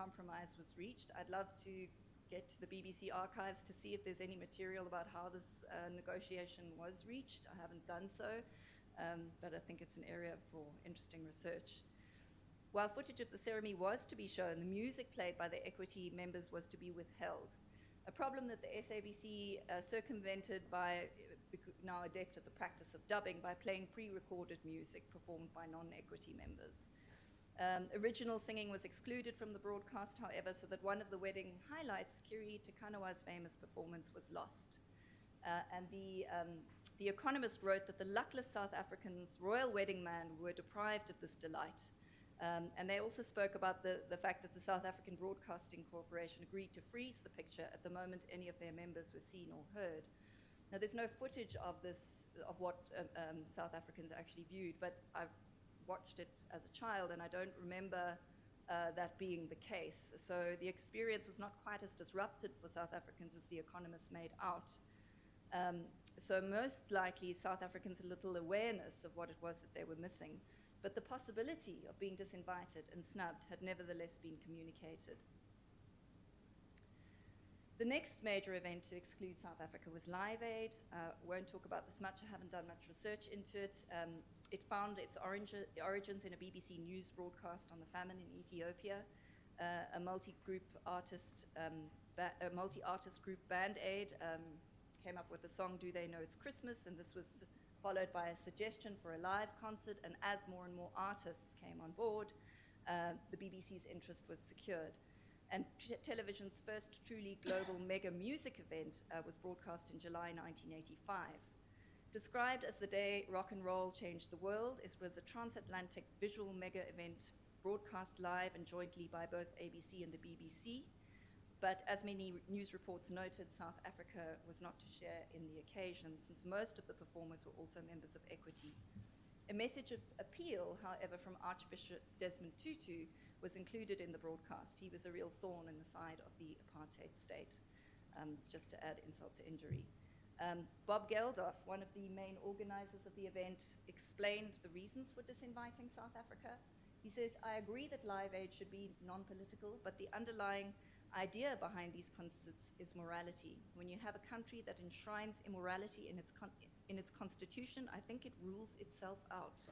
compromise was reached. I'd love to get to the BBC archives to see if there's any material about how this negotiation was reached. I haven't done so, but I think it's an area for interesting research. While footage of the ceremony was to be shown, the music played by the Equity members was to be withheld, a problem that the SABC circumvented by now adept at the practice of dubbing by playing pre-recorded music performed by non-Equity members. Original singing was excluded from the broadcast, however, so that one of the wedding highlights, Kiri Tekanawa's famous performance, was lost. And the Economist wrote that the luckless South Africans' royal wedding man were deprived of this delight. And they also spoke about the fact that the South African Broadcasting Corporation agreed to freeze the picture at the moment any of their members were seen or heard. Now, there's no footage of this, of what South Africans actually viewed, but I've watched it as a child, and I don't remember that being the case. So the experience was not quite as disrupted for South Africans as the Economist made out. So most likely, South Africans had little awareness of what it was that they were missing, but the possibility of being disinvited and snubbed had nevertheless been communicated. The next major event to exclude South Africa was Live Aid. Won't talk about this much, I haven't done much research into it. It found its origins in a BBC News broadcast on the famine in Ethiopia. A multi-artist group, Band Aid, came up with the song Do They Know It's Christmas, and this was followed by a suggestion for a live concert, and as more and more artists came on board, the BBC's interest was secured. And television's first truly global mega music event was broadcast in July 1985. Described as the day rock and roll changed the world, it was a transatlantic visual mega event broadcast live and jointly by both ABC and the BBC. But as many news reports noted, South Africa was not to share in the occasion, since most of the performers were also members of Equity. A message of appeal, however, from Archbishop Desmond Tutu was included in the broadcast. He was a real thorn in the side of the apartheid state, just to add insult to injury. Bob Geldof, one of the main organizers of the event, explained the reasons for disinviting South Africa. He says, "I agree that Live Aid should be non-political, but the underlying idea behind these concerts is morality. When you have a country that enshrines immorality in its constitution, I think it rules itself out."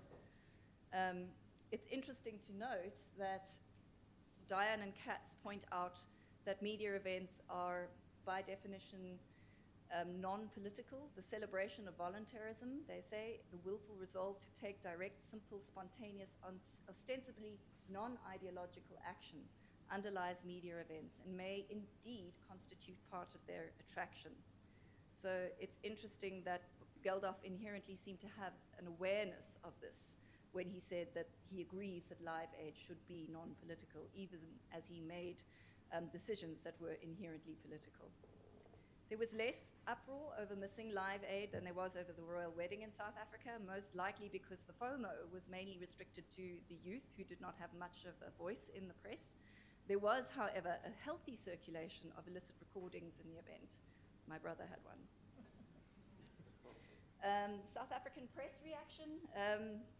It's interesting to note that Diane and Katz point out that media events are, by definition, non-political. The celebration of voluntarism, they say, the willful resolve to take direct, simple, spontaneous, ostensibly non-ideological action underlies media events and may indeed constitute part of their attraction. So it's interesting that Geldof inherently seemed to have an awareness of this when he said that he agrees that Live Aid should be non-political, even as he made decisions that were inherently political. There was less uproar over missing Live Aid than there was over the royal wedding in South Africa, most likely because the FOMO was mainly restricted to the youth who did not have much of a voice in the press. There was, however, a healthy circulation of illicit recordings in the event. My brother had one. South African press reaction,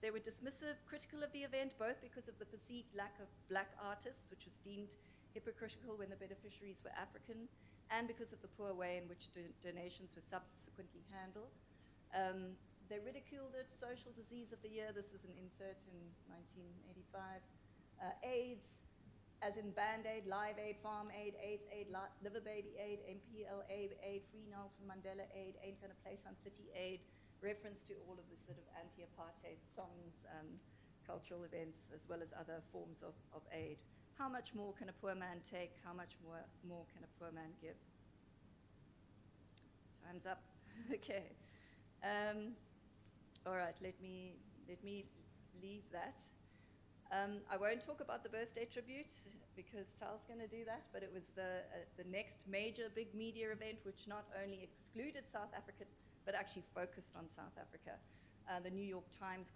they were dismissive, critical of the event, both because of the perceived lack of black artists, which was deemed hypocritical when the beneficiaries were African, and because of the poor way in which donations were subsequently handled. They ridiculed it, social disease of the year, this is an insert in 1985, AIDS, as in Band Aid, Live Aid, Farm Aid, AIDS Aid, Liver Baby Aid, MPL Aid, Free Nelson Mandela Aid, Ain't Gonna Play Sun City Aid, reference to all of the sort of anti-apartheid songs, cultural events, as well as other forms of aid. How much more can a poor man take? How much more can a poor man give? Time's up. Okay. All right, let me leave that. I won't talk about the birthday tribute because Tal's going to do that, but it was the next major big media event which not only excluded South Africa, but actually focused on South Africa. The New York Times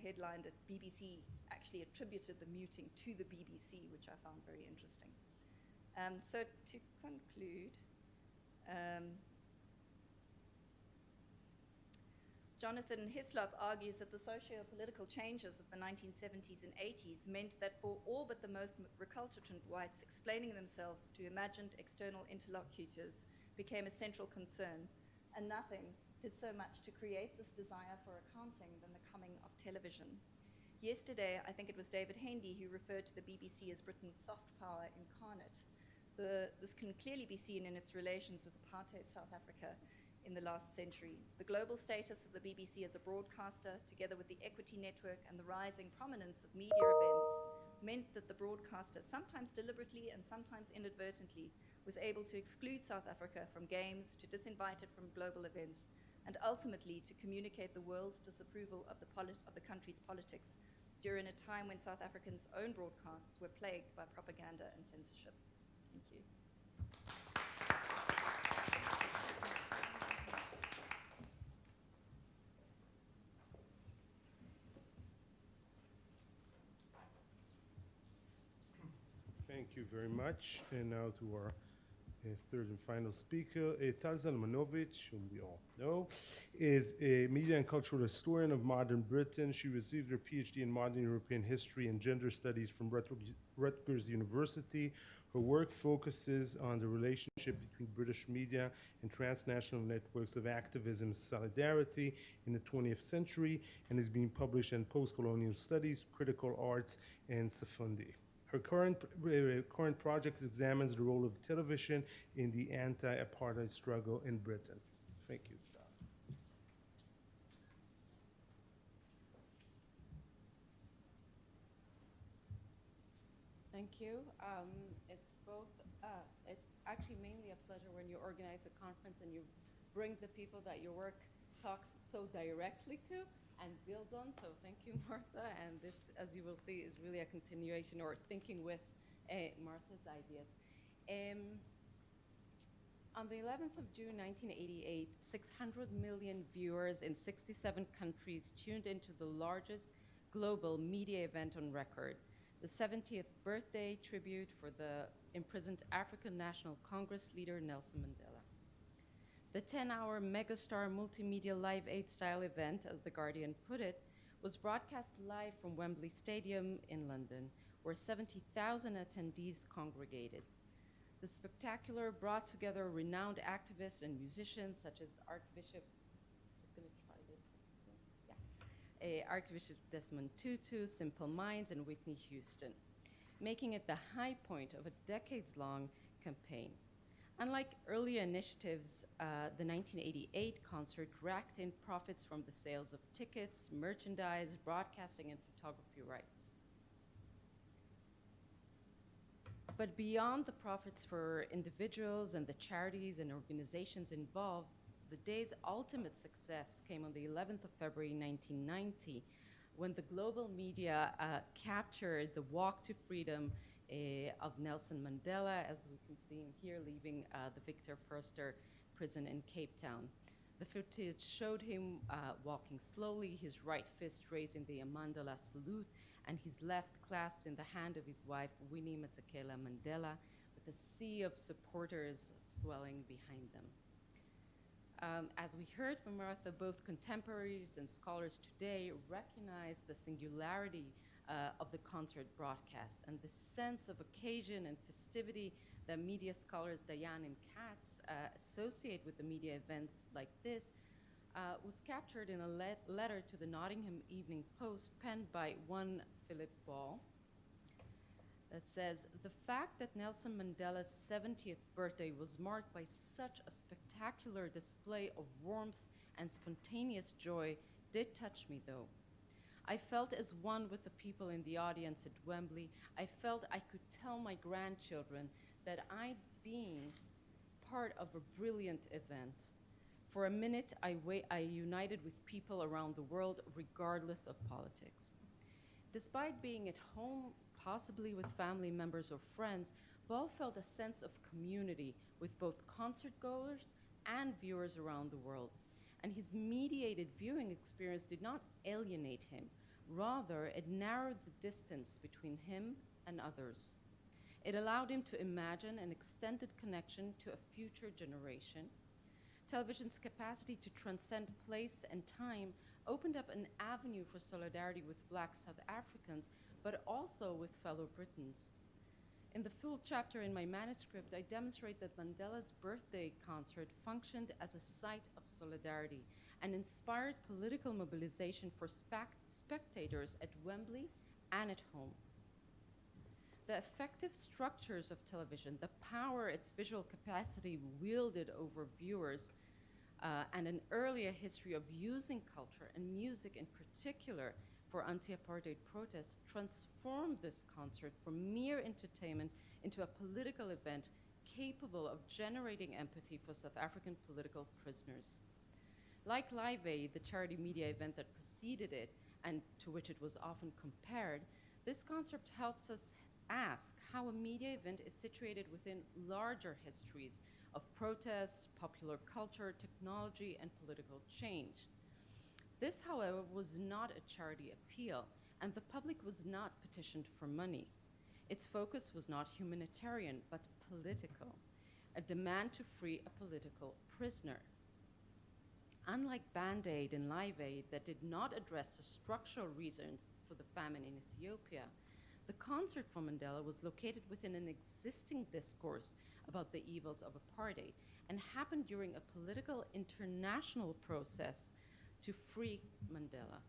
headlined it, BBC actually attributed the muting to the BBC, which I found very interesting. So to conclude, Jonathan Hislop argues that the socio-political changes of the 1970s and 80s meant that for all but the most recalcitrant whites, explaining themselves to imagined external interlocutors became a central concern, and nothing did so much to create this desire for accounting than the coming of television. Yesterday, I think it was David Hendy who referred to the BBC as Britain's soft power incarnate. This can clearly be seen in its relations with apartheid South Africa in the last century. The global status of the BBC as a broadcaster, together with the equity network and the rising prominence of media events, meant that the broadcaster, sometimes deliberately and sometimes inadvertently, was able to exclude South Africa from games, to disinvite it from global events, and ultimately to communicate the world's disapproval of the country's politics during a time when South Africans' own broadcasts were plagued by propaganda and censorship. Thank you. Thank you very much. And now to our third and final speaker, Tal Zalmanovich, whom we all know, is a media and cultural historian of modern Britain. She received her PhD in modern European history and gender studies from Rutgers University. Her work focuses on the relationship between British media and transnational networks of activism and solidarity in the 20th century, and is being published in Post-Colonial Studies, Critical Arts, and Safundi. Her current project examines the role of television in the anti-apartheid struggle in Britain. Thank you. Thank you. It's actually mainly a pleasure when you organize a conference and you bring the people that your work talks so directly to and builds on. So thank you, Martha. And this, as you will see, is really a continuation or thinking with Martha's ideas. On the 11th of June, 1988, 600 million viewers in 67 countries tuned into the largest global media event on record, the 70th birthday tribute for the imprisoned African National Congress leader Nelson Mandela. The 10-hour megastar multimedia Live Aid-style event, as The Guardian put it, was broadcast live from Wembley Stadium in London, where 70,000 attendees congregated. The spectacular brought together renowned activists and musicians such as Archbishop, Archbishop Desmond Tutu, Simple Minds, and Whitney Houston, making it the high point of a decades-long campaign. Unlike earlier initiatives, the 1988 concert racked in profits from the sales of tickets, merchandise, broadcasting, and photography rights. But beyond the profits for individuals and the charities and organizations involved, the day's ultimate success came on the 11th of February 1990, when the global media captured the walk to freedom of Nelson Mandela, as we can see him here leaving the Victor Verster prison in Cape Town. The footage showed him walking slowly, his right fist raising the Mandela salute, and his left clasped in the hand of his wife, Winnie Masekela Mandela, with a sea of supporters swelling behind them. As we heard from Martha, both contemporaries and scholars today recognize the singularity of the concert broadcast, and the sense of occasion and festivity that media scholars Diane and Katz associate with the media events like this was captured in a letter to the Nottingham Evening Post penned by one Philip Ball that says, "The fact that Nelson Mandela's 70th birthday was marked by such a spectacular display of warmth and spontaneous joy did touch me, though. I felt as one with the people in the audience at Wembley. I felt I could tell my grandchildren that I'd been part of a brilliant event. For a minute, I united with people around the world, regardless of politics." Despite being at home, possibly with family members or friends, Ball felt a sense of community with both concert goers and viewers around the world. And his mediated viewing experience did not alienate him. Rather, it narrowed the distance between him and others. It allowed him to imagine an extended connection to a future generation. Television's capacity to transcend place and time opened up an avenue for solidarity with Black South Africans, but also with fellow Britons. In the full chapter in my manuscript, I demonstrate that Mandela's birthday concert functioned as a site of solidarity and inspired political mobilization for spectators at Wembley and at home. The effective structures of television, the power its visual capacity wielded over viewers, and an earlier history of using culture and music in particular for anti-apartheid protests transformed this concert from mere entertainment into a political event capable of generating empathy for South African political prisoners. Like Live Aid, the charity media event that preceded it and to which it was often compared, this concept helps us ask how a media event is situated within larger histories of protest, popular culture, technology, and political change. This, however, was not a charity appeal, and the public was not petitioned for money. Its focus was not humanitarian, but political, a demand to free a political prisoner. Unlike Band-Aid and Live Aid that did not address the structural reasons for the famine in Ethiopia, the concert for Mandela was located within an existing discourse about the evils of apartheid and happened during a political international process to free Mandela.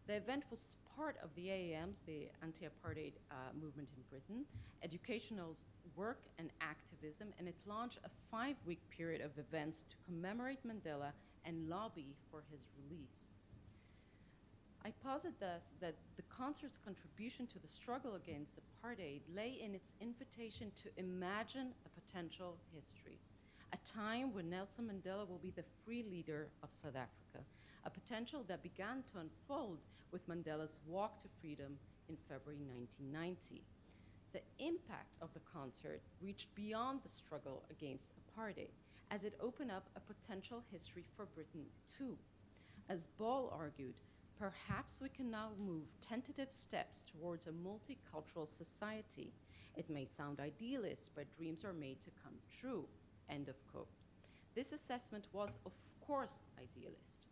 The event was part of the AAM's, the anti-apartheid movement in Britain, educational work and activism, and it launched a 5-week period of events to commemorate Mandela and lobby for his release. I posit thus that the concert's contribution to the struggle against apartheid lay in its invitation to imagine a potential history, a time when Nelson Mandela will be the free leader of South Africa, a potential that began to unfold with Mandela's walk to freedom in February 1990. The impact of the concert reached beyond the struggle against apartheid, as it opened up a potential history for Britain too. As Ball argued, perhaps we can now move tentative steps towards a multicultural society. It may sound idealist, but dreams are made to come true, end of quote. This assessment was, of course, idealist,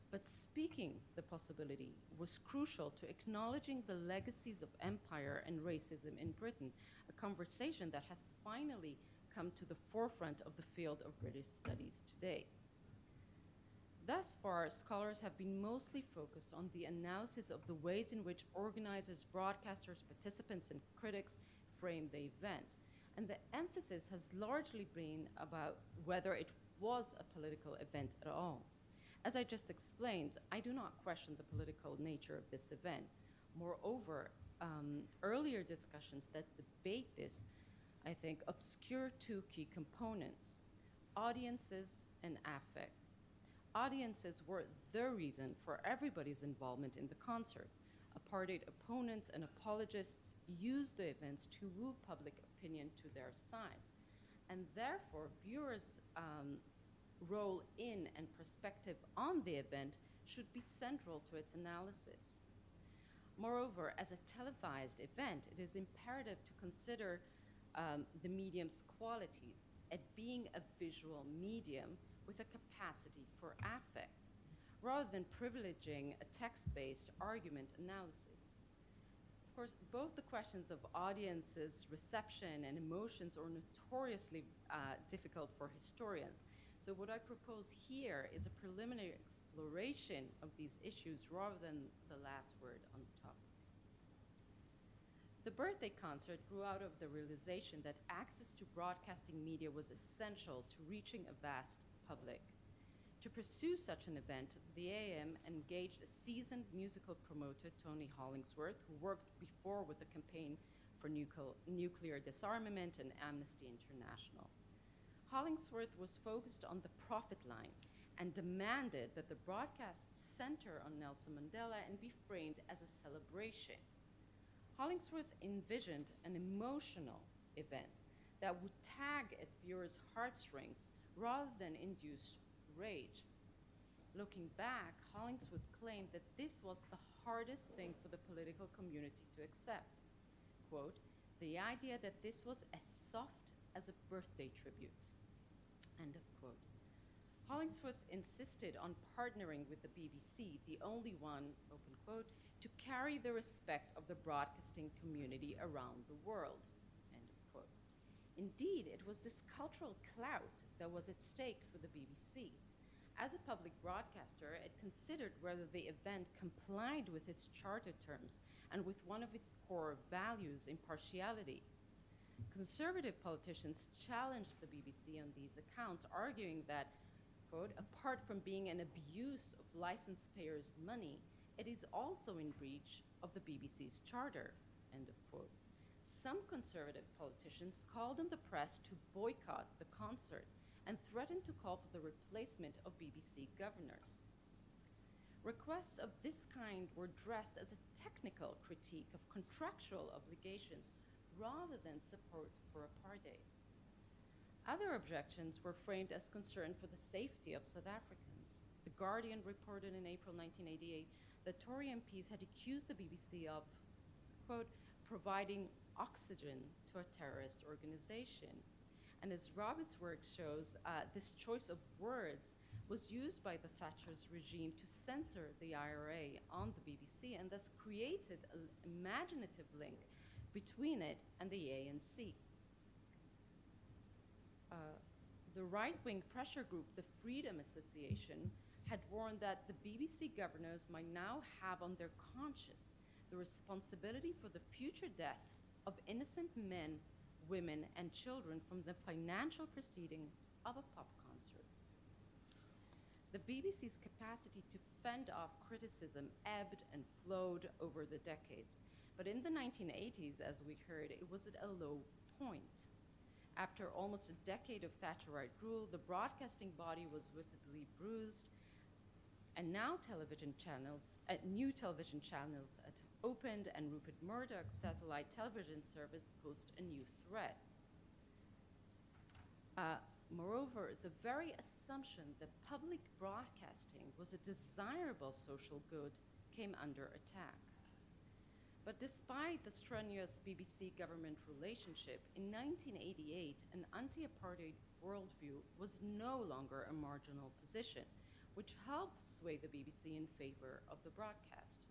but speaking the possibility was crucial to acknowledging the legacies of empire and racism in Britain, a conversation that has finally come to the forefront of the field of British studies today. Thus far, scholars have been mostly focused on the analysis of the ways in which organizers, broadcasters, participants, and critics frame the event. And the emphasis has largely been about whether it was a political event at all. As I just explained, I do not question the political nature of this event. Moreover, earlier discussions that debate this, I think, obscure 2 key components: audiences and affect. Audiences were the reason for everybody's involvement in the concert. Apartheid opponents and apologists used the events to woo public opinion to their side. And therefore, viewers' role in and perspective on the event should be central to its analysis. Moreover, as a televised event, it is imperative to consider the medium's qualities at being a visual medium with a capacity for affect, rather than privileging a text-based argument analysis. Of course, both the questions of audiences' reception and emotions are notoriously difficult for historians. So what I propose here is a preliminary exploration of these issues rather than the last word on the topic. The birthday concert grew out of the realization that access to broadcasting media was essential to reaching a vast public. To pursue such an event, the AM engaged a seasoned musical promoter, Tony Hollingsworth, who worked before with the campaign for nuclear disarmament and Amnesty International. Hollingsworth was focused on the profit line and demanded that the broadcast center on Nelson Mandela and be framed as a celebration. Hollingsworth envisioned an emotional event that would tag at viewers' heartstrings rather than induce rage. Looking back, Hollingsworth claimed that this was the hardest thing for the political community to accept. Quote, the idea that this was as soft as a birthday tribute, end of quote. Hollingsworth insisted on partnering with the BBC, the only one, open quote, to carry the respect of the broadcasting community around the world, end of quote. Indeed, it was this cultural clout that was at stake for the BBC. As a public broadcaster, it considered whether the event complied with its charter terms and with one of its core values, impartiality. Conservative politicians challenged the BBC on these accounts, arguing that, quote, apart from being an abuse of license payers' money, it is also in breach of the BBC's charter, end of quote. Some conservative politicians called on the press to boycott the concert and threatened to call for the replacement of BBC governors. Requests of this kind were dressed as a technical critique of contractual obligations rather than support for apartheid. Other objections were framed as concern for the safety of South Africans. The Guardian reported in April 1988 that Tory MPs had accused the BBC of, quote, providing oxygen to a terrorist organization. And as Roberts' work shows, this choice of words was used by the Thatcher's regime to censor the IRA on the BBC and thus created an imaginative link between it and the ANC. The right-wing pressure group, the Freedom Association, had warned that the BBC governors might now have on their conscience the responsibility for the future deaths of innocent men, women, and children from the financial proceedings of a pop concert. The BBC's capacity to fend off criticism ebbed and flowed over the decades. But in the 1980s, as we heard, it was at a low point. After almost a decade of Thatcherite rule, the broadcasting body was visibly bruised, and now new television channels had opened, and Rupert Murdoch's satellite television service posed a new threat. Moreover, the very assumption that public broadcasting was a desirable social good came under attack. But despite the strenuous BBC-government relationship, in 1988, an anti-apartheid worldview was no longer a marginal position, which helped sway the BBC in favor of the broadcast.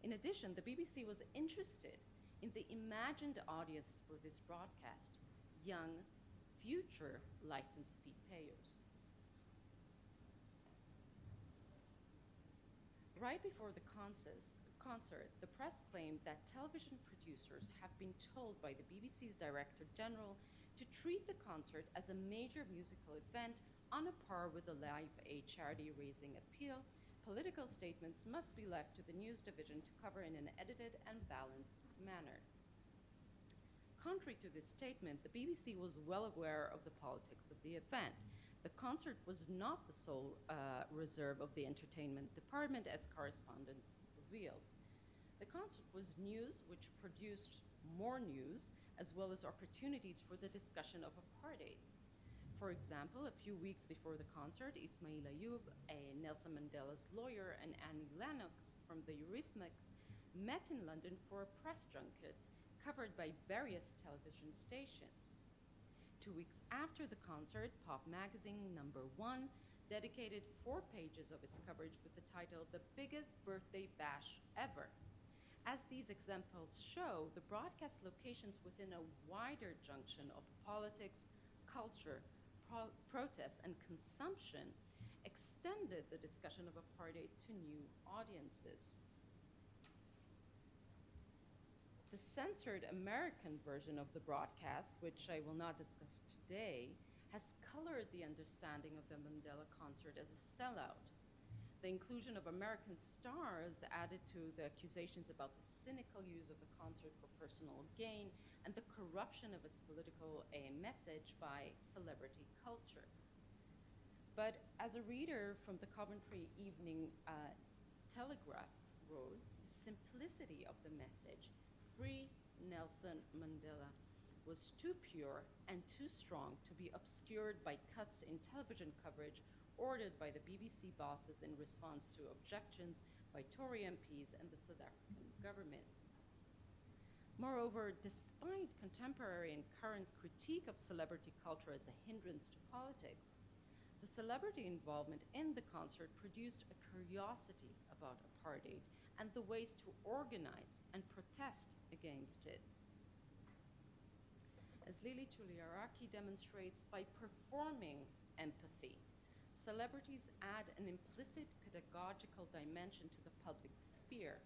In addition, the BBC was interested in the imagined audience for this broadcast, young, future license fee payers. Right before the concert, the press claimed that television producers have been told by the BBC's Director General to treat the concert as a major musical event on a par with a Live Aid charity-raising appeal. Political statements must be left to the news division to cover in an edited and balanced manner. Contrary to this statement, the BBC was well aware of the politics of the event. The concert was not the sole reserve of the entertainment department, as correspondence reveals. The concert was news which produced more news, as well as opportunities for the discussion of apartheid. For example, a few weeks before the concert, Ismail Ayoub, Nelson Mandela's lawyer, and Annie Lennox from the Eurythmics met in London for a press junket covered by various television stations. 2 weeks after the concert, Pop Magazine #1 dedicated 4 pages of its coverage with the title, "The Biggest Birthday Bash Ever." As these examples show, the broadcast locations within a wider junction of politics, culture, protest, and consumption extended the discussion of apartheid to new audiences. The censored American version of the broadcast, which I will not discuss today, has colored the understanding of the Mandela concert as a sellout. The inclusion of American stars added to the accusations about the cynical use of the concert for personal gain and the corruption of its political message by celebrity culture. But as a reader from the Coventry Evening Telegraph wrote, the simplicity of the message, "Free Nelson Mandela," was too pure and too strong to be obscured by cuts in television coverage ordered by the BBC bosses in response to objections by Tory MPs and the South African government. Moreover, despite contemporary and current critique of celebrity culture as a hindrance to politics, The celebrity involvement in the concert produced a curiosity about apartheid and the ways to organize and protest against it. As Lili Chuliaraki demonstrates, by performing empathy, celebrities add an implicit pedagogical dimension to the public sphere,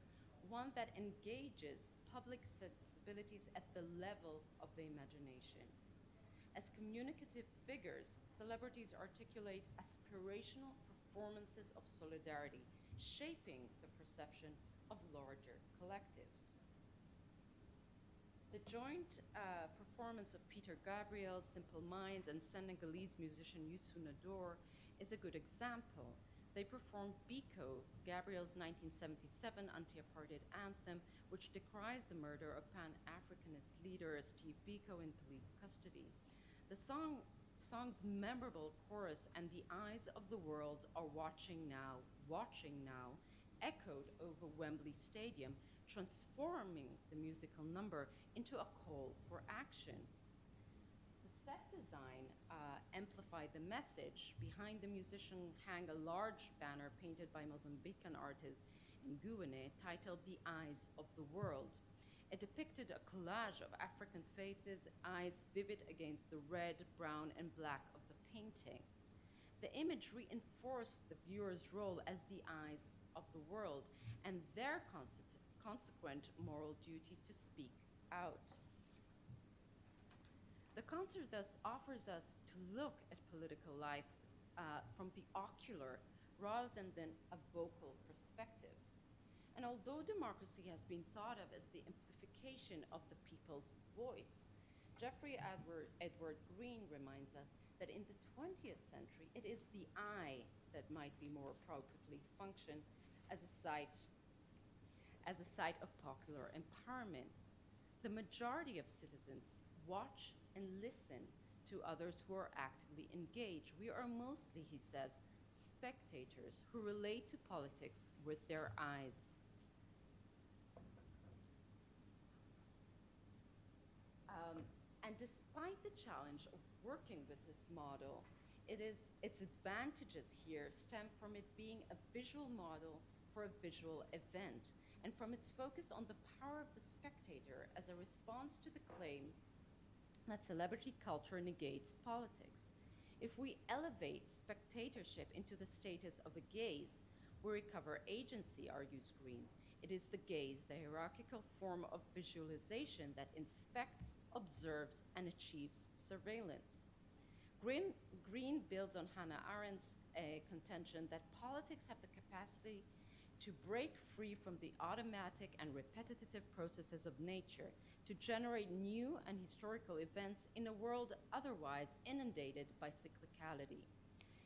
one that engages public sensibilities at the level of the imagination. As communicative figures, celebrities articulate aspirational performances of solidarity, shaping the perception of larger collectives. The joint performance of Peter Gabriel, Simple Minds, and Senegalese musician Youssou N'Dour is a good example. They performed Biko, Gabriel's 1977 anti-apartheid anthem, which decries the murder of Pan-Africanist leader Steve Biko in police custody. The song's memorable chorus, "And the eyes of the world are watching now," echoed over Wembley Stadium, transforming the musical number into a call for action. The set design amplified the message. Behind the musician hung a large banner painted by Mozambican artist Nguene titled "The Eyes of the World." It depicted a collage of African faces, eyes vivid against the red, brown, and black of the painting. The image reinforced the viewer's role as the eyes of the world and their consequent moral duty to speak out. The concert thus offers us to look at political life from the ocular rather than a vocal perspective. And although democracy has been thought of as the amplification of the people's voice, Jeffrey Edward Green reminds us that in the 20th century, it is the eye that might be more appropriately function as a site of popular empowerment. The majority of citizens watch and listen to others who are actively engaged. We are mostly, he says, spectators who relate to politics with their eyes. And despite the challenge of working with this model, its advantages here stem from it being a visual model for a visual event, and from its focus on the power of the spectator as a response to the claim that celebrity culture negates politics. If we elevate spectatorship into the status of a gaze, we recover agency, argues Green. It is the gaze, the hierarchical form of visualization that inspects, observes, and achieves surveillance. Green builds on Hannah Arendt's contention that politics have the capacity to break free from the automatic and repetitive processes of nature, to generate new and historical events in a world otherwise inundated by cyclicality.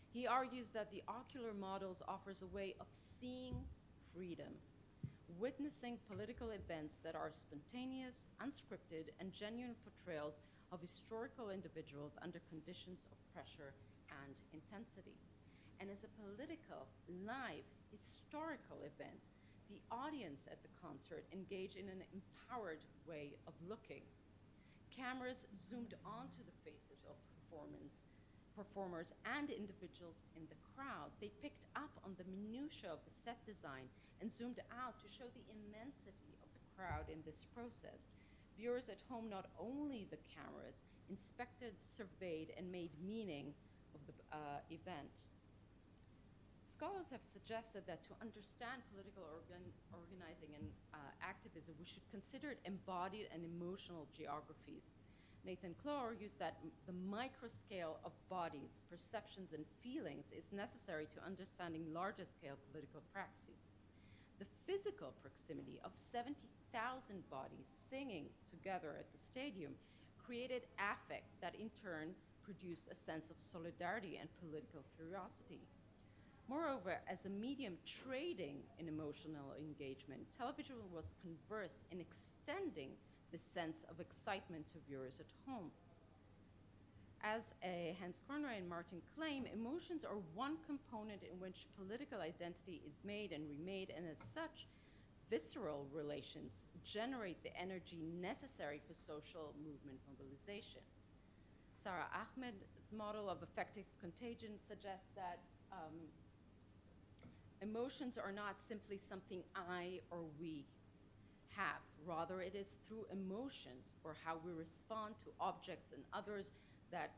He argues that the ocular models offers a way of seeing freedom, witnessing political events that are spontaneous, unscripted, and genuine portrayals of historical individuals under conditions of pressure and intensity. And as a political, live, historical event, the audience at the concert engage in an empowered way of looking. Cameras zoomed onto the faces of performers and individuals in the crowd. They picked up on the minutiae of the set design and zoomed out to show the immensity of the crowd in this process. Viewers at home not only the cameras inspected, surveyed, and made meaning of the event. Scholars have suggested that to understand political organizing and activism, we should consider embodied and emotional geographies. Nathan Clow argues that the microscale of bodies, perceptions, and feelings is necessary to understanding larger scale political praxis. The physical proximity of 70,000 bodies singing together at the stadium created affect that in turn produced a sense of solidarity and political curiosity. Moreover, as a medium trading in emotional engagement, television was converse in extending the sense of excitement to viewers at home. As Hans Conray and Martin claim, emotions are one component in which political identity is made and remade, and as such, visceral relations generate the energy necessary for social movement mobilization. Sarah Ahmed's model of affective contagion suggests that emotions are not simply something I or we have. Rather, it is through emotions or how we respond to objects and others that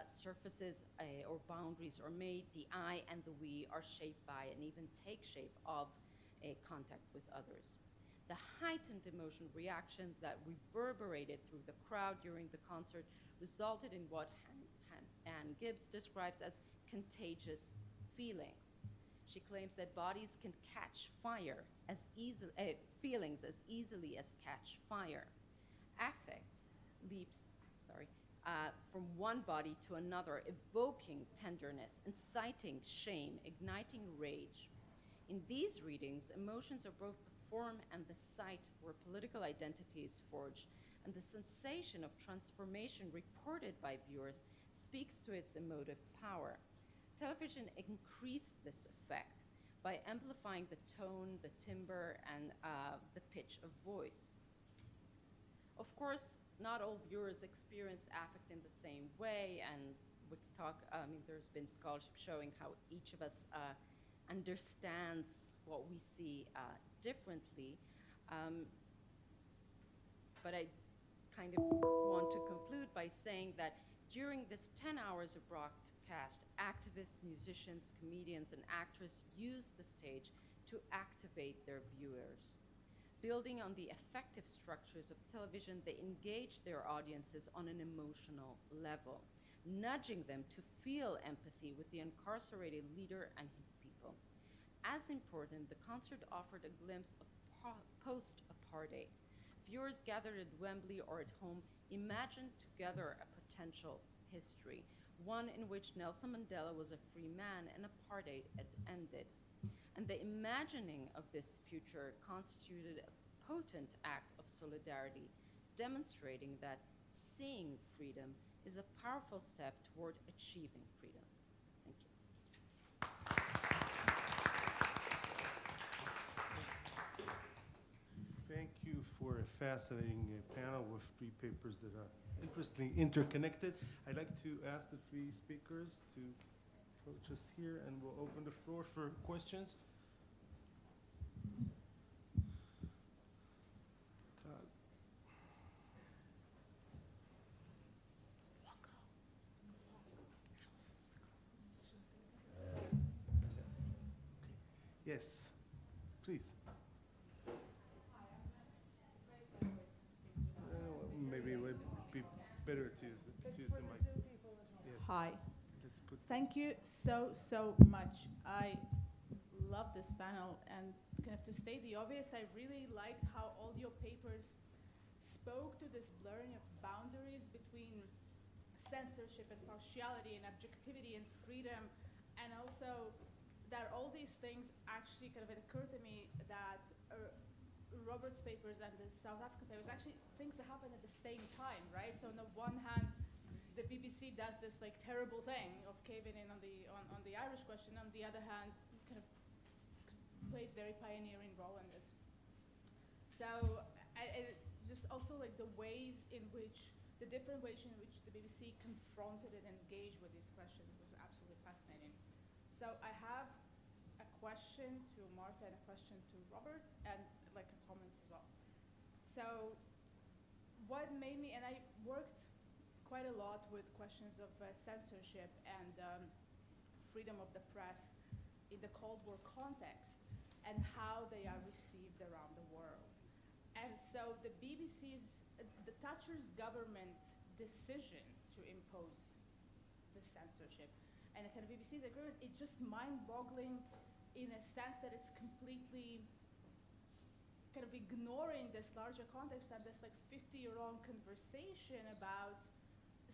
surfaces or boundaries are made. The I and the we are shaped by and even take shape of a contact with others. The heightened emotional reaction that reverberated through the crowd during the concert resulted in what Anne Gibbs describes as contagious feelings. She claims that bodies can catch fire as easily, feelings as easily as catch fire. Affect leaps, from one body to another, evoking tenderness, inciting shame, igniting rage. In these readings, emotions are both the form and the site where political identity is forged, and the sensation of transformation reported by viewers speaks to its emotive power. Television increased this effect by amplifying the tone, the timbre, and the pitch of voice. Of course, not all viewers experience affect in the same way, and we can talk, there's been scholarship showing how each of us understands what we see differently. But I kind of want to conclude by saying that during this 10 hours of broadcast, activists, musicians, comedians, and actors used the stage to activate their viewers. Building on the effective structures of television, they engaged their audiences on an emotional level, nudging them to feel empathy with the incarcerated leader and his people. As important, the concert offered a glimpse of post-apartheid. Viewers gathered at Wembley or at home imagined together a potential history, one in which Nelson Mandela was a free man and apartheid had ended. And the imagining of this future constituted a potent act of solidarity, demonstrating that seeing freedom is a powerful step toward achieving freedom. Thank you. Thank you for a fascinating panel with three papers that are interestingly interconnected. I'd like to ask the three speakers to approach us here, and we'll open the floor for questions. Yes, please. Maybe it would be better to use the mic. Yes. Hi. Let's put Thank you so much. I love this panel, and kind of to state the obvious, I really liked how all your papers spoke to this blurring of boundaries between censorship and partiality and objectivity and freedom, and also that all these things actually kind of, it occurred to me that Robert's papers and the South African papers actually things that happen at the same time, right? So on the one hand, the BBC does this like terrible thing of caving in on the Irish question. On the other hand, it kind of plays very pioneering role in this. So I just also like the ways in which, the different ways in which the BBC confronted and engaged with these questions was absolutely fascinating. So I have a question to Martha and a question to Robert, and like a comment as well. So what made me, and I worked quite a lot with questions of censorship and freedom of the press in the Cold War context and how they are received around the world. And so the BBC's, the Thatcher's government decision to impose the censorship and the kind of BBC's agreement, it's just mind-boggling in a sense that it's completely kind of ignoring this larger context and this like 50-year-long conversation about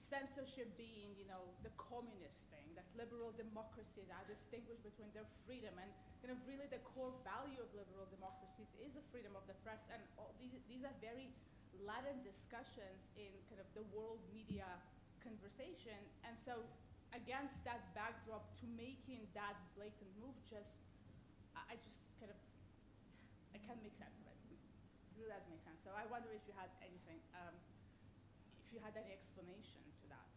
censorship being, you know, the communist thing, that liberal democracy, that distinguish between their freedom, and kind of really the core value of liberal democracies is the freedom of the press, and all these are very latent discussions in kind of the world media conversation. And so against that backdrop, to making that blatant move, I just kind of, I can't make sense of it. It really doesn't make sense. So I wonder if you had anything, if you had any explanation to that.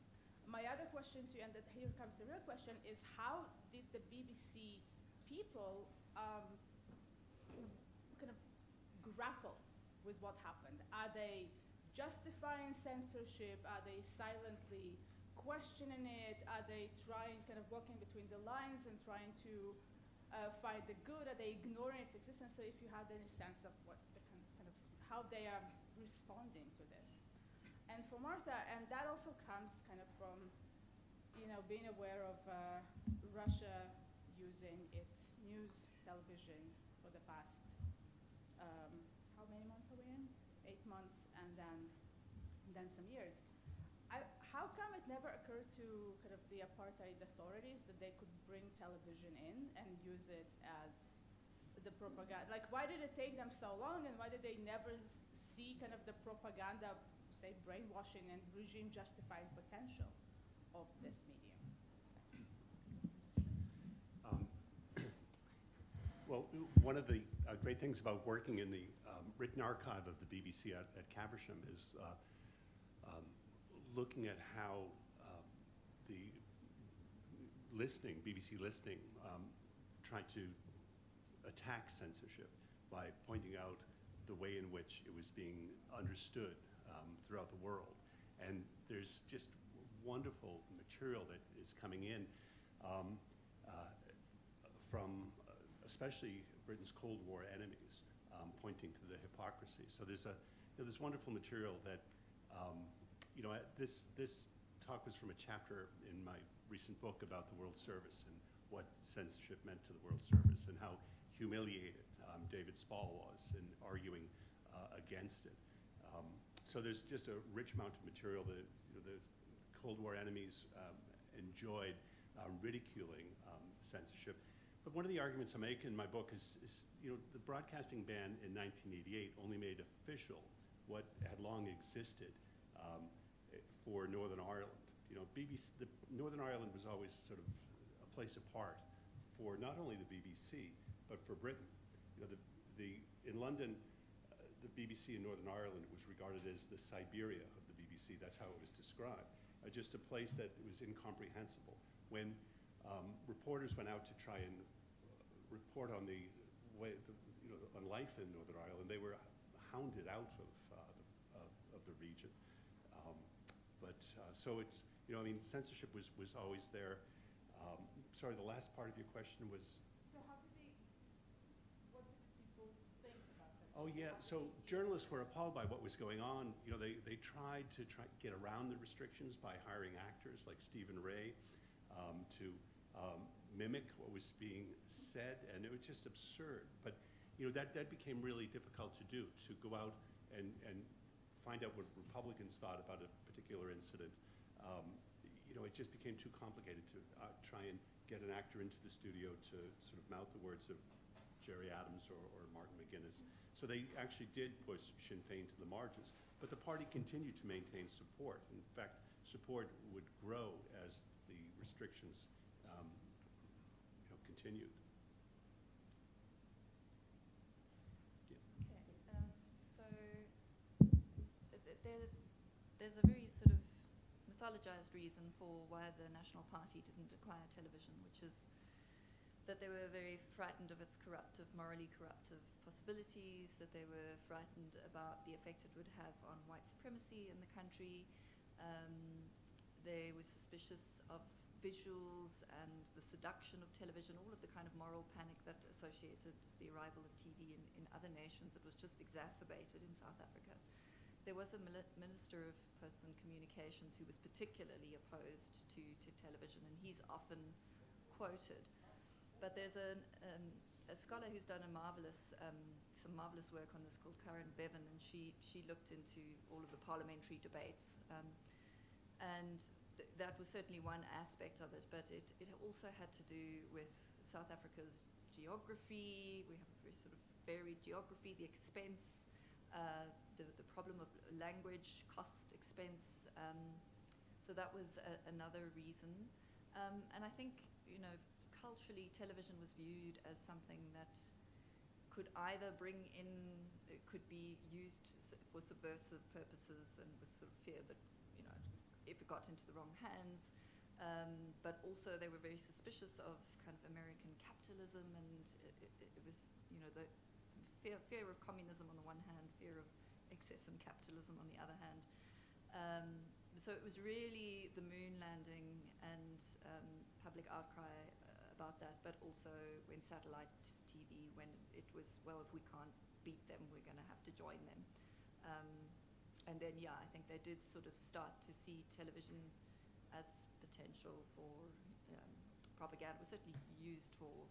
my other question to you, and that here comes the real question, is how did the BBC people kind of grapple with what happened? Are they justifying censorship? Are they silently questioning it? Are they trying, kind of walking between the lines and trying to find the good? Are they ignoring its existence? So if you had any sense of what the kind of how they are responding to this. And for Martha, and that also comes kind of from, you know, being aware of Russia using its news television for the past, how many months are we in? 8 months, and then some years. How come it never occurred to kind of the apartheid authorities that they could bring television in and use it as the propaganda? Like, why did it take them so long, and why did they never see kind of the propaganda, say, brainwashing and regime-justifying potential of this medium? Well, one of the great things about working in the written archive of the BBC at Caversham is looking at how the BBC listening, tried to attack censorship by pointing out the way in which it was being understood throughout the world. And there's just wonderful material that is coming in from especially Britain's Cold War enemies, pointing to the hypocrisy. So there's this wonderful material that, this talk was from a chapter in my recent book about the World Service and what censorship meant to the World Service and how humiliated David Spall was in arguing against it. So there's just a rich amount of material that the Cold War enemies enjoyed ridiculing censorship. But one of the arguments I make in my book is the broadcasting ban in 1988 only made official what had long existed for Northern Ireland. Northern Ireland was always sort of a place apart for not only the BBC, but for Britain. In London, the BBC in Northern Ireland was regarded as the Siberia of the BBC. That's how it was described. Just a place that was incomprehensible. When reporters went out to try and report on the way, on life in Northern Ireland, they were hounded out of the region. So it's, censorship was always there. Sorry, the last part of your question was? So what did people think about censorship? Oh yeah, so journalists were appalled by what was going on. They tried to get around the restrictions by hiring actors like Stephen Ray to mimic what was being said, and it was just absurd. But that became really difficult to do, to go out and find out what Republicans thought about a particular incident. It just became too complicated to try and get an actor into the studio to sort of mouth the words of Jerry Adams or Martin McGuinness. So they actually did push Sinn Féin to the margins, but the party continued to maintain support. In fact, support would grow as the restrictions continued. There's a very sort of mythologized reason for why the National Party didn't acquire television, which is that they were very frightened of its morally corruptive possibilities, that they were frightened about the effect it would have on white supremacy in the country. They were suspicious of visuals and the seduction of television, all of the kind of moral panic that associated the arrival of TV in other nations. It was just exacerbated in South Africa. There was a Minister of Posts and Communications who was particularly opposed to television, and he's often quoted. But there's a scholar who's done some marvelous work on this called Karen Bevan, and she looked into all of the parliamentary debates. And that was certainly one aspect of it, but it also had to do with South Africa's geography. We have a very sort of varied geography, the expense, the problem of language, cost, expense. So that was another reason. And I think, culturally, television was viewed as something that could either bring in, it could be used for subversive purposes, and was sort of feared that, if it got into the wrong hands. But also they were very suspicious of kind of American capitalism, and it was, you know, the fear of communism on the one hand, fear of excess and capitalism on the other hand. So it was really the moon landing and public outcry about that, but also when satellite TV, when it was, well, if we can't beat them, we're going to have to join them. And then, yeah, I think they did sort of start to see television as potential for propaganda. It was certainly used for,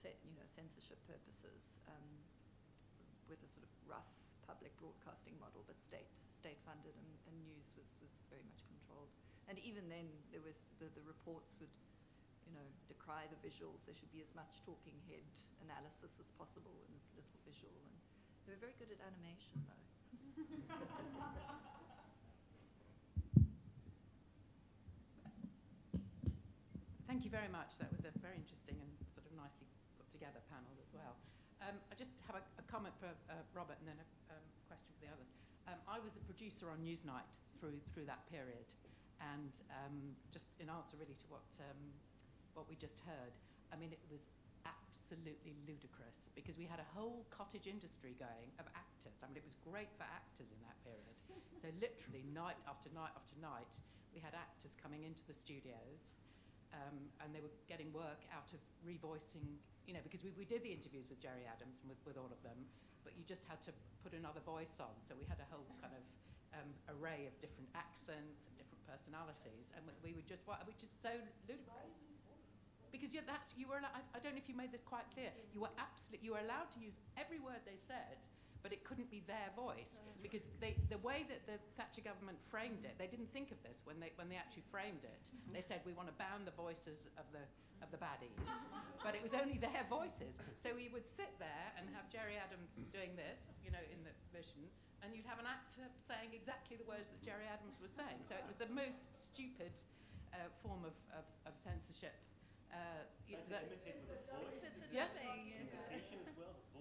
you know, censorship purposes, with a sort of rough public broadcasting model, but state-funded, and news was very much controlled. And even then, there was the reports would, you know, decry the visuals. There should be as much talking head analysis as possible and little visual. And they were very good at animation, though. Thank you very much. That was a very interesting and sort of nicely put together panel as well. I just have a comment for Robert, and then a question for the others. I was a producer on Newsnight through that period, and just in answer really to what we just heard, I mean, it was absolutely ludicrous because we had a whole cottage industry going of actors. I mean, it was great for actors in that period. So literally night after night after night, we had actors coming into the studios, and they were getting work out of revoicing, you know, because we did the interviews with Jerry Adams and with all of them, but you just had to put another voice on. So we had a whole kind of array of different accents and different personalities, and we would just, which is so ludicrous. Because you were allowed, I don't know if you made this quite clear, you were allowed to use every word they said, but it couldn't be their voice, because the way that the Thatcher government framed it, they didn't think of this when they actually framed it. They said, we want to ban the voices of the baddies, but it was only their voices. So we would sit there and have Jerry Adams doing this, you know, in the vision, and you'd have an actor saying exactly the words that Jerry Adams was saying. So it was the most stupid form of censorship. Yes?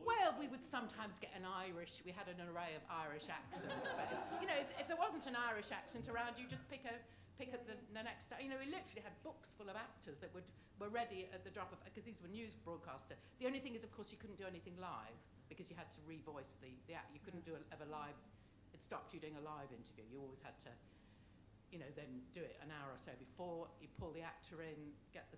Well, we would sometimes get an Irish, we had an array of Irish accents, but, you know, if there wasn't an Irish accent around, you just pick the next, you know, we literally had books full of actors that were ready at the drop of, because these were news broadcaster. The only thing is, of course, you couldn't do anything live, because you had to revoice the act. You couldn't do a live, it stopped you doing a live interview. You always had to, you know, then do it an hour or so before, you pull the actor in, get the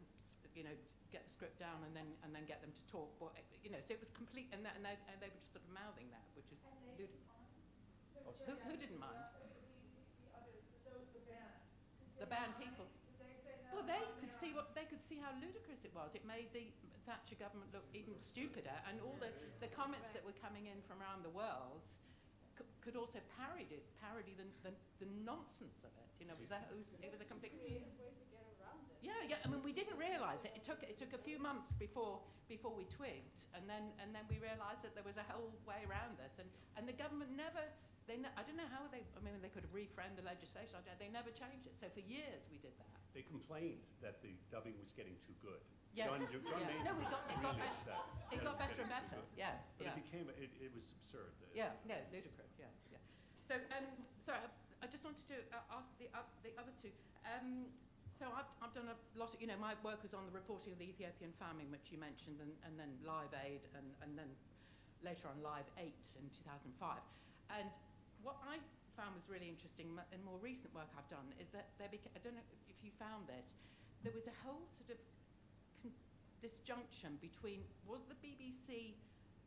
script down, and then get them to talk. But, you know, so it was complete, and they were just sort of mouthing that, which is who didn't mind? The band people. Well, they could see how ludicrous it was. It made the Thatcher government look even stupider, and all the comments that were coming in from around the world could also parody the nonsense of it. You know, it was a complete. Yeah. I mean, we didn't realise it. It took a few months before we twigged, and then we realised that there was a whole way around this, and the government never. I don't know how they. I mean, they could have reframed the legislation. They never changed it. So for years we did that. They complained that the dubbing was getting too good. Yes. John No, it got better and better. Yeah. But it was absurd. Yeah. No, ludicrous. Yeah. So, sorry, I just wanted to ask the other two. So I've done a lot of, you know, my work was on the reporting of the Ethiopian famine, which you mentioned, and then Live Aid, and then later on Live 8 in 2005. And what I found was really interesting in more recent work I've done is that I don't know if you found this, there was a whole sort of disjunction between, was the BBC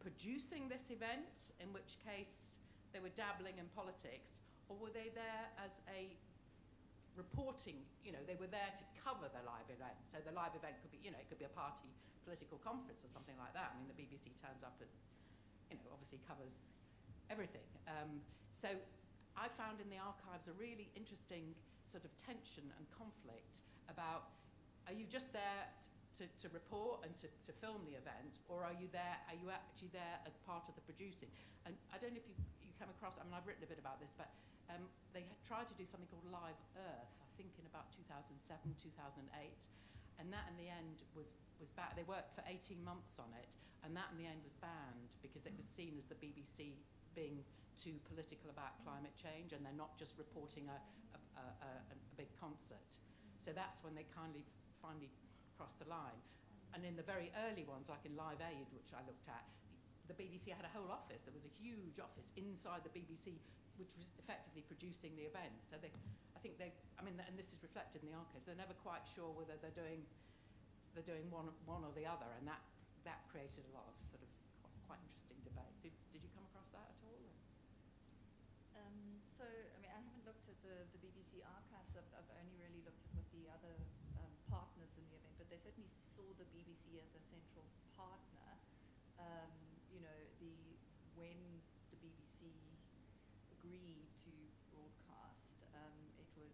producing this event, in which case they were dabbling in politics, or were they there as a reporting, you know, they were there to cover the live event. So the live event could be, you know, it could be a party political conference or something like that. I mean, the BBC turns up and, you know, obviously covers everything. So I found in the archives a really interesting sort of tension and conflict about, are you just there to report and to film the event, or are you actually there as part of the producing? And I don't know if you come across, I mean, I've written a bit about this, but they had tried to do something called Live Earth, I think in about 2007, 2008, and that in the end was banned. They worked for 18 months on it, and that in the end was banned because it was seen as the BBC being too political about climate change, and they're not just reporting a a big concert. So that's when they finally crossed the line. And in the very early ones, like in Live Aid, which I looked at, the BBC had a whole office. There was a huge office inside the BBC, which was effectively producing the event. So I think I mean, and this is reflected in the archives, they're never quite sure whether they're doing one or the other, and that created a lot of sort of quite interesting debate. Did you come across that at all? So, I mean, I haven't looked at the BBC archives. I've only really looked at what the other partners in the event, but they certainly saw the BBC as a central partner. You know, when the BBC agreed to broadcast, it was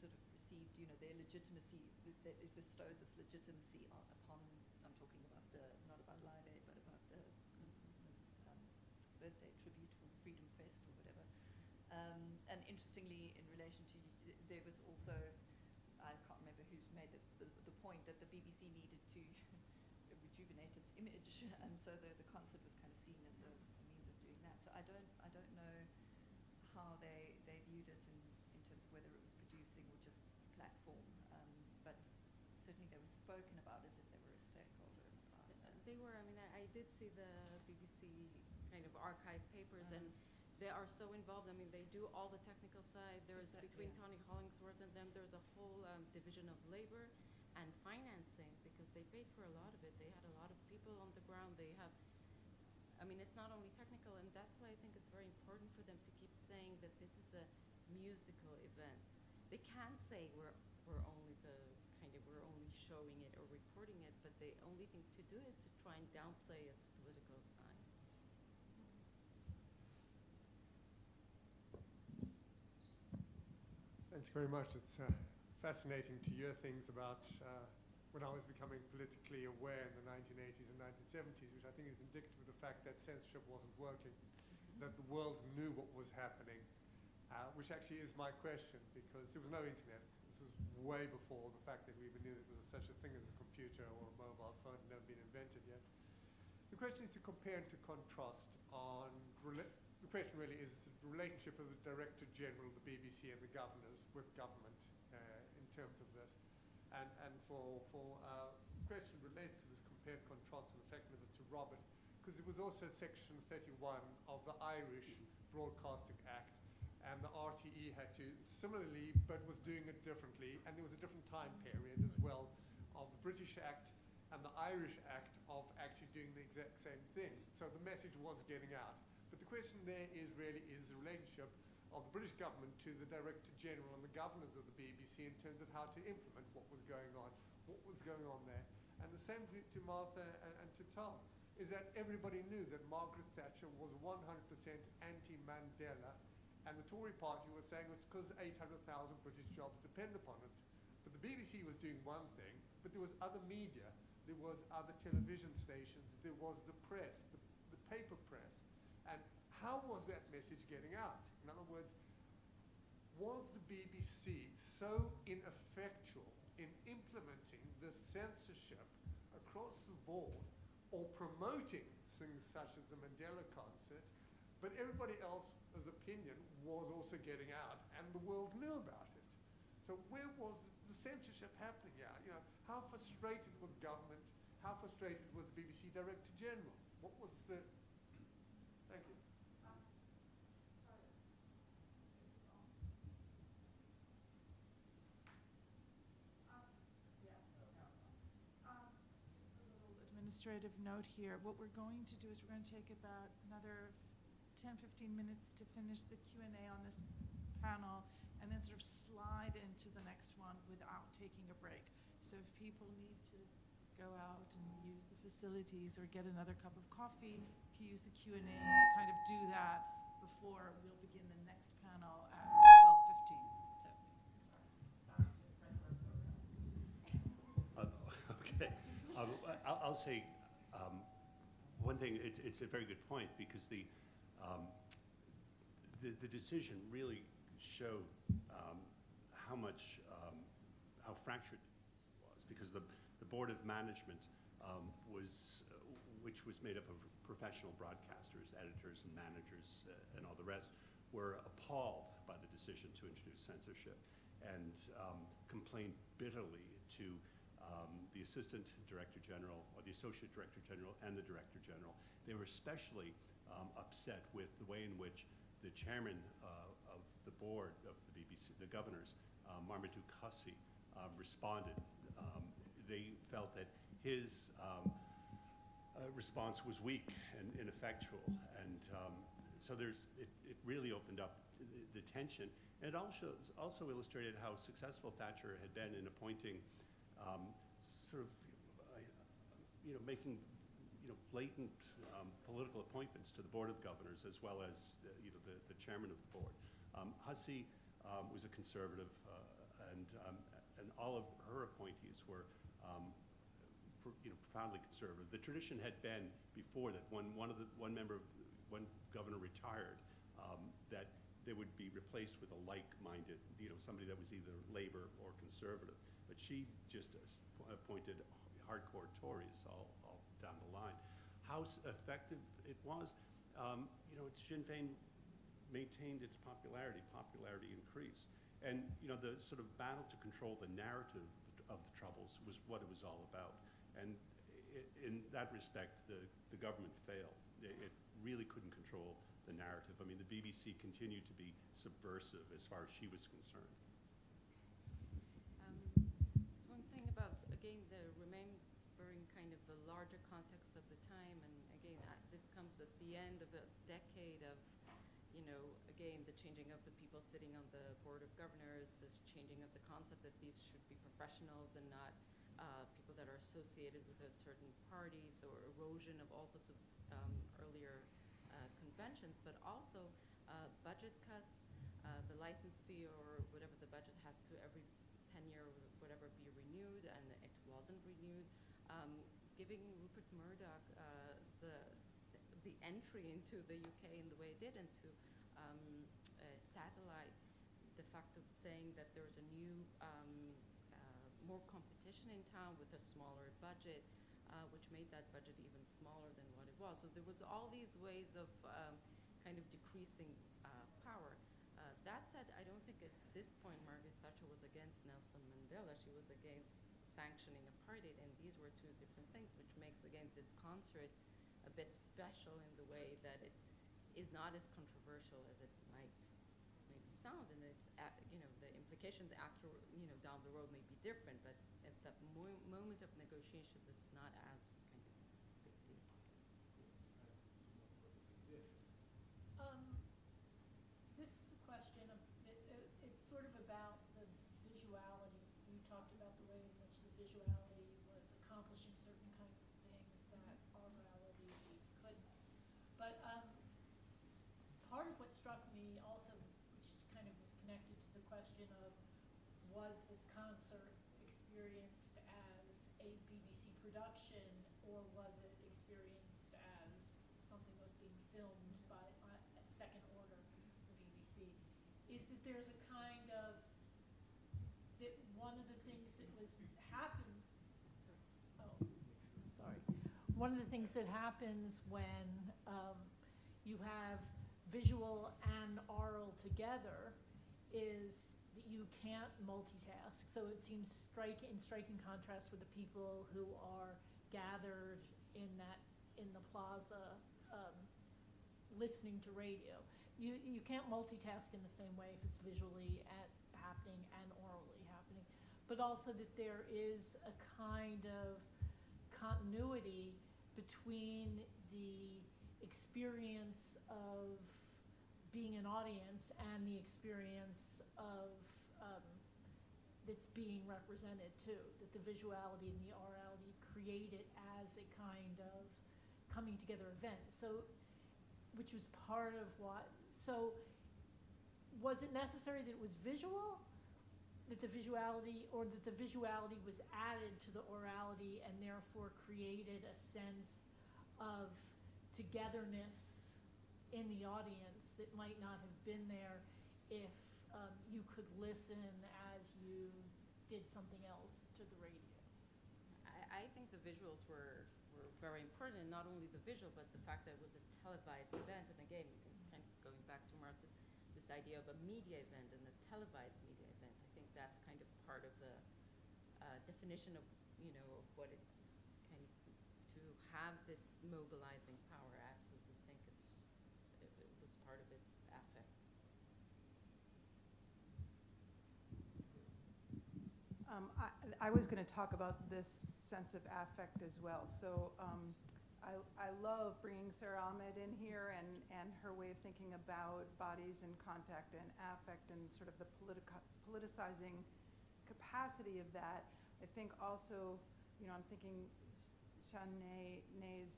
sort of received, you know, their legitimacy. It bestowed this legitimacy upon. I'm talking about not about Live Aid, but about the birthday tribute for Freedom Fest or whatever. And interestingly, in relation to, there was also, I can't remember who made the point that the BBC needed to rejuvenate its image, and so the concert was kind of seen as a means of doing that. So I don't know how they viewed it in terms of whether it was producing or just platform, but certainly they were spoken about as if they were a stakeholder in the part. They were. I mean, I did see the BBC kind of archive papers, and they are so involved. I mean, they do all the technical side. There's between Tony Hollingsworth and them, there's a whole division of labor and financing, because they paid for a lot of it. They had a lot of people on the ground. They have, I mean, it's not only technical, and that's why I think it's very important for them to keep saying that this is a musical event. They can't say we're only showing it or reporting it, but the only thing to do is to try and downplay its political side. Thanks very much. It's fascinating to hear things about when I was becoming politically aware in the 1980s and 1970s, which I think is indicative of the fact that censorship wasn't working, that the world knew what was happening, which actually is my question, because there was no internet. This was way before the fact that we even knew there was such a thing as a computer or a mobile phone had never been invented yet. The question is to compare and to contrast on, the question really is the relationship of the Director General of the BBC and the governors with government in terms of this. And for question related to this compared contrast and effectiveness to Robert, because it was also Section 31 of the Irish Broadcasting Act, and the RTE had to similarly, but was doing it differently, and there was a different time period as well of the British Act and the Irish Act of actually doing the exact same thing. So the message was getting out. But the question there is really is the relationship of the British government to the Director General and the governors of the BBC in terms of how to implement what was going on there. And the same to Martha and to Tom, is that everybody knew that Margaret Thatcher was 100% anti-Mandela, and the Tory party was saying it's because 800,000 British jobs depend upon it. But the BBC was doing one thing, but there was other media, there was other television stations, there was the press, the paper press. And how was that message getting out? In other words, was the BBC so ineffectual in implementing the censorship across the board or promoting things such as the Mandela concert, but everybody else's opinion was also getting out and the world knew about it? So where was the censorship happening out? You know, how frustrated was government? How frustrated was the BBC Director General? What was the... Thank you. Sorry, is this on? Just a little administrative note here. What we're going to do is we're going to take about another 10-15 minutes to finish the Q&A on this panel, and then sort of slide into the next one without taking a break. So if people need to go out and use the facilities or get another cup of coffee, you can use the Q&A to kind of do that before we'll begin the next panel at 12:15. So, sorry, back to regular program. Okay. I'll say one thing. It's a very good point, because the decision really showed how fractured it was, because the board of management which was made up of professional broadcasters, editors and managers and all the rest, were appalled by the decision to introduce censorship and complained bitterly to the Assistant Director General, or the Associate Director General, and the Director General. They were especially upset with the way in which the chairman of the board of the BBC, the governors, Marmaduke Hussey, responded. They felt that his response was weak and ineffectual, and so it really opened up the tension, and it also illustrated how successful Thatcher had been in appointing making blatant political appointments to the Board of Governors, as well as the chairman of the board. Hussey was a conservative, and all of her appointees were profoundly conservative. The tradition had been before that when one governor retired, that they would be replaced with a like-minded, somebody that was either Labour or conservative. But she just appointed hardcore Tories all down the line. How effective it was, Sinn Féin maintained its popularity. Popularity increased. And the sort of battle to control the narrative of the Troubles was what it was all about. And in that respect, the government failed. It really couldn't control the narrative. I mean, the BBC continued to be subversive as far as she was concerned. One thing about, again, the remembering kind of the larger context of the time, and again, this comes at the end of a decade of, again, the changing of the people sitting on the Board of Governors, this changing of the concept that these should be professionals and not people that are associated with a certain parties, or erosion of all sorts of earlier conventions, but also budget cuts, the license fee or whatever the budget has to every 10-year or whatever be renewed, and it wasn't renewed, giving Rupert Murdoch the entry into the UK in the way it did, and to satellite, de facto saying that there was a new, more competition in town with a smaller budget, which made that budget even smaller than what it was. So there was all these ways of kind of decreasing power. That said, I don't think at this point Margaret Thatcher was against Nelson Mandela. She was against sanctioning apartheid, and these were two different things, which makes, again, this concert a bit special in the way that it is not as controversial as it might maybe sound, and it's the implication, the actual down the road may be different, but at that moment of negotiations, it's not as kind of big deal. Yes. This is a question of, it's sort of about the visuality. You talked about the way in which the visuality was accomplishing certain kinds of things that orality couldn't. But part of what struck me also, which kind of was connected to the question of, was this concert experienced as a BBC production, or was it experienced as something that was being filmed by second order, the BBC? Is that there's a kind of, that one of the things that happens, one of the things that happens when you have visual and oral together is that you can't multitask. So it seems in striking contrast with the people who are gathered in the plaza listening to radio. You can't multitask in the same way if it's visually happening and orally happening. But also that there is a kind of continuity between the experience of being an audience and the experience of that's being represented too, that the visuality and the orality create it as a kind of coming together event. So, which was part of what, so was it necessary that it was visual, that the visuality, or that the visuality was added to the orality and therefore created a sense of togetherness in the audience that might not have been there if you could listen as you did something else to the radio? I think the visuals were very important, and not only the visual, but the fact that it was a televised event. And again, kind of going back to this idea of a media event and a televised media event. I think that's kind of part of the definition of, of what it kind of, to have this mobilizing power. I absolutely think it was part of its affect. I was going to talk about this sense of affect as well. So I love bringing Sarah Ahmed in here and her way of thinking about bodies and contact and affect and sort of the politicizing capacity of that. I think also, I'm thinking Shanae's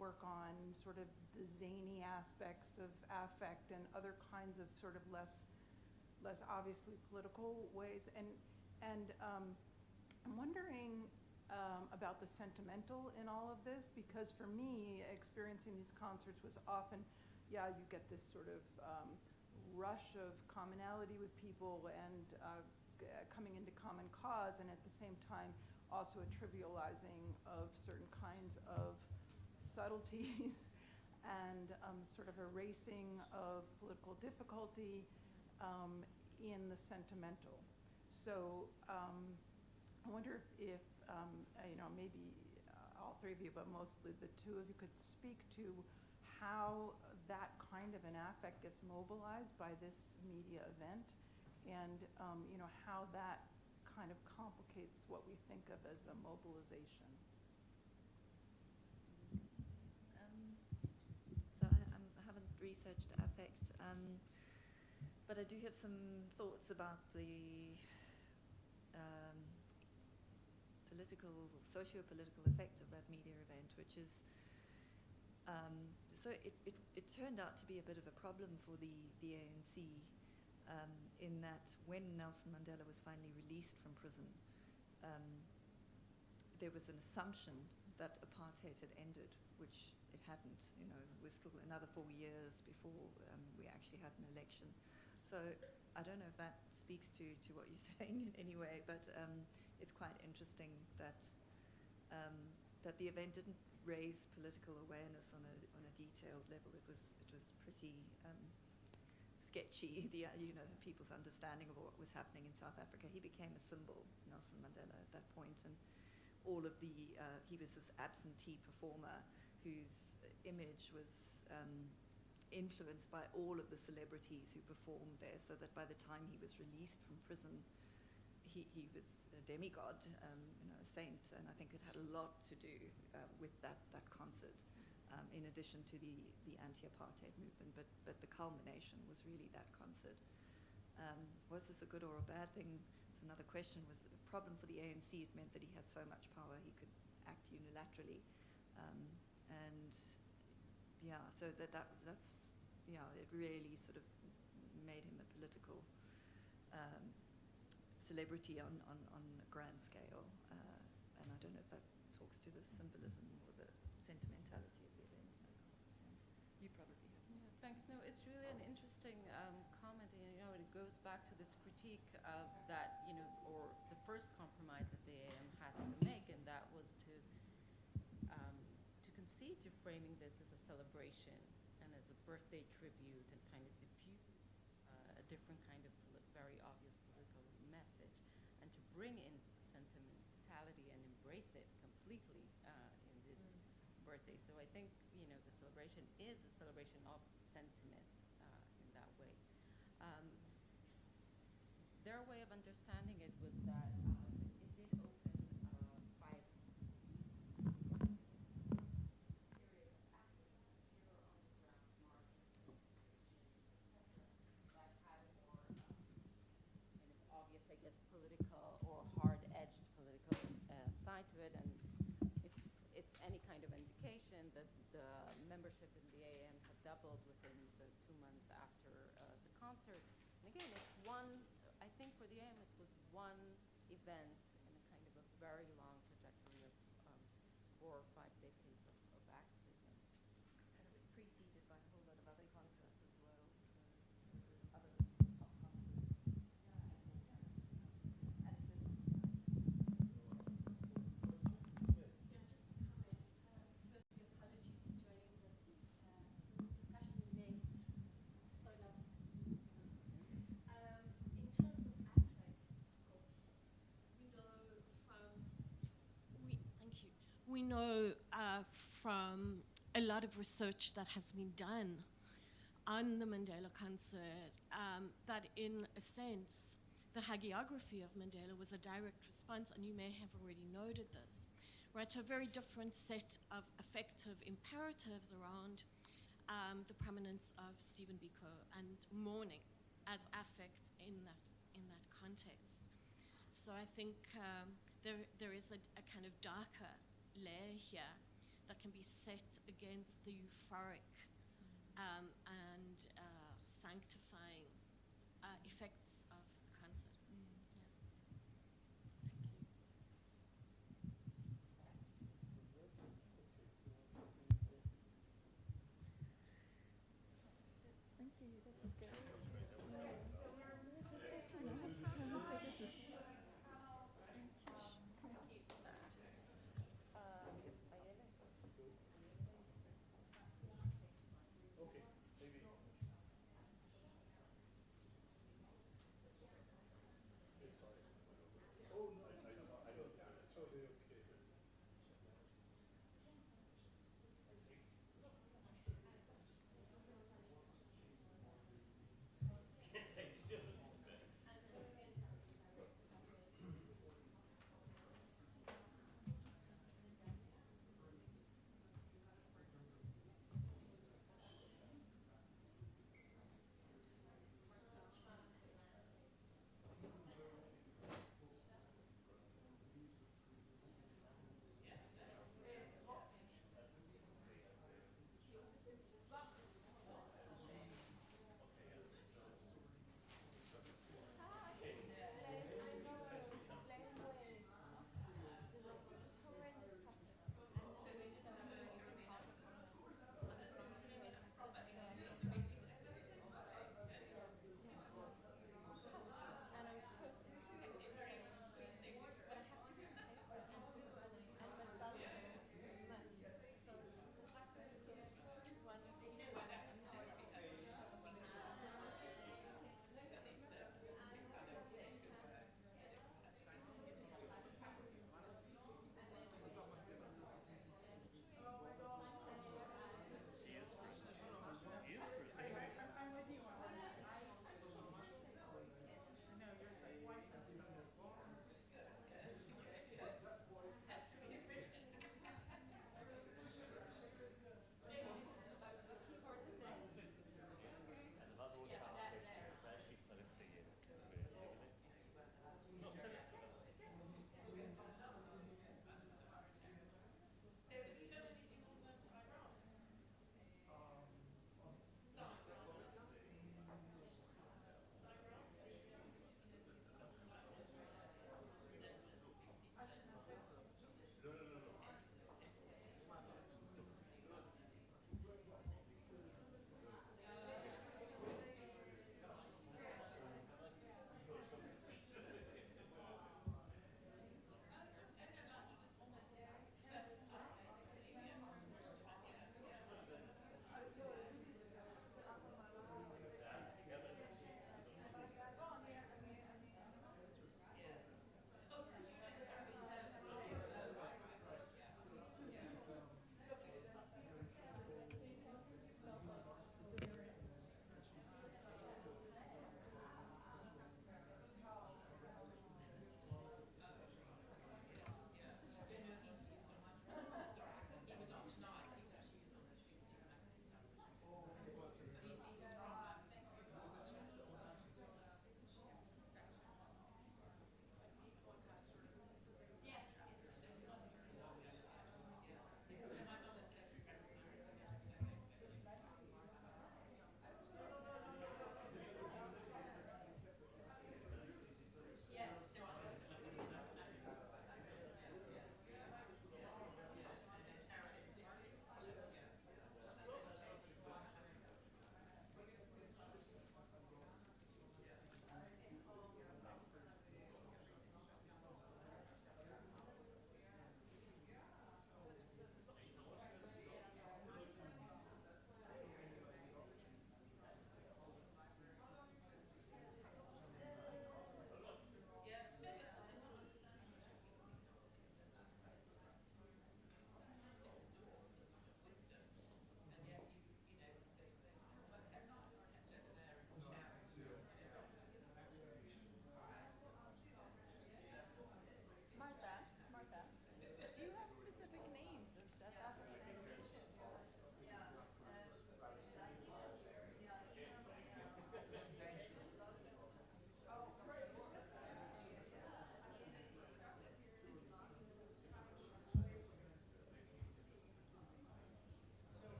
work on sort of the zany aspects of affect and other kinds of sort of less obviously political ways. And I'm wondering about the sentimental in all of this, because for me, experiencing these concerts was often, you get this sort of rush of commonality with people and coming into common cause, and at the same time also a trivializing of certain kinds of subtleties and sort of erasing of political difficulty in the sentimental. So I wonder if maybe all three of you, but mostly the two of you, could speak to how that kind of an affect gets mobilized by this media event, and how that kind of complicates what we think of as a mobilization. So I haven't researched affect, but I do have some thoughts about the political, socio-political effect of that media event, which is, so it turned out to be a bit of a problem for the ANC, in that when Nelson Mandela was finally released from prison, there was an assumption that apartheid had ended, which it hadn't. We're still another 4 years before we actually had an election. So I don't know if that speaks to what you're saying in any way, but it's quite interesting that that the event didn't raise political awareness on a detailed level. It was pretty sketchy, the people's understanding of what was happening in South Africa. He became a symbol, Nelson Mandela, at that point, and all of the he was this absentee performer whose image was influenced by all of the celebrities who performed there, so that by the time he was released from prison, he was a demigod, a saint, and I think it had a lot to do with that concert, in addition to the anti-apartheid movement. But the culmination was really that concert. Was this a good or a bad thing? It's another question. Was it a problem for the ANC? It meant that he had so much power he could act unilaterally, and so it really sort of made him a political celebrity on a grand scale, and I don't know if that talks to the symbolism or the sentimentality of the event. You probably have. Yeah, thanks. No, it's really an interesting comment, and it goes back to this critique of that, or the first compromise that the AM had to make, and that was to concede to framing this as a celebration and as a birthday tribute, and kind of diffuse a different kind of very obvious political message, and to bring in sentimentality and embrace it completely in this birthday. So I think the celebration is a celebration of sentiment in that way. Their way of understanding it was that it did open 5 period of activism here on the ground, marching, demonstrations, etc., that had a more kind of obvious, I guess, political or hard-edged political side to it. And if it's any kind of indication that the membership in the AM had doubled within the 2 months after the concert. And again, it's I think for the AM it was one event in a kind of a very long trajectory of 4 or 5 decades of activism. And it was preceded by a whole lot of other concerts as well, other pop concerts. Firstly, apologies for joining this discussion late. So lovely to we know from a lot of research that has been done on the Mandela concert that in a sense, the hagiography of Mandela was a direct response, and you may have already noted this, right, to a very different set of affective imperatives around the prominence of Stephen Biko and mourning as affect in that context. So I think there is a kind of darker layer here that can be set against the euphoric and sanctifying effects of the concert. Thank you. That was great.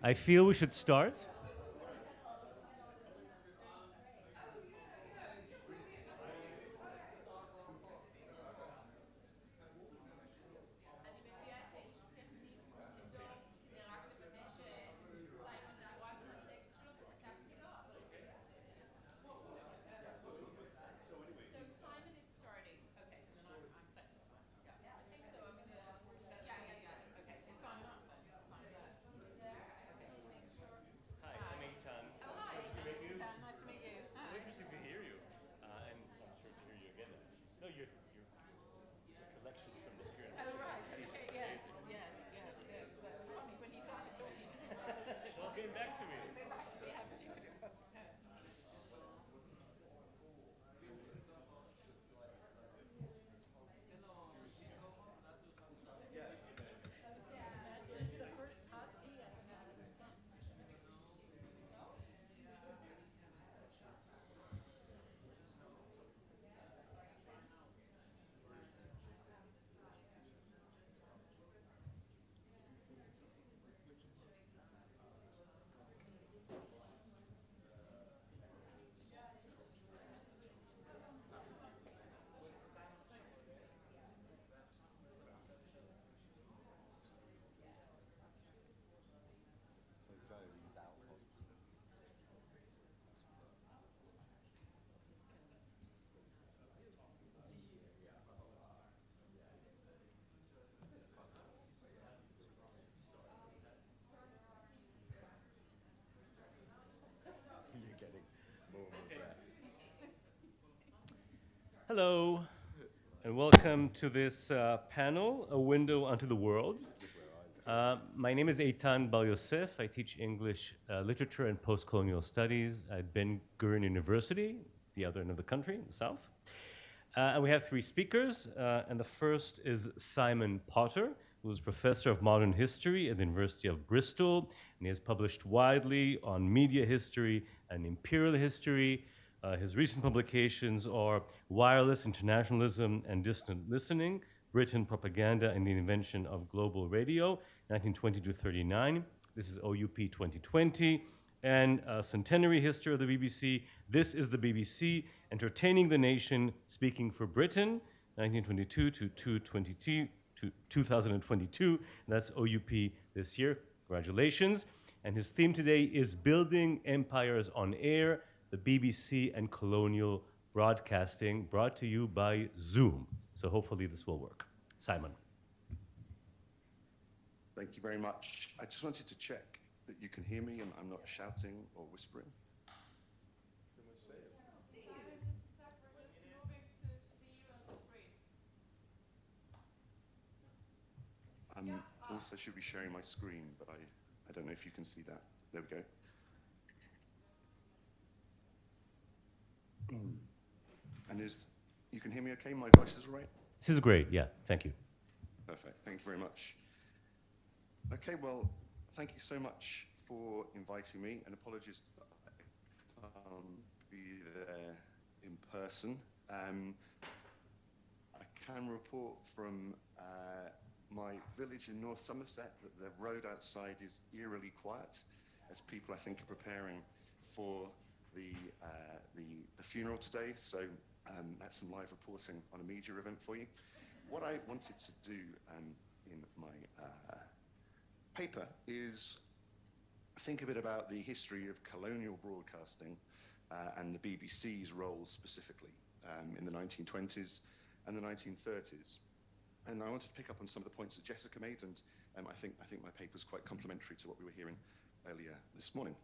I feel we should start. Hello, and welcome to this panel, A Window Onto the World. My name is Eitan Bar Yosef. I teach English literature and post-colonial studies at Ben Gurion University, the other end of the country, the south. And we have three speakers, and the first is Simon Potter, who is professor of modern history at the University of Bristol, and he has published widely on media history and imperial history. His recent publications are Wireless Internationalism and Distant Listening, Britain Propaganda and the Invention of Global Radio, 1920 to 39. This is OUP 2020. And Centenary History of the BBC. This is the BBC, Entertaining the Nation, Speaking for Britain, 1922 to 2022. And that's OUP this year. Congratulations. And his theme today is Building Empires on Air, the BBC and colonial broadcasting, brought to you by Zoom. So hopefully this will work. Simon. Thank you very much. I just wanted to check that you can hear me and I'm not shouting or whispering. Also should be sharing my screen, but I don't know if you can see that. There we go. And you can hear me okay? My voice is all right? This is great, yeah, thank you. Perfect, thank you very much. Okay, well, thank you so much for inviting me, and apologies that I can't be there in person. I can report from my village in North Somerset that the road outside is eerily quiet, as people, I think, are preparing for the funeral today, so that's some live reporting on a media event for you. What I wanted to do in my paper is think a bit about the history of colonial broadcasting and the BBC's role specifically in the 1920s and the 1930s. And I wanted to pick up on some of the points that Jessica made, and I think my paper is quite complementary to what we were hearing earlier this morning.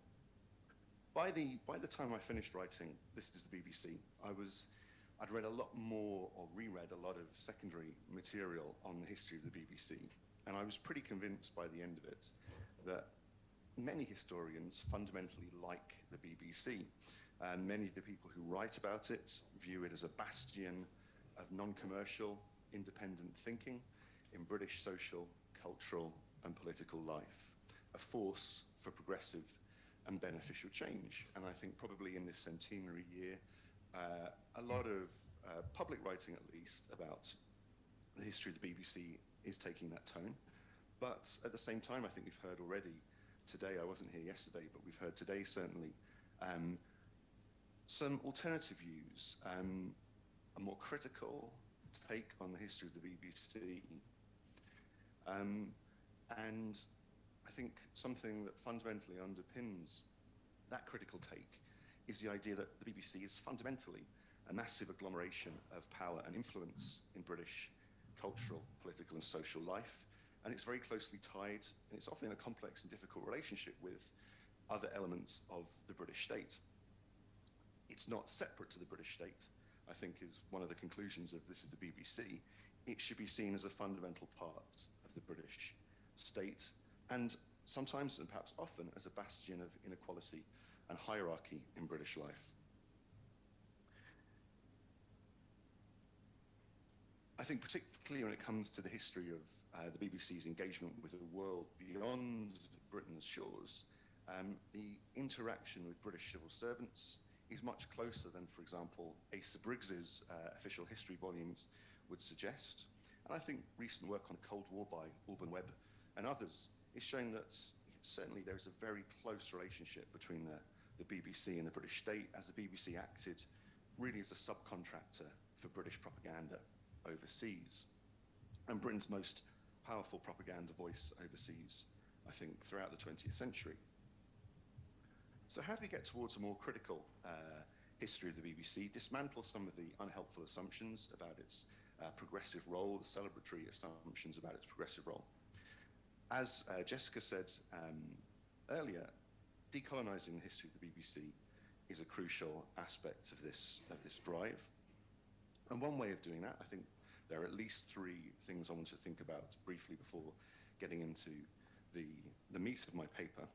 By the time I finished writing This is the BBC, I'd read a lot more, or reread a lot of secondary material on the history of the BBC, and I was pretty convinced by the end of it that many historians fundamentally like the BBC, and many of the people who write about it view it as a bastion of non-commercial, independent thinking in British social, cultural, and political life, a force for progressive and beneficial change. And I think probably in this centenary year, a lot of public writing, at least, about the history of the BBC is taking that tone. But at the same time, I think we've heard already today. I wasn't here yesterday, but we've heard today certainly some alternative views, a more critical take on the history of the BBC. And I think something that fundamentally underpins that critical take is the idea that the BBC is fundamentally a massive agglomeration of power and influence in British cultural, political and social life. And it's very closely tied, and it's often in a complex and difficult relationship with other elements of the British state. It's not separate to the British state, I think is one of the conclusions of This is the BBC. It should be seen as a fundamental part of the British state, and sometimes, and perhaps often, as a bastion of inequality and hierarchy in British life. I think particularly when it comes to the history of the BBC's engagement with the world beyond Britain's shores, the interaction with British civil servants is much closer than, for example, Asa Briggs's official history volumes would suggest. And I think recent work on the Cold War by Alban Webb and others is showing that certainly there is a very close relationship between the BBC and the British state, as the BBC acted really as a subcontractor for British propaganda overseas. And Britain's most powerful propaganda voice overseas, I think, throughout the 20th century. So how do we get towards a more critical history of the BBC, dismantle some of the unhelpful assumptions about its progressive role, the celebratory assumptions about its progressive role? As Jessica said earlier, decolonizing the history of the BBC is a crucial aspect of this drive. And one way of doing that, I think there are at least three things I want to think about briefly before getting into the meat of my paper.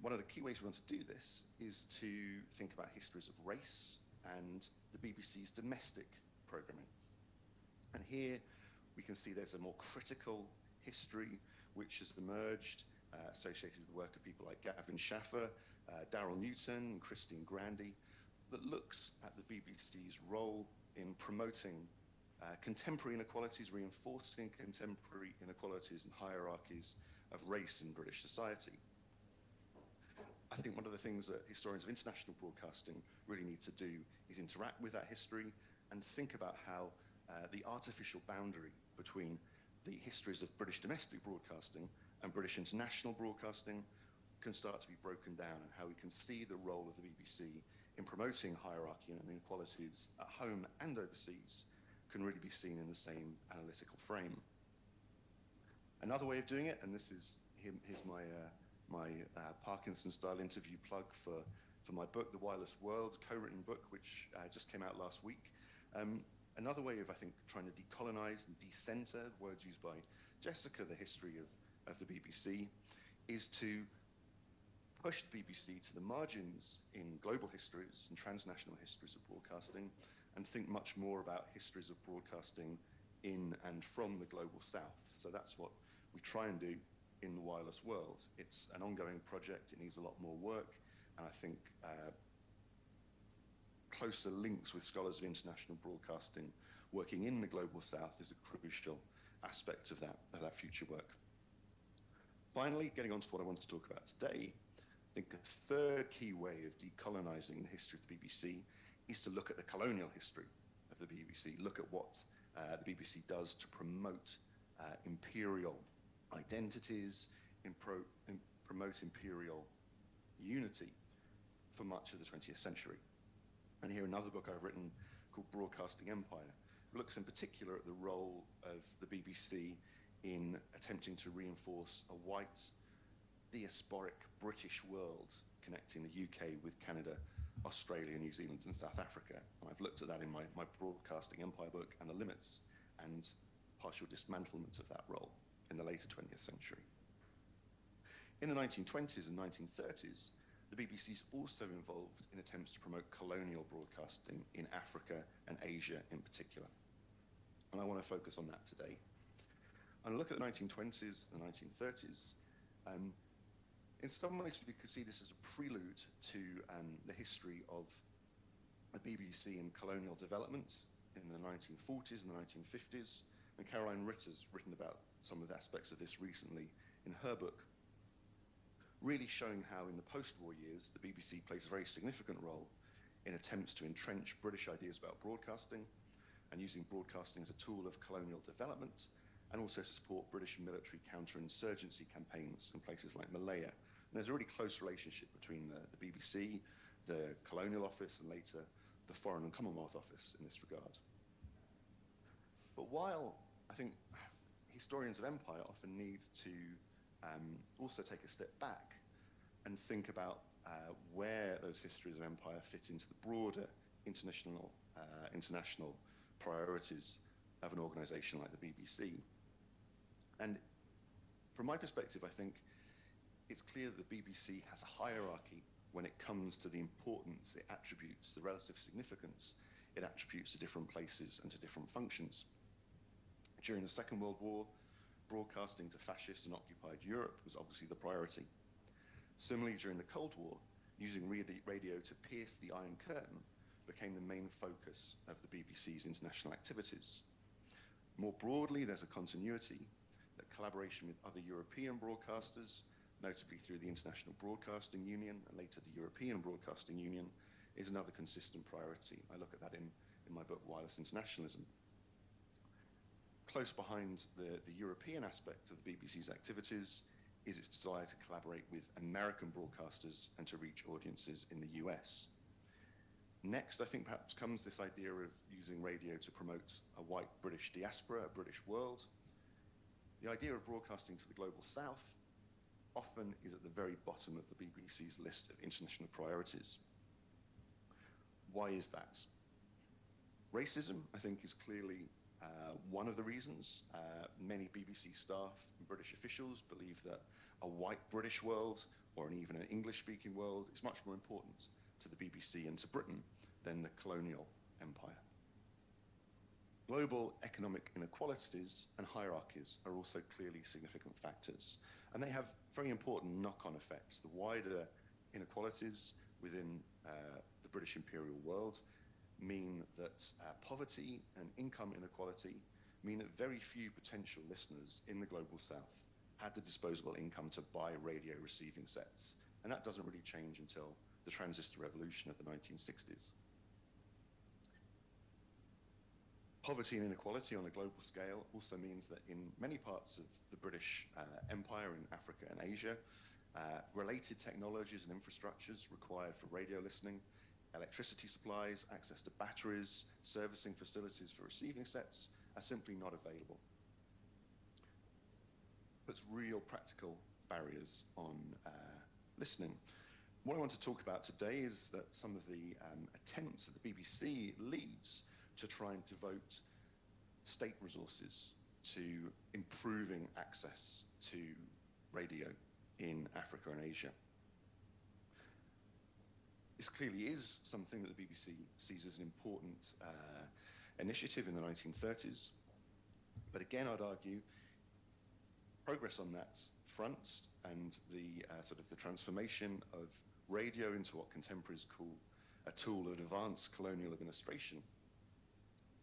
One of the key ways we want to do this is to think about histories of race and the BBC's domestic programming. And here we can see there's a more critical history which has emerged, associated with the work of people like Gavin Schaffer, Daryl Newton, and Christine Grandy, that looks at the BBC's role in promoting contemporary inequalities, reinforcing contemporary inequalities and hierarchies of race in British society. I think one of the things that historians of international broadcasting really need to do is interact with that history and think about how the artificial boundary between the histories of British domestic broadcasting and British international broadcasting can start to be broken down, and how we can see the role of the BBC in promoting hierarchy and inequalities at home and overseas can really be seen in the same analytical frame. Another way of doing it, and this is here's my Parkinson-style interview plug for my book, The Wireless World, co-written book, which just came out last week. Another way of, I think, trying to decolonize and decenter, words used by Jessica, the history of the BBC, is to push the BBC to the margins in global histories and transnational histories of broadcasting, and think much more about histories of broadcasting in and from the global south. So that's what we try and do in The Wireless World. It's an ongoing project, it needs a lot more work, and I think closer links with scholars of international broadcasting working in the global south is a crucial aspect of that future work. Finally, getting on to what I want to talk about today, I think a third key way of decolonizing the history of the BBC is to look at the colonial history of the BBC, look at what the BBC does to promote imperial identities, promote imperial unity for much of the 20th century. And here another book I've written called Broadcasting Empire looks in particular at the role of the BBC in attempting to reinforce a white, diasporic British world connecting the UK with Canada, Australia, New Zealand, and South Africa. And I've looked at that in my Broadcasting Empire book, and the limits and partial dismantlement of that role in the later 20th century. In the 1920s and 1930s, the BBC is also involved in attempts to promote colonial broadcasting in Africa and Asia in particular. And I want to focus on that today. And look at the 1920s and 1930s. In some ways, we could see this as a prelude to the history of the BBC in colonial development in the 1940s and the 1950s, And Caroline Ritter's written about some of the aspects of this recently in her book, really showing how in the post-war years, the BBC plays a very significant role in attempts to entrench British ideas about broadcasting and using broadcasting as a tool of colonial development, and also to support British military counterinsurgency campaigns in places like Malaya. And there's a really close relationship between the BBC, the Colonial Office, and later the Foreign and Commonwealth Office in this regard. But while I think historians of empire often need to also take a step back and think about where those histories of empire fit into the broader international priorities of an organization like the BBC. And from my perspective, I think it's clear that the BBC has a hierarchy when it comes to the importance it attributes, the relative significance it attributes to different places and to different functions. During the Second World War, broadcasting to fascist and occupied Europe was obviously the priority. Similarly, during the Cold War, using radio to pierce the Iron Curtain became the main focus of the BBC's international activities. More broadly, there's a continuity that collaboration with other European broadcasters, notably through the International Broadcasting Union and later the European Broadcasting Union, is another consistent priority. I look at that in my book, Wireless Internationalism. Close behind the European aspect of the BBC's activities is its desire to collaborate with American broadcasters and to reach audiences in the US. Next, I think perhaps comes this idea of using radio to promote a white British diaspora, a British world. The idea of broadcasting to the global south often is at the very bottom of the BBC's list of international priorities. Why is that? Racism, I think, is clearly one of the reasons. Many BBC staff and British officials believe that a white British world or even an English-speaking world is much more important to the BBC and to Britain than the colonial empire. Global economic inequalities and hierarchies are also clearly significant factors, and they have very important knock-on effects. The wider inequalities within the British imperial world mean that poverty and income inequality mean that very few potential listeners in the global south had the disposable income to buy radio receiving sets, and that doesn't really change until the transistor revolution of the 1960s. Poverty and inequality on a global scale also means that in many parts of the British Empire in Africa and Asia, related technologies and infrastructures required for radio listening, electricity supplies, access to batteries, servicing facilities for receiving sets are simply not available. Puts real practical barriers on listening. What I want to talk about today is that some of the attempts that the BBC leads to try and devote state resources to improving access to radio in Africa and Asia. This clearly is something that the BBC sees as an important initiative in the 1930s. But again, I'd argue progress on that front and the sort of the transformation of radio into what contemporaries call a tool of advanced colonial administration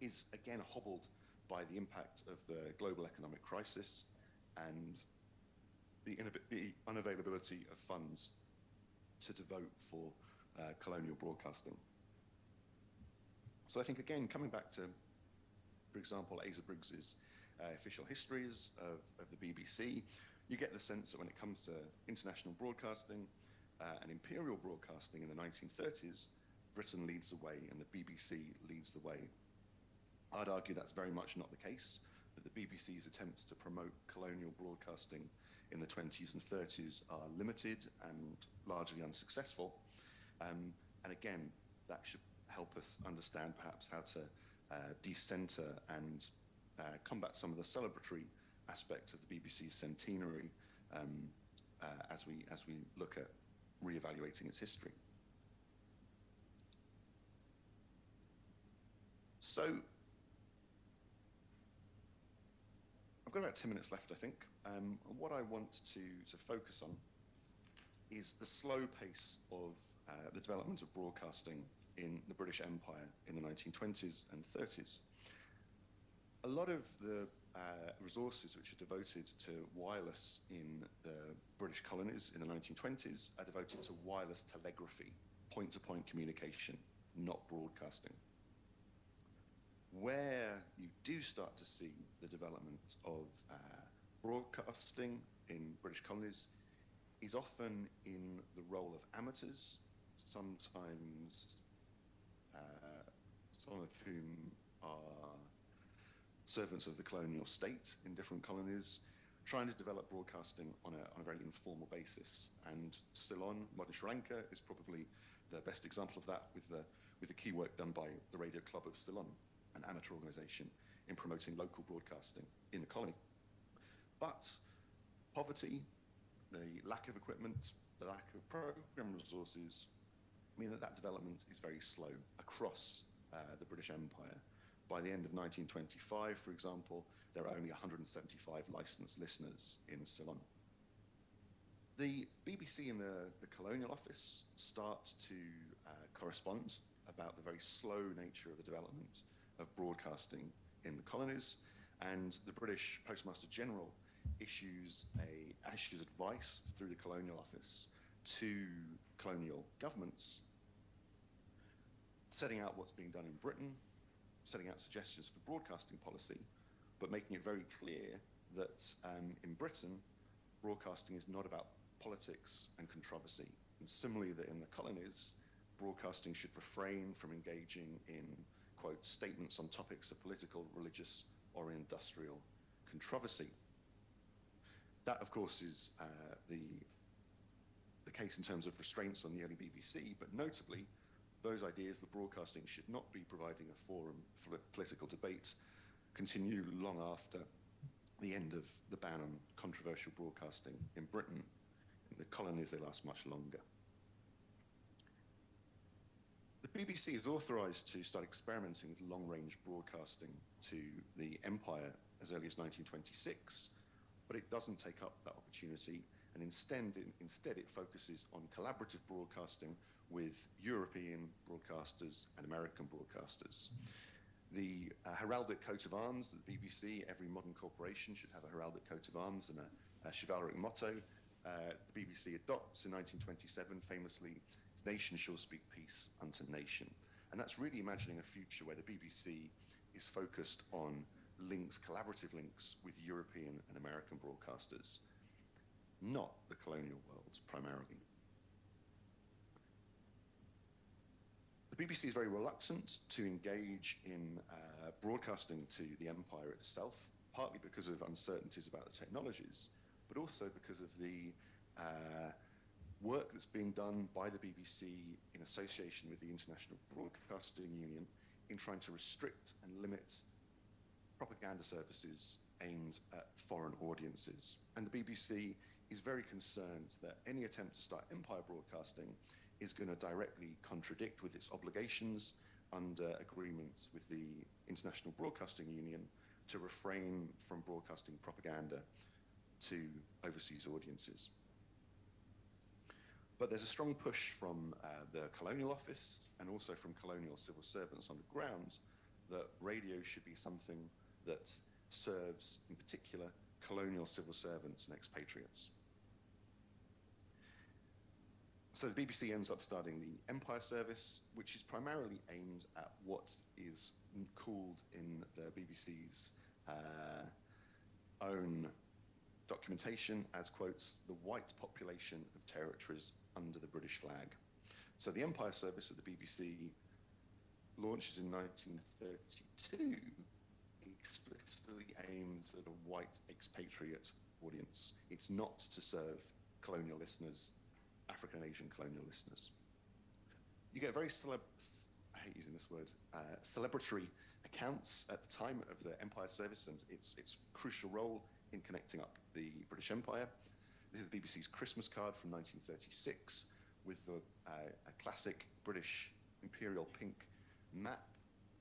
is again hobbled by the impact of the global economic crisis and the unavailability of funds to devote for colonial broadcasting. So I think again, coming back to, for example, Asa Briggs's official histories of the BBC, you get the sense that when it comes to international broadcasting and imperial broadcasting in the 1930s, Britain leads the way and the BBC leads the way. I'd argue that's very much not the case, that the BBC's attempts to promote colonial broadcasting in the 20s and 30s are limited and largely unsuccessful. And again, that should help us understand perhaps how to decenter and combat some of the celebratory aspects of the BBC's centenary as we look at re-evaluating its history. So, I've got about 10 minutes left, I think. And what I want to focus on is the slow pace of the development of broadcasting in the British Empire in the 1920s and 30s. A lot of the resources which are devoted to wireless in the British colonies in the 1920s are devoted to wireless telegraphy, point-to-point communication, not broadcasting. Where you do start to see the development of broadcasting in British colonies is often in the role of amateurs, sometimes some of whom are servants of the colonial state in different colonies, trying to develop broadcasting on a very informal basis. And Ceylon, Modern Sri Lanka is probably the best example of that, with the key work done by the Radio Club of Ceylon, an amateur organisation in promoting local broadcasting in the colony. But poverty, the lack of equipment, the lack of programme resources mean that development is very slow across the British Empire. By the end of 1925, for example, there are only 175 licensed listeners in Ceylon. The BBC and the Colonial Office start to correspond about the very slow nature of the development of broadcasting in the colonies, and the British Postmaster General issues advice through the Colonial Office to colonial governments, setting out what's being done in Britain, setting out suggestions for broadcasting policy, but making it very clear that in Britain, broadcasting is not about politics and controversy. And similarly, that in the colonies, broadcasting should refrain from engaging in, quote, statements on topics of political, religious, or industrial controversy. That, of course, is the case in terms of restraints on the early BBC, but notably, those ideas that broadcasting should not be providing a forum for political debate continue long after the end of the ban on controversial broadcasting in Britain. In the colonies, they last much longer. The BBC is authorised to start experimenting with long-range broadcasting to the Empire as early as 1926, but it doesn't take up that opportunity, and instead it focuses on collaborative broadcasting with European broadcasters and American broadcasters. The heraldic coat of arms that the BBC, every modern corporation should have a heraldic coat of arms and a chivalric motto. The BBC adopts in 1927 famously, "Nation shall speak peace unto nation." And that's really imagining a future where the BBC is focused on links, collaborative links with European and American broadcasters, not the colonial world primarily. The BBC is very reluctant to engage in broadcasting to the empire itself, partly because of uncertainties about the technologies, but also because of the work that's being done by the BBC in association with the International Broadcasting Union in trying to restrict and limit propaganda services aimed at foreign audiences. And the BBC is very concerned that any attempt to start empire broadcasting is going to directly contradict with its obligations under agreements with the International Broadcasting Union to refrain from broadcasting propaganda to overseas audiences. But there's a strong push from the Colonial Office and also from colonial civil servants on the ground that radio should be something that serves, in particular, colonial civil servants and expatriates. So the BBC ends up starting the Empire Service, which is primarily aimed at what is called in the BBC's own documentation as, quotes, the white population of territories under the British flag. So the Empire Service of the BBC launches in 1932, explicitly aimed at a white expatriate audience. It's not to serve colonial listeners, African and Asian colonial listeners. You get very I hate using this word, celebratory accounts at the time of the Empire Service and its crucial role in connecting up the British Empire. This is the BBC's Christmas card from 1936 with a classic British imperial pink map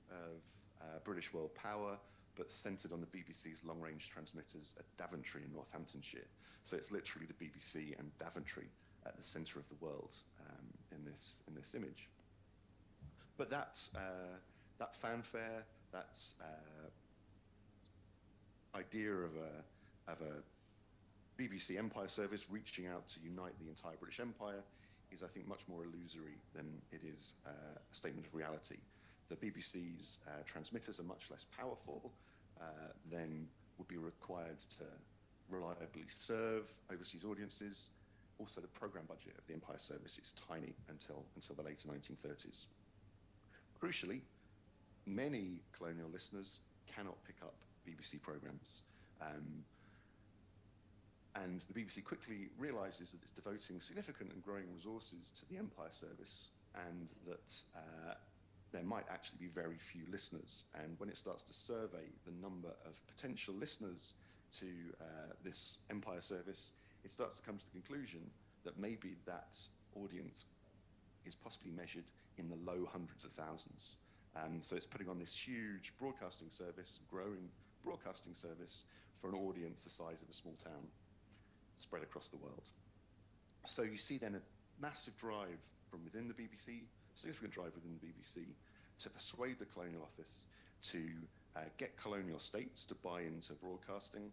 of British world power, but centered on the BBC's long-range transmitters at Daventry in Northamptonshire. So it's literally the BBC and Daventry at the center of the world in this image. But that fanfare, that idea of a BBC Empire service reaching out to unite the entire British Empire is, I think, much more illusory than it is a statement of reality. The BBC's transmitters are much less powerful than would be required to reliably serve overseas audiences. Also, the program budget of the Empire Service is tiny until the later 1930s. Crucially, many colonial listeners cannot pick up BBC programs. And the BBC quickly realizes that it's devoting significant and growing resources to the Empire Service, and that there might actually be very few listeners. And when it starts to survey the number of potential listeners to this Empire Service, it starts to come to the conclusion that maybe that audience is possibly measured in the low hundreds of thousands. So it's putting on this huge broadcasting service, growing broadcasting service for an audience the size of a small town spread across the world. So you see then a massive drive from within the BBC, significant drive within the BBC, to persuade the Colonial Office to get colonial states to buy into broadcasting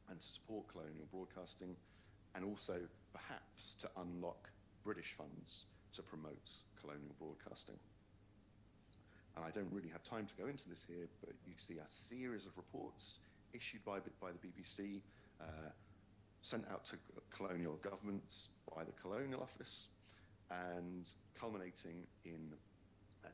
and to support colonial broadcasting, and also perhaps to unlock British funds to promote colonial broadcasting. And I don't really have time to go into this here, but you see a series of reports issued by the BBC, sent out to colonial governments by the Colonial Office, and culminating in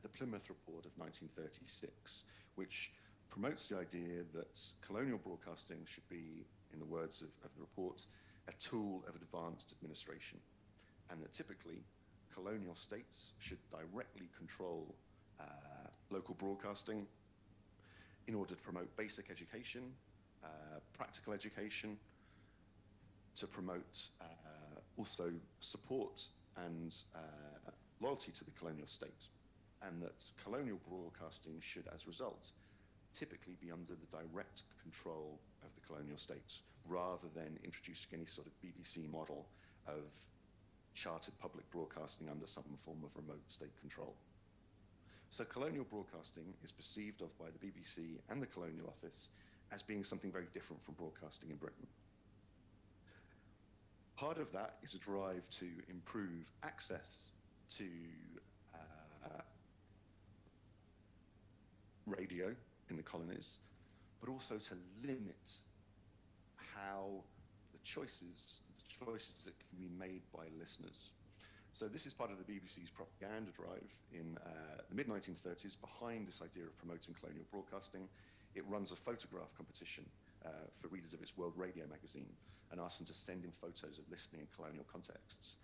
the Plymouth Report of 1936, which promotes the idea that colonial broadcasting should be, in the words of the report, a tool of advanced administration, and that typically colonial states should directly control local broadcasting in order to promote basic education, practical education, to promote also support and loyalty to the colonial state, and that colonial broadcasting should, as a result, typically be under the direct control of the colonial states, rather than introducing any sort of BBC model of chartered public broadcasting under some form of remote state control. So colonial broadcasting is perceived of by the BBC and the Colonial Office as being something very different from broadcasting in Britain. Part of that is a drive to improve access to radio in the colonies, but also to limit how the choices that can be made by listeners. So this is part of the BBC's propaganda drive in the mid-1930s behind this idea of promoting colonial broadcasting. It runs a photograph competition for readers of its World Radio magazine and asks them to send in photos of listening in colonial contexts.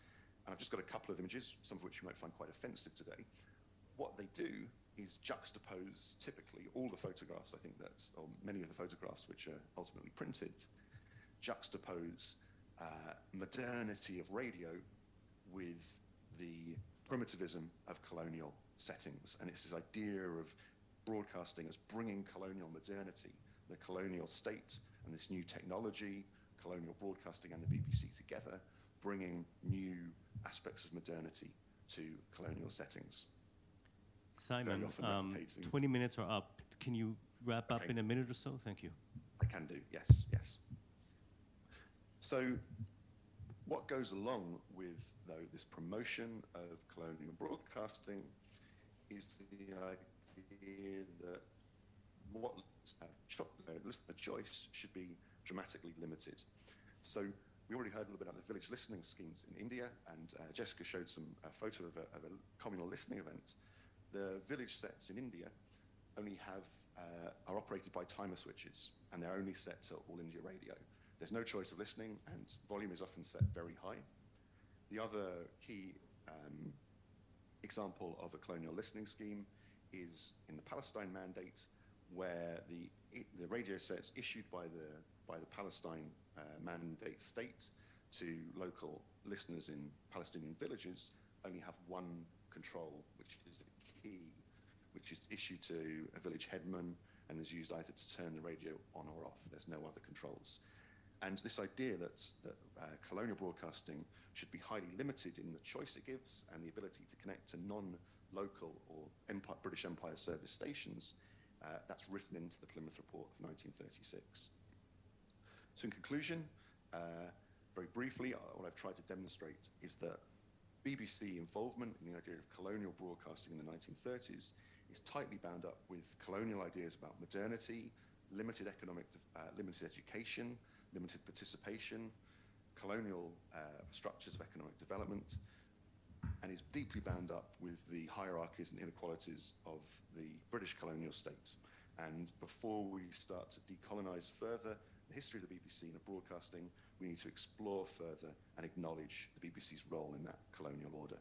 And I've just got a couple of images, some of which you might find quite offensive today. What they do is juxtapose typically all the photographs, I think that's, or many of the photographs which are ultimately printed, juxtapose modernity of radio with the primitivism of colonial settings. And it's this idea of broadcasting as bringing colonial modernity, the colonial state and this new technology, colonial broadcasting and the BBC together, bringing new aspects of modernity to colonial settings. Simon, 20 minutes are up. Can you wrap up in a minute or so? Thank you. I can do, yes, yes. So what goes along with, though, this promotion of colonial broadcasting is the idea that what listener choice should be dramatically limited. So we already heard a little bit about the village listening schemes in India, and Jessica showed a photo of a communal listening event. The village sets in India only are operated by timer switches, and they're only set to All India Radio. There's no choice of listening, and volume is often set very high. The other key example of a colonial listening scheme is in the Palestine Mandate, where the radio sets issued by the Palestine Mandate state to local listeners in Palestinian villages only have one control, which is the key, which is issued to a village headman and is used either to turn the radio on or off. There's no other controls. And this idea that colonial broadcasting should be highly limited in the choice it gives and the ability to connect to non-local or British Empire service stations, that's written into the Plymouth Report of 1936. So in conclusion, very briefly, what I've tried to demonstrate is that BBC involvement in the idea of colonial broadcasting in the 1930s is tightly bound up with colonial ideas about modernity, limited education, limited participation, colonial structures of economic development, and is deeply bound up with the hierarchies and inequalities of the British colonial state. And before we start to decolonize further the history of the BBC and of broadcasting, we need to explore further and acknowledge the BBC's role in that colonial order.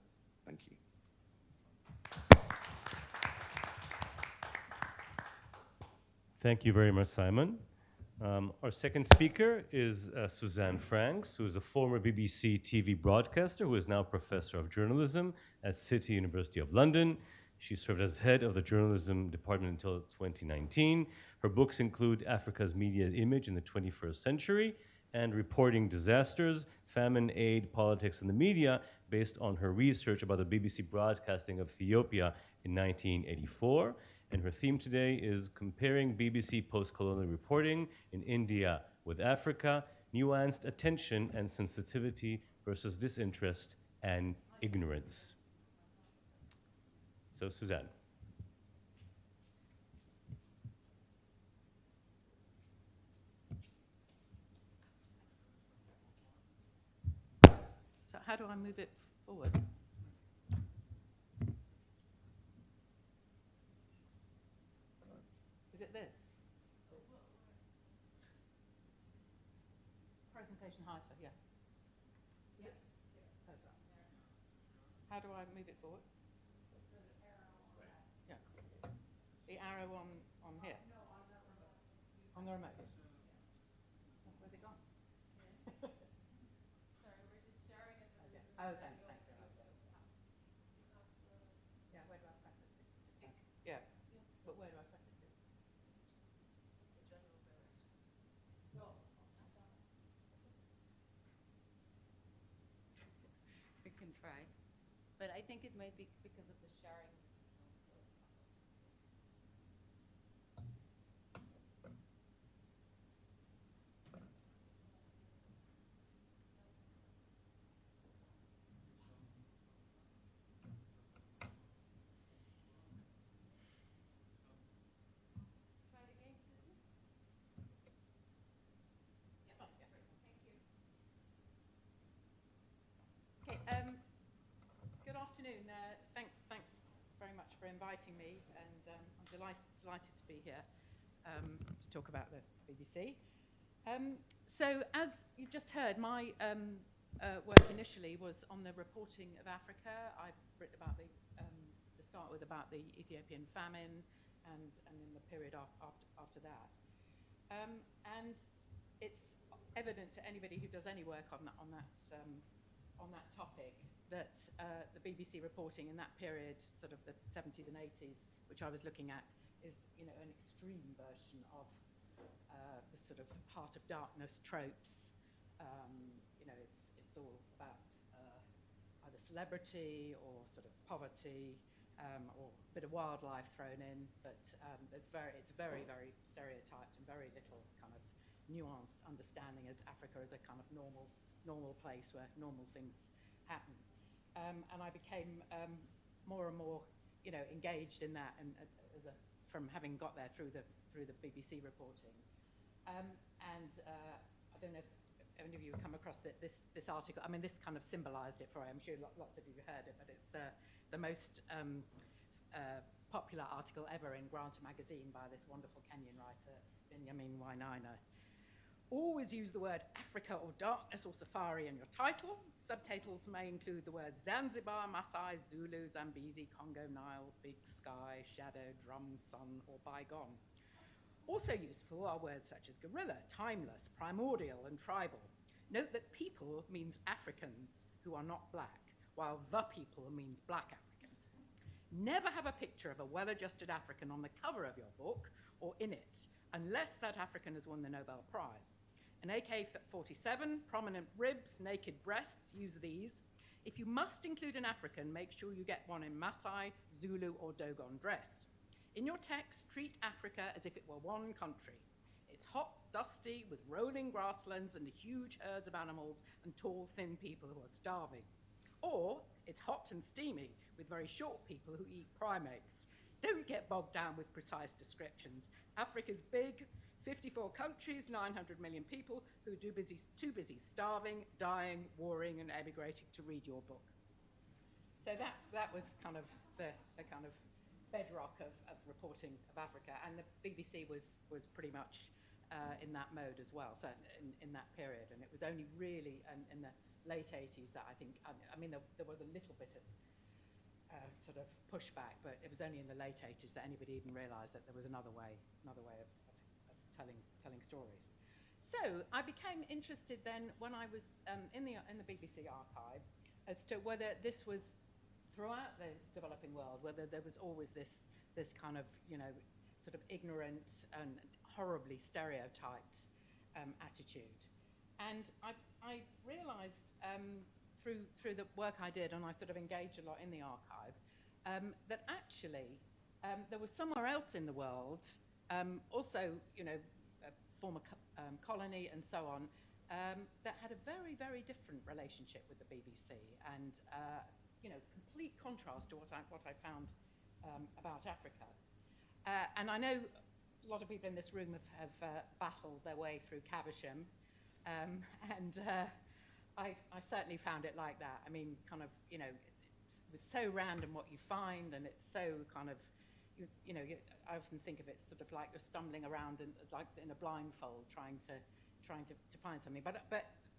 Thank you. Thank you very much, Simon. Our second speaker is Suzanne Franks, who is a former BBC TV broadcaster who is now Professor of Journalism at City University of London. She served as head of the journalism department until 2019. Her books include Africa's Media Image in the 21st Century and Reporting Disasters, Famine, Aid, Politics, and the Media, based on her research about the BBC broadcasting of Ethiopia in 1984. And her theme today is comparing BBC post-colonial reporting in India with Africa, nuanced attention and sensitivity versus disinterest and ignorance. So, Suzanne. So how do I move it forward? Is it this? Presentation Haifa, yeah. Yeah. How do I move it forward? Yeah. The arrow on here? No, on the remote. On the remote? Where's it gone? Sorry, we're just sharing it. Oh, thanks. Yeah, where do I press it to? Yeah, but where do I press it to? We can try, but I think it might be because of the sharing. Good afternoon. Thanks very much for inviting me, and I'm delighted to be here to talk about the BBC. So, as you've just heard, my work initially was on the reporting of Africa. I've written about to start with, about the Ethiopian famine, and in the period after that. And it's evident to anybody who does any work on that topic that the BBC reporting in that period, sort of the 70s and 80s, which I was looking at, is an extreme version of the sort of heart of darkness tropes. It's all about either celebrity or sort of poverty, or a bit of wildlife thrown in, but it's very, very stereotyped and very little kind of nuanced understanding as Africa as a kind of normal place where normal things happen. And I became more and more, engaged in that, and from having got there through the BBC reporting. I don't know if any of you have come across this article. I mean, this kind of symbolised it for you. I'm sure lots of you heard it, but it's the most popular article ever in Granta magazine by this wonderful Kenyan writer, Benjamin Wainaina. Always use the word Africa or darkness or safari in your title. Subtitles may include the words Zanzibar, Maasai, Zulu, Zambezi, Congo, Nile, Big Sky, Shadow, Drum, Sun, or Bygone. Also useful are words such as guerrilla, timeless, primordial, and tribal. Note that people means Africans who are not black, while the people means black Africans. Never have a picture of a well-adjusted African on the cover of your book or in it, unless that African has won the Nobel Prize. An AK-47, prominent ribs, naked breasts, use these. If you must include an African, make sure you get one in Maasai, Zulu, or Dogon dress. In your text, treat Africa as if it were one country. Its hot, dusty, with rolling grasslands and huge herds of animals and tall, thin people who are starving. Or it's hot and steamy, with very short people who eat primates. Don't get bogged down with precise descriptions. Africa's big, 54 countries, 900 million people who are too busy starving, dying, warring, and emigrating to read your book. So that was kind of the kind of bedrock of reporting of Africa, and the BBC was pretty much in that mode as well, so in that period. And it was only really in the late 80s that I think, I mean, there was a little bit of sort of pushback, but it was only in the late 80s that anybody even realised that there was another way of telling stories. So I became interested then when I was in the BBC archive as to whether this was throughout the developing world, whether there was always this kind of, you know, sort of ignorant and horribly stereotyped attitude. And I realised through the work I did, and I sort of engaged a lot in the archive, that actually there was somewhere else in the world, also, you know, a former colony and so on, that had a very, very different relationship with the BBC, and you know, complete contrast to what I found about Africa. And I know a lot of people in this room have battled their way through Caversham, and I certainly found it like that. I mean, kind of, you know, it was so random what you find, and it's so kind of, you know, I often think of it sort of like you're stumbling around like in a blindfold, trying to find something. But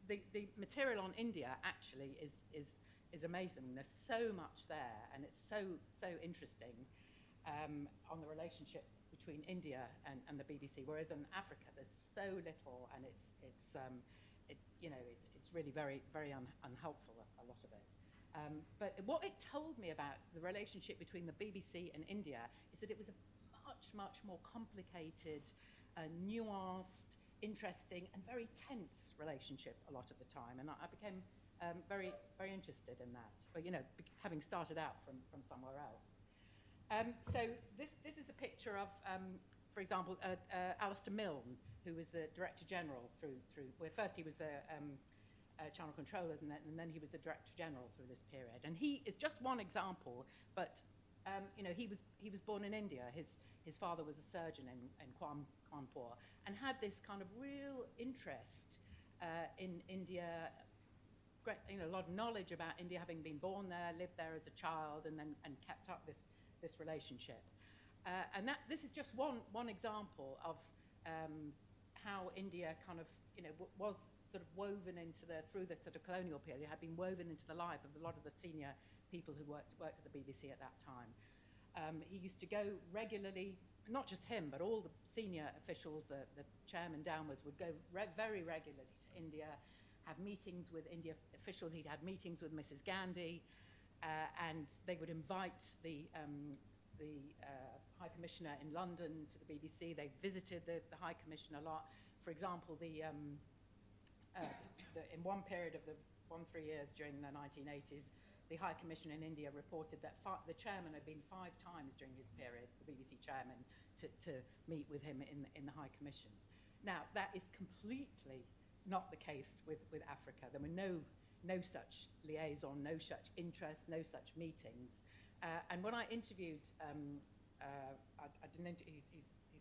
the material on India actually is amazing. There's so much there, and it's so interesting on the relationship between India and the BBC. Whereas in Africa, there's so little, and it's really very, very unhelpful, a lot of it. But what it told me about the relationship between the BBC and India is that it was a much more complicated, nuanced, interesting, and very tense relationship a lot of the time. And I became very, very interested in that, but, you know, having started out from somewhere else. So this is a picture of, for example, Alistair Milne, who was the Director General well, first he was the Channel Controller, and then he was the Director General through this period. And he is just one example, but you know, he was born in India. His father was a surgeon in Kanpur, and had this kind of real interest in India. Great, you know, a lot of knowledge about India, having been born there, lived there as a child, and kept up this relationship. And this is just one example of how India kind of, you know, was sort of woven through the sort of colonial period, had been woven into the life of a lot of the senior people who worked at the BBC at that time. He used to go regularly, not just him, but all the senior officials, the chairman downwards, would go very regularly to India, have meetings with India officials. He'd had meetings with Mrs. Gandhi, and they would invite the High Commissioner in London to the BBC. They visited the High Commissioner a lot. For example, in one period of the 3 years during the 1980s, the High Commissioner in India reported that the chairman had been 5 times during his period, the BBC chairman, to meet with him in the High Commission. Now, that is completely not the case with Africa. There were no such liaison, no such interest, no such meetings. And when I interviewed, I didn't he's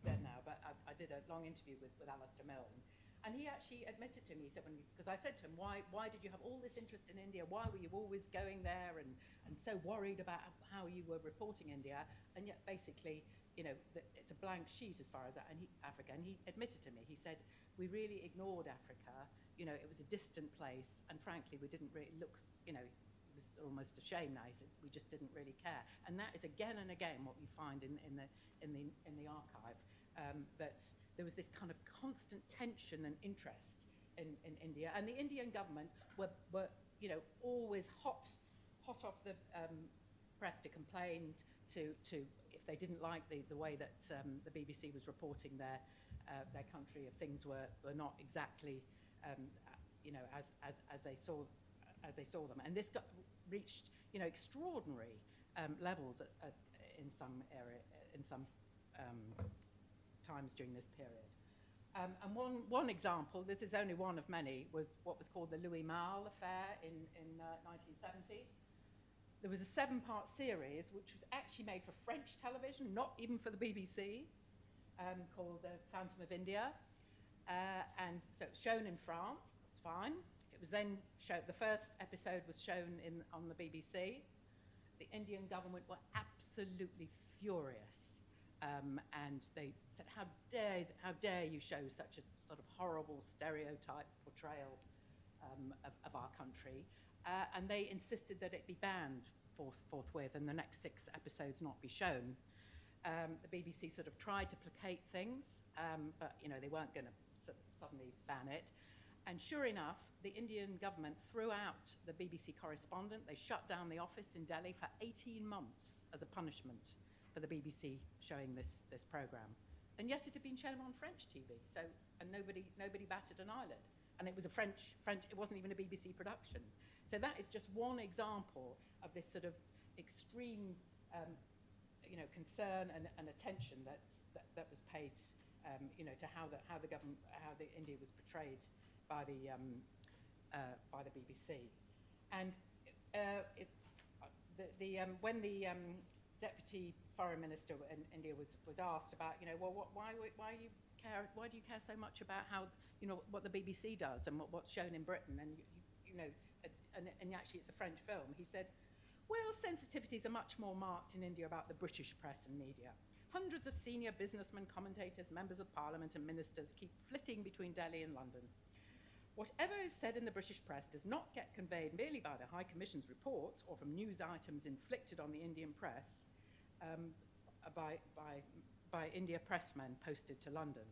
dead now, but I did a long interview with Alistair Milne, and he actually admitted to me, he said, because I said to him, why did you have all this interest in India? Why were you always going there and so worried about how you were reporting India? And yet basically, you know, it's a blank sheet as far as Africa. And he admitted to me, he said, we really ignored Africa. You know, it was a distant place, and frankly, we didn't really look, you know, it was almost a shame now. He said, we just didn't really care. And that is again and again what you find in the archive, that there was this kind of constant tension and interest in India, and the Indian government were you know, always hot off the press to complain to if they didn't like the way that the BBC was reporting their country, if things were not exactly you know, as they saw them. And this reached, you know, extraordinary levels in some times during this period. And one example, this is only one of many, was what was called the Louis Malle affair in 1970. There was a 7-part series which was actually made for French television, not even for the BBC, called The Phantom of India. And so it was shown in France, that's fine. It was then shown, the first episode was shown on the BBC. The Indian government were absolutely furious. And they said, how dare you show such a sort of horrible stereotype portrayal of our country. And they insisted that it be banned forthwith and the next 6 episodes not be shown. The BBC sort of tried to placate things, but they weren't going to suddenly ban it. And sure enough, the Indian government threw out the BBC correspondent. They shut down the office in Delhi for 18 months as a punishment for the BBC showing this program. And yet it had been shown on French TV, and nobody batted an eyelid. And it was a French, it wasn't even a BBC production. So that is just one example of this sort of extreme concern and attention that was paid to how the India was portrayed by the BBC. And when the Deputy Foreign Minister in India was asked about, why do you care so much about how, what the BBC does and what's shown in Britain, and and actually it's a French film, he said, well, sensitivities are much more marked in India about the British press and media. Hundreds of senior businessmen, commentators, members of parliament and ministers keep flitting between Delhi and London. Whatever is said in the British press does not get conveyed merely by the High Commission's reports or from news items inflicted on the Indian press by India pressmen posted to London.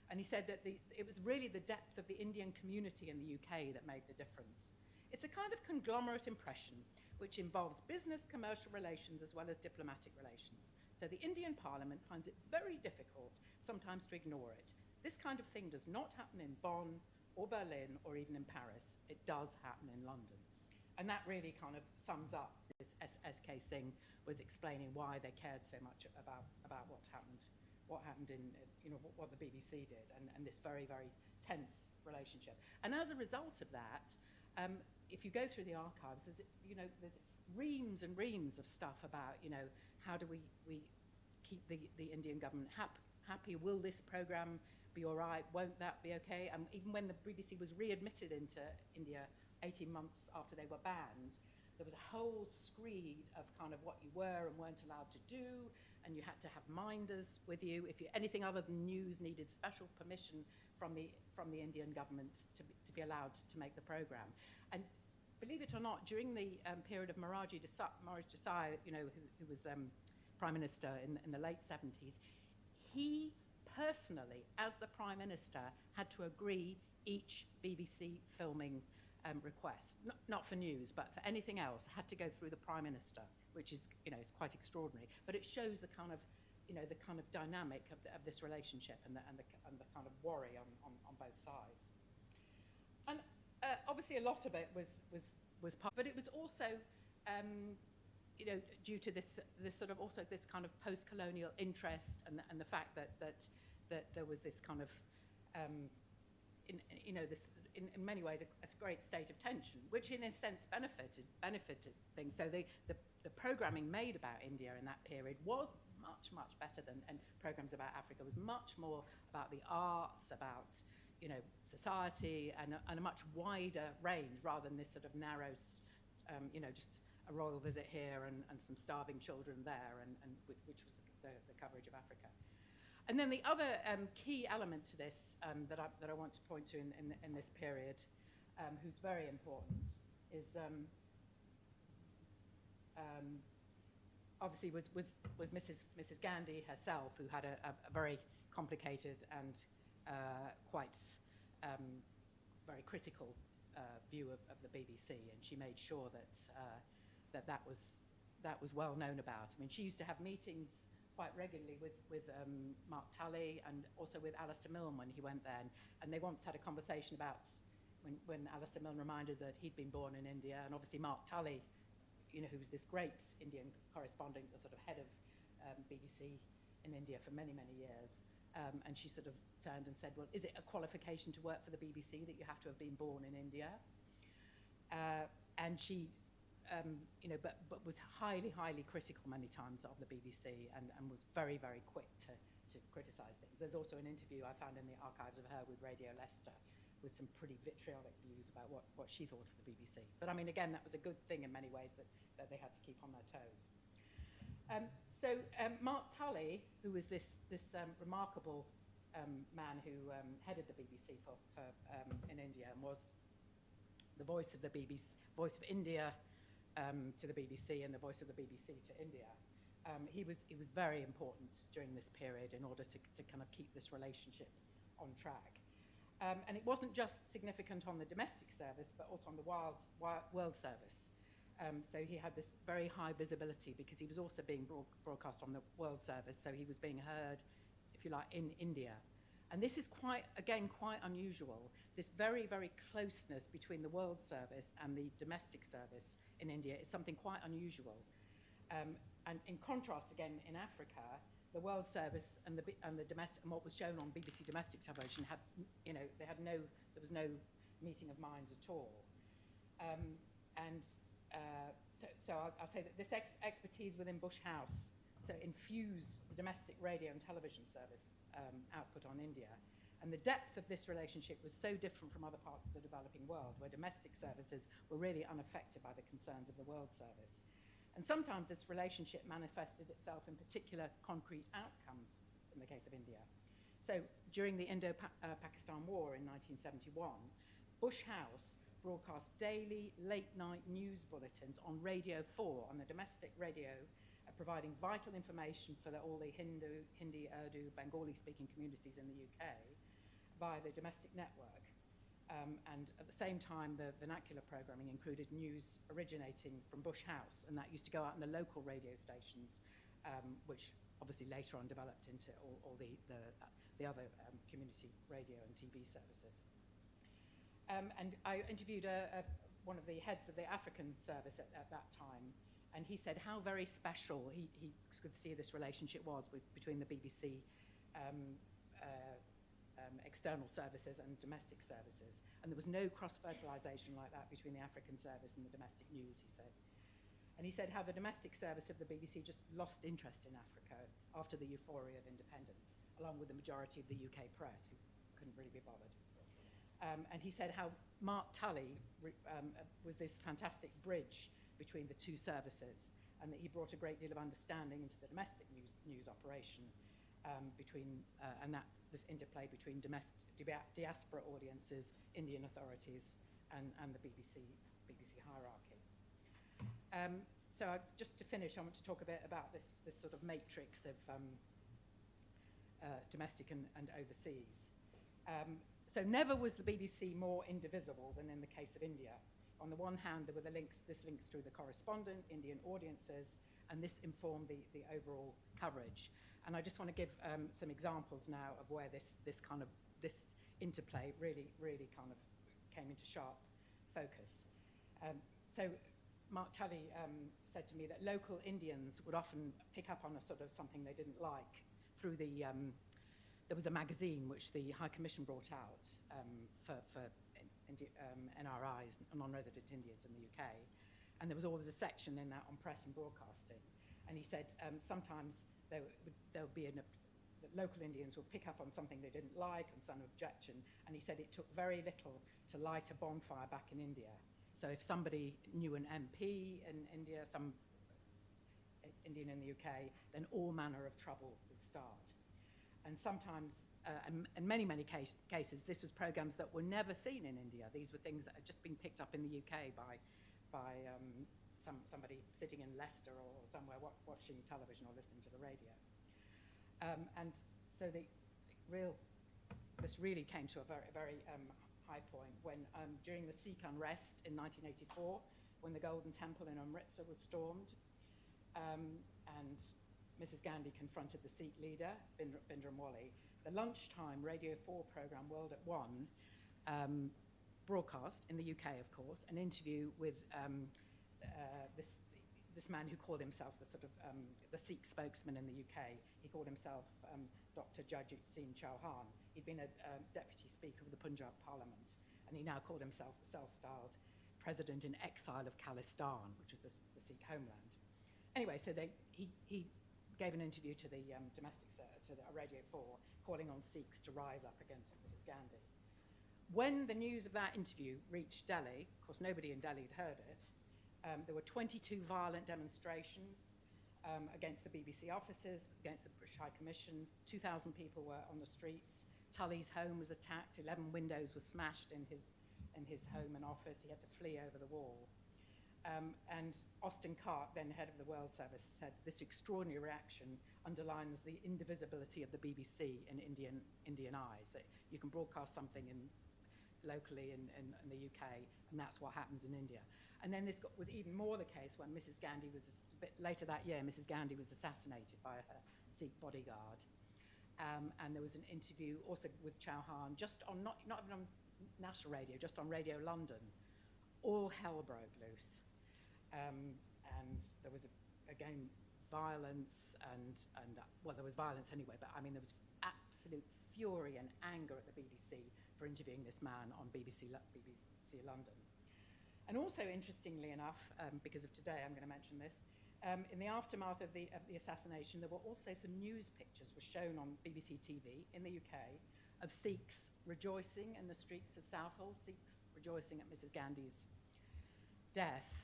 And he said that it was really the depth of the Indian community in the UK that made the difference. It's a kind of conglomerate impression which involves business, commercial relations, as well as diplomatic relations. So the Indian Parliament finds it very difficult sometimes to ignore it. This kind of thing does not happen in Bonn or Berlin or even in Paris. It does happen in London. And that really kind of sums up this, as S.K. Singh was explaining why they cared so much about what happened in, what the BBC did, and this very, very tense relationship. And as a result of that, if you go through the archives, there's reams and reams of stuff about, how do we keep the Indian government happy? Will this program be all right? Won't that be okay? And even when the BBC was readmitted into India 18 months after they were banned, there was a whole screed of kind of what you were and weren't allowed to do, and you had to have minders with you. If anything other than news needed special permission from the Indian government to be allowed to make the program. And believe it or not, during the period of Morarji Desai, who was Prime Minister in the late 70s, he personally, as the Prime Minister, had to agree each BBC filming request, not for news, but for anything else, had to go through the Prime Minister, which is, is quite extraordinary. But it shows the kind of, the kind of dynamic of this relationship and the kind of worry on both sides. And obviously, a lot of it was part, but it was also, due to this sort of also this kind of post-colonial interest and the fact that there was this kind of, this in many ways a great state of tension, which in a sense benefited things. So the programming made about India in that period was much better than, and programs about Africa was much more about the arts, about society, and a much wider range rather than this sort of narrow, just a royal visit here and some starving children there, and which was the coverage of Africa. And then the other key element to this that I want to point to in this period, who's very important, is obviously was Mrs. Gandhi herself, who had a very complicated and quite very critical view of the BBC, and she made sure that was well known about. I mean, she used to have meetings quite regularly with Mark Tully and also with Alistair Milne when he went there, and they once had a conversation about when Alistair Milne reminded that he'd been born in India, and obviously Mark Tully, who was this great Indian correspondent, the sort of head of BBC in India for many years, And she sort of turned and said, well, is it a qualification to work for the BBC that you have to have been born in India? And she, but was highly, highly critical many times of the BBC and was very, very quick to criticise things. There's also an interview I found in the archives of her with Radio Leicester with some pretty vitriolic views about what she thought of the BBC. But I mean, again, that was a good thing in many ways that they had to keep on their toes. So Mark Tully, who was this remarkable man who headed the BBC in India and was the voice of the BBC, voice of India to the BBC and the voice of the BBC to India. He was very important during this period in order to kind of keep this relationship on track. And it wasn't just significant on the domestic service, but also on the world service. So he had this very high visibility because he was also being broadcast on the world service, so he was being heard, if you like, in India. And this is quite unusual, this very, very closeness between the world service and the domestic service in India is something quite unusual. And in contrast, again, in Africa, the world service and the domestic, and what was shown on BBC domestic television had, there was no meeting of minds at all. So I'll say that this expertise within Bush House infused the domestic radio and television service output on India. And the depth of this relationship was so different from other parts of the developing world, where domestic services were really unaffected by the concerns of the world service. And sometimes this relationship manifested itself in particular concrete outcomes in the case of India. So during the Indo-Pakistan War in 1971, Bush House broadcast daily late-night news bulletins on Radio 4, on the domestic radio, providing vital information for all the Hindi, Urdu, Bengali-speaking communities in the UK via the domestic network. And at the same time, the vernacular programming included news originating from Bush House, and that used to go out in the local radio stations, which obviously later on developed into all the other community radio and TV services. And I interviewed one of the heads of the African service at that time, and he said how very special he could see this relationship was between the BBC external services and domestic services. And there was no cross-fertilization like that between the African service and the domestic news, he said. And he said how the domestic service of the BBC just lost interest in Africa after the euphoria of independence, along with the majority of the UK press, who couldn't really be bothered. And he said how Mark Tully was this fantastic bridge between the two services, and that he brought a great deal of understanding into the domestic news operation, and that's this interplay between diaspora audiences, Indian authorities, and the BBC hierarchy. So just to finish, I want to talk a bit about this sort of matrix of domestic and overseas. So never was the BBC more indivisible than in the case of India. On the one hand, there were this links through the correspondent, Indian audiences, and this informed the overall coverage. And I just want to give some examples now of where this interplay really kind of came into sharp focus. So Mark Tully said to me that local Indians would often pick up on something they didn't like through there was a magazine which the High Commission brought out for NRIs, non-resident Indians in the UK, and there was always a section in that on press and broadcasting. And he said sometimes there would be that local Indians would pick up on something they didn't like and some objection, and he said it took very little to light a bonfire back in India. So if somebody knew an MP in India, some Indian in the UK, then all manner of trouble would start. And sometimes, in many cases, this was programs that were never seen in India. These were things that had just been picked up in the UK by somebody sitting in Leicester or somewhere watching television or listening to the radio. And so this really came to a very high point when during the Sikh unrest in 1984, when the Golden Temple in Amritsar was stormed, and Mrs. Gandhi confronted the Sikh leader, Bindram Wali. The lunchtime Radio 4 program, World at One, broadcast, in the UK of course, an interview with this man who called himself the Sikh spokesman in the UK. He called himself Dr. Jagmeet Singh Chauhan. He'd been a deputy speaker of the Punjab Parliament, and he now called himself the self-styled president in exile of Khalistan, which was the Sikh homeland. Anyway, so he gave an interview to the to the Radio 4, calling on Sikhs to rise up against Mrs. Gandhi. When the news of that interview reached Delhi, of course nobody in Delhi had heard it, there were 22 violent demonstrations against the BBC offices, against the British High Commission. 2,000 people were on the streets. Tully's home was attacked. 11 windows were smashed in his home and office. He had to flee over the wall. And Austin Cart, then head of the World Service, said this extraordinary reaction underlines the indivisibility of the BBC in Indian eyes, that you can broadcast something locally in the UK, and that's what happens in India. And then this was even more the case when Mrs. Gandhi was, a bit later that year, Mrs. Gandhi was assassinated by her Sikh bodyguard. And there was an interview also with Chauhan, just on, not even on national radio, just on Radio London. All hell broke loose. And there was, again, violence well, there was violence anyway, but I mean, there was absolute fury and anger at the BBC for interviewing this man on BBC London. And also, interestingly enough, because of today, I'm going to mention this, in the aftermath of the assassination, there were also some news pictures were shown on BBC TV in the UK of Sikhs rejoicing in the streets of Southall, Sikhs rejoicing at Mrs. Gandhi's death,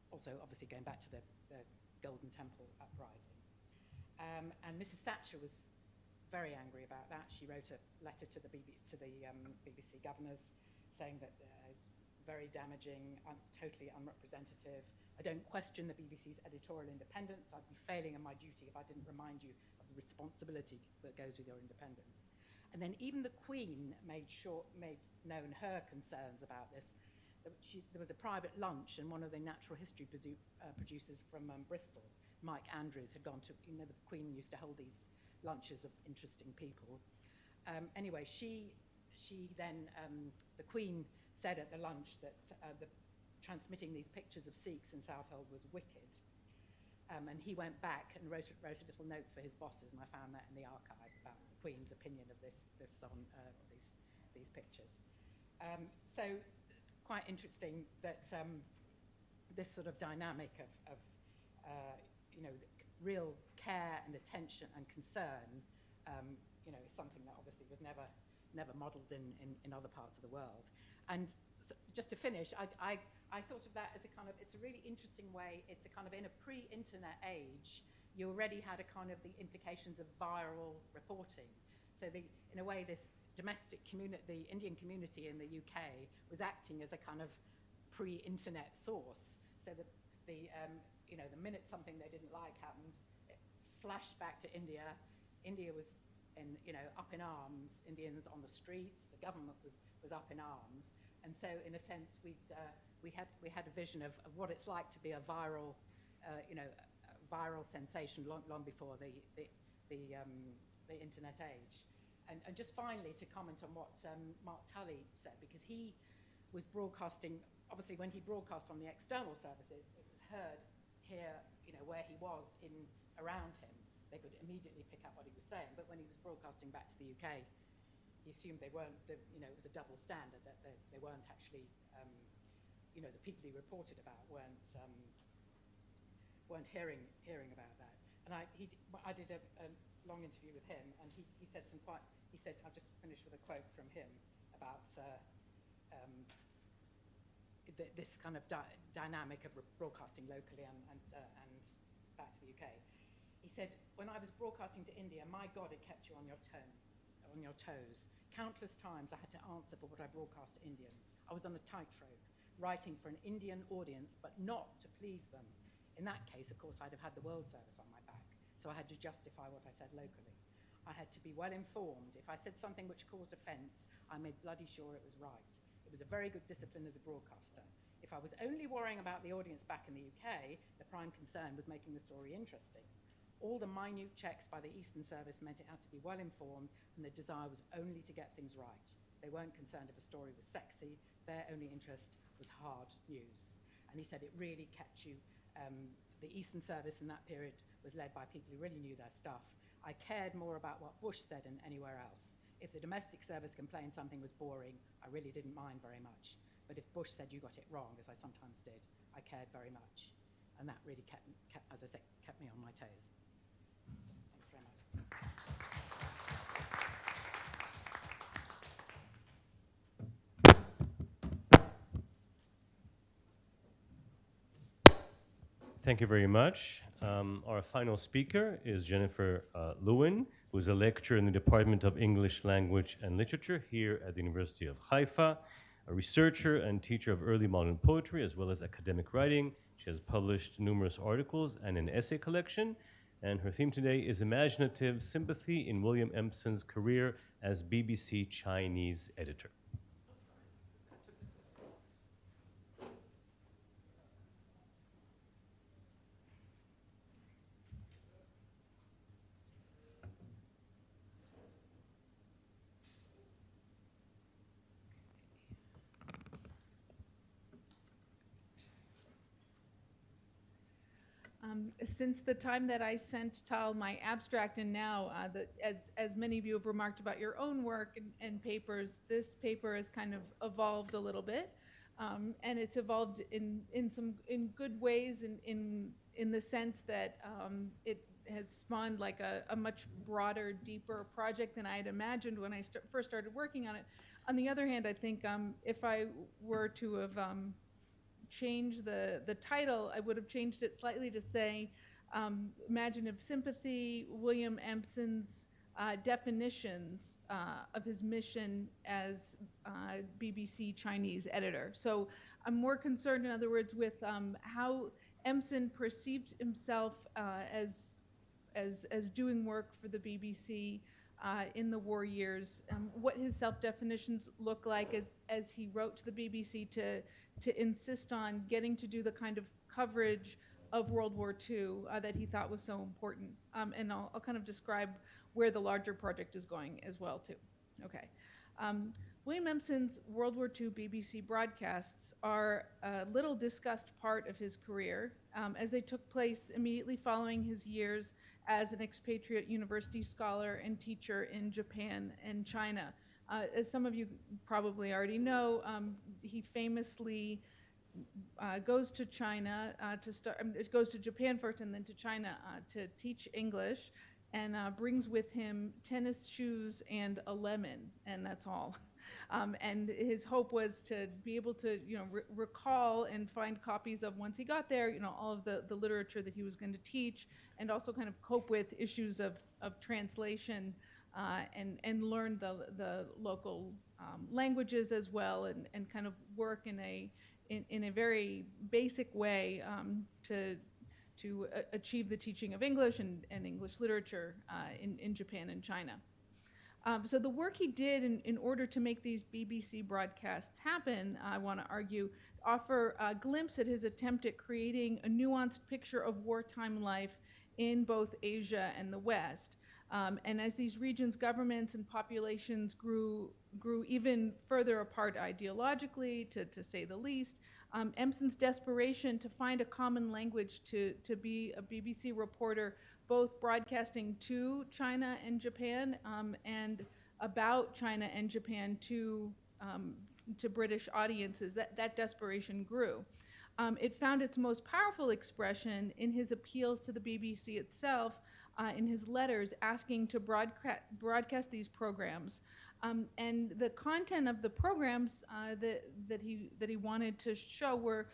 also obviously going back to the Golden Temple uprising. And Mrs. Thatcher was very angry about that. She wrote a letter to the BBC governors saying that very damaging, totally unrepresentative. I don't question the BBC's editorial independence. I'd be failing in my duty if I didn't remind you of the responsibility that goes with your independence. And then even the Queen made known her concerns about this. There was a private lunch, and one of the natural history producers from Bristol, Mike Andrews, had gone to, the Queen used to hold these lunches of interesting people. Anyway, she then, the Queen said at the lunch that transmitting these pictures of Sikhs in Southall was wicked. And he went back and wrote a little note for his bosses, and I found that in the archive about the Queen's opinion of these pictures. So it's quite interesting that this sort of dynamic of real care and attention and concern, is something that obviously was never modelled in other parts of the world. And so just to finish, I thought of that as it's a really interesting way. It's a kind of, in a pre-internet age, you already had a kind of the implications of viral reporting. So in a way, this domestic community, the Indian community in the UK, was acting as a kind of pre-internet source. So the minute something they didn't like happened, it flashed back to India. India was up in arms. Indians on the streets. The government was up in arms. And so, in a sense, we had a vision of what it's like to be a viral, viral sensation long before the internet age. And just finally, to comment on what Mark Tully said, because he was broadcasting. Obviously, when he broadcast on the external services, it was heard here, where he was around him. They could immediately pick up what he was saying. But when he was broadcasting back to the UK, he assumed they weren't, it was a double standard, that they weren't actually, the people he reported about weren't hearing about that. And I did a long interview with him, and he said I'll just finish with a quote from him about this kind of dynamic of broadcasting locally and back to the UK. He said, when I was broadcasting to India, my God, it kept you on your toes. Countless times I had to answer for what I broadcast to Indians. I was on a tightrope, writing for an Indian audience, but not to please them. In that case, of course, I'd have had the World Service on my back, so I had to justify what I said locally. I had to be well informed. If I said something which caused offence, I made bloody sure it was right. It was a very good discipline as a broadcaster. If I was only worrying about the audience back in the UK, the prime concern was making the story interesting. All the minute checks by the Eastern Service meant it had to be well informed, and the desire was only to get things right. They weren't concerned if a story was sexy. Their only interest was hard news. And he said it really kept you, the Eastern Service in that period was led by people who really knew their stuff. I cared more about what Bush said than anywhere else. If the domestic service complained something was boring, I really didn't mind very much. But if Bush said you got it wrong, as I sometimes did, I cared very much. And that really kept as I said, kept me on my toes. Thanks very much. Thank you very much. Our final speaker is Jennifer Lewin, who is a lecturer in the Department of English Language and Literature here at the University of Haifa, a researcher and teacher of early modern poetry as well as academic writing. She has published numerous articles and an essay collection, and her theme today is imaginative sympathy in William Empson's career as BBC Chinese editor. Since the time that I sent Tal my abstract, and now, as many of you have remarked about your own work and papers, this paper has kind of evolved a little bit, and it's evolved in good ways, in the sense that it has spawned like a much broader, deeper project than I had imagined when I first started working on it. On the other hand, I think if I were to have change the title, I would have changed it slightly to say imaginative sympathy, William Empson's definitions of his mission as BBC Chinese editor. So I'm more concerned, in other words, with how Empson perceived himself as doing work for the BBC in the war years, what his self-definitions look like as he wrote to the BBC to insist on getting to do the kind of coverage of World War II that he thought was so important. And I'll kind of describe where the larger project is going as well, too. Okay. William Empson's World War II BBC broadcasts are a little discussed part of his career, as they took place immediately following his years as an expatriate university scholar and teacher in Japan and China. As some of you probably already know, he famously goes to China goes to Japan first and then to China to teach English, and brings with him tennis shoes and a lemon, and that's all. And his hope was to be able to, recall and find copies of, once he got there, all of the literature that he was going to teach, and also kind of cope with issues of translation, and learn the local languages as well, and kind of work in a very basic way to achieve the teaching of English and English literature in Japan and China. So the work he did in order to make these BBC broadcasts happen, I want to argue, offer a glimpse at his attempt at creating a nuanced picture of wartime life in both Asia and the West. And as these regions' governments and populations grew even further apart ideologically, to say the least, Empson's desperation to find a common language to be a BBC reporter, both broadcasting to China and Japan, and about China and Japan to British audiences, that desperation grew. It found its most powerful expression in his appeals to the BBC itself, in his letters asking to broadcast these programs. And the content of the programs that he wanted to show were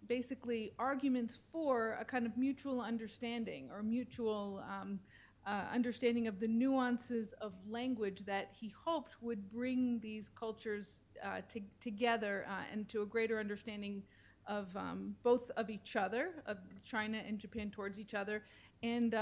basically arguments for a kind of mutual understanding, or mutual understanding of the nuances of language that he hoped would bring these cultures together, and to a greater understanding of both of each other, of China and Japan towards each other, and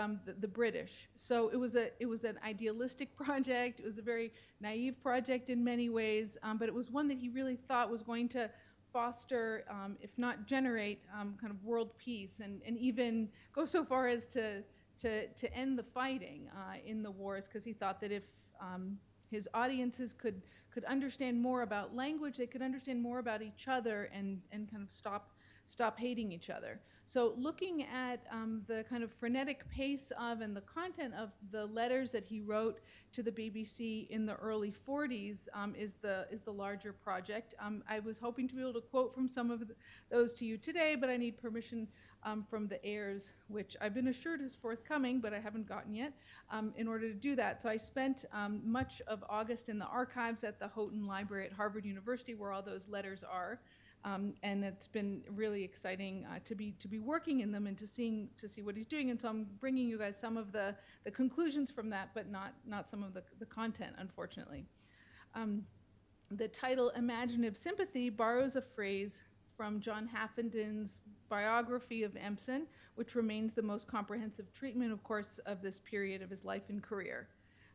the British. So it was an idealistic project. It was a very naive project in many ways, but it was one that he really thought was going to foster, if not generate, kind of world peace, and even go so far as to end the fighting in the wars, because he thought that if his audiences could understand more about language, they could understand more about each other, and kind of stop stop hating each other. So looking at the kind of frenetic pace of and the content of the letters that he wrote to the BBC in the early 40s is the larger project. I was hoping to be able to quote from some of those to you today, but I need permission from the heirs, which I've been assured is forthcoming, but I haven't gotten yet, in order to do that. So I spent much of August in the archives at the Houghton Library at Harvard University, where all those letters are. And it's been really exciting to be working in them and to see what he's doing. And so I'm bringing you guys some of the conclusions from that, but not some of the content, unfortunately. The title Imaginative Sympathy borrows a phrase from John Haffenden's biography of Empson, which remains the most comprehensive treatment, of course, of this period of his life and career.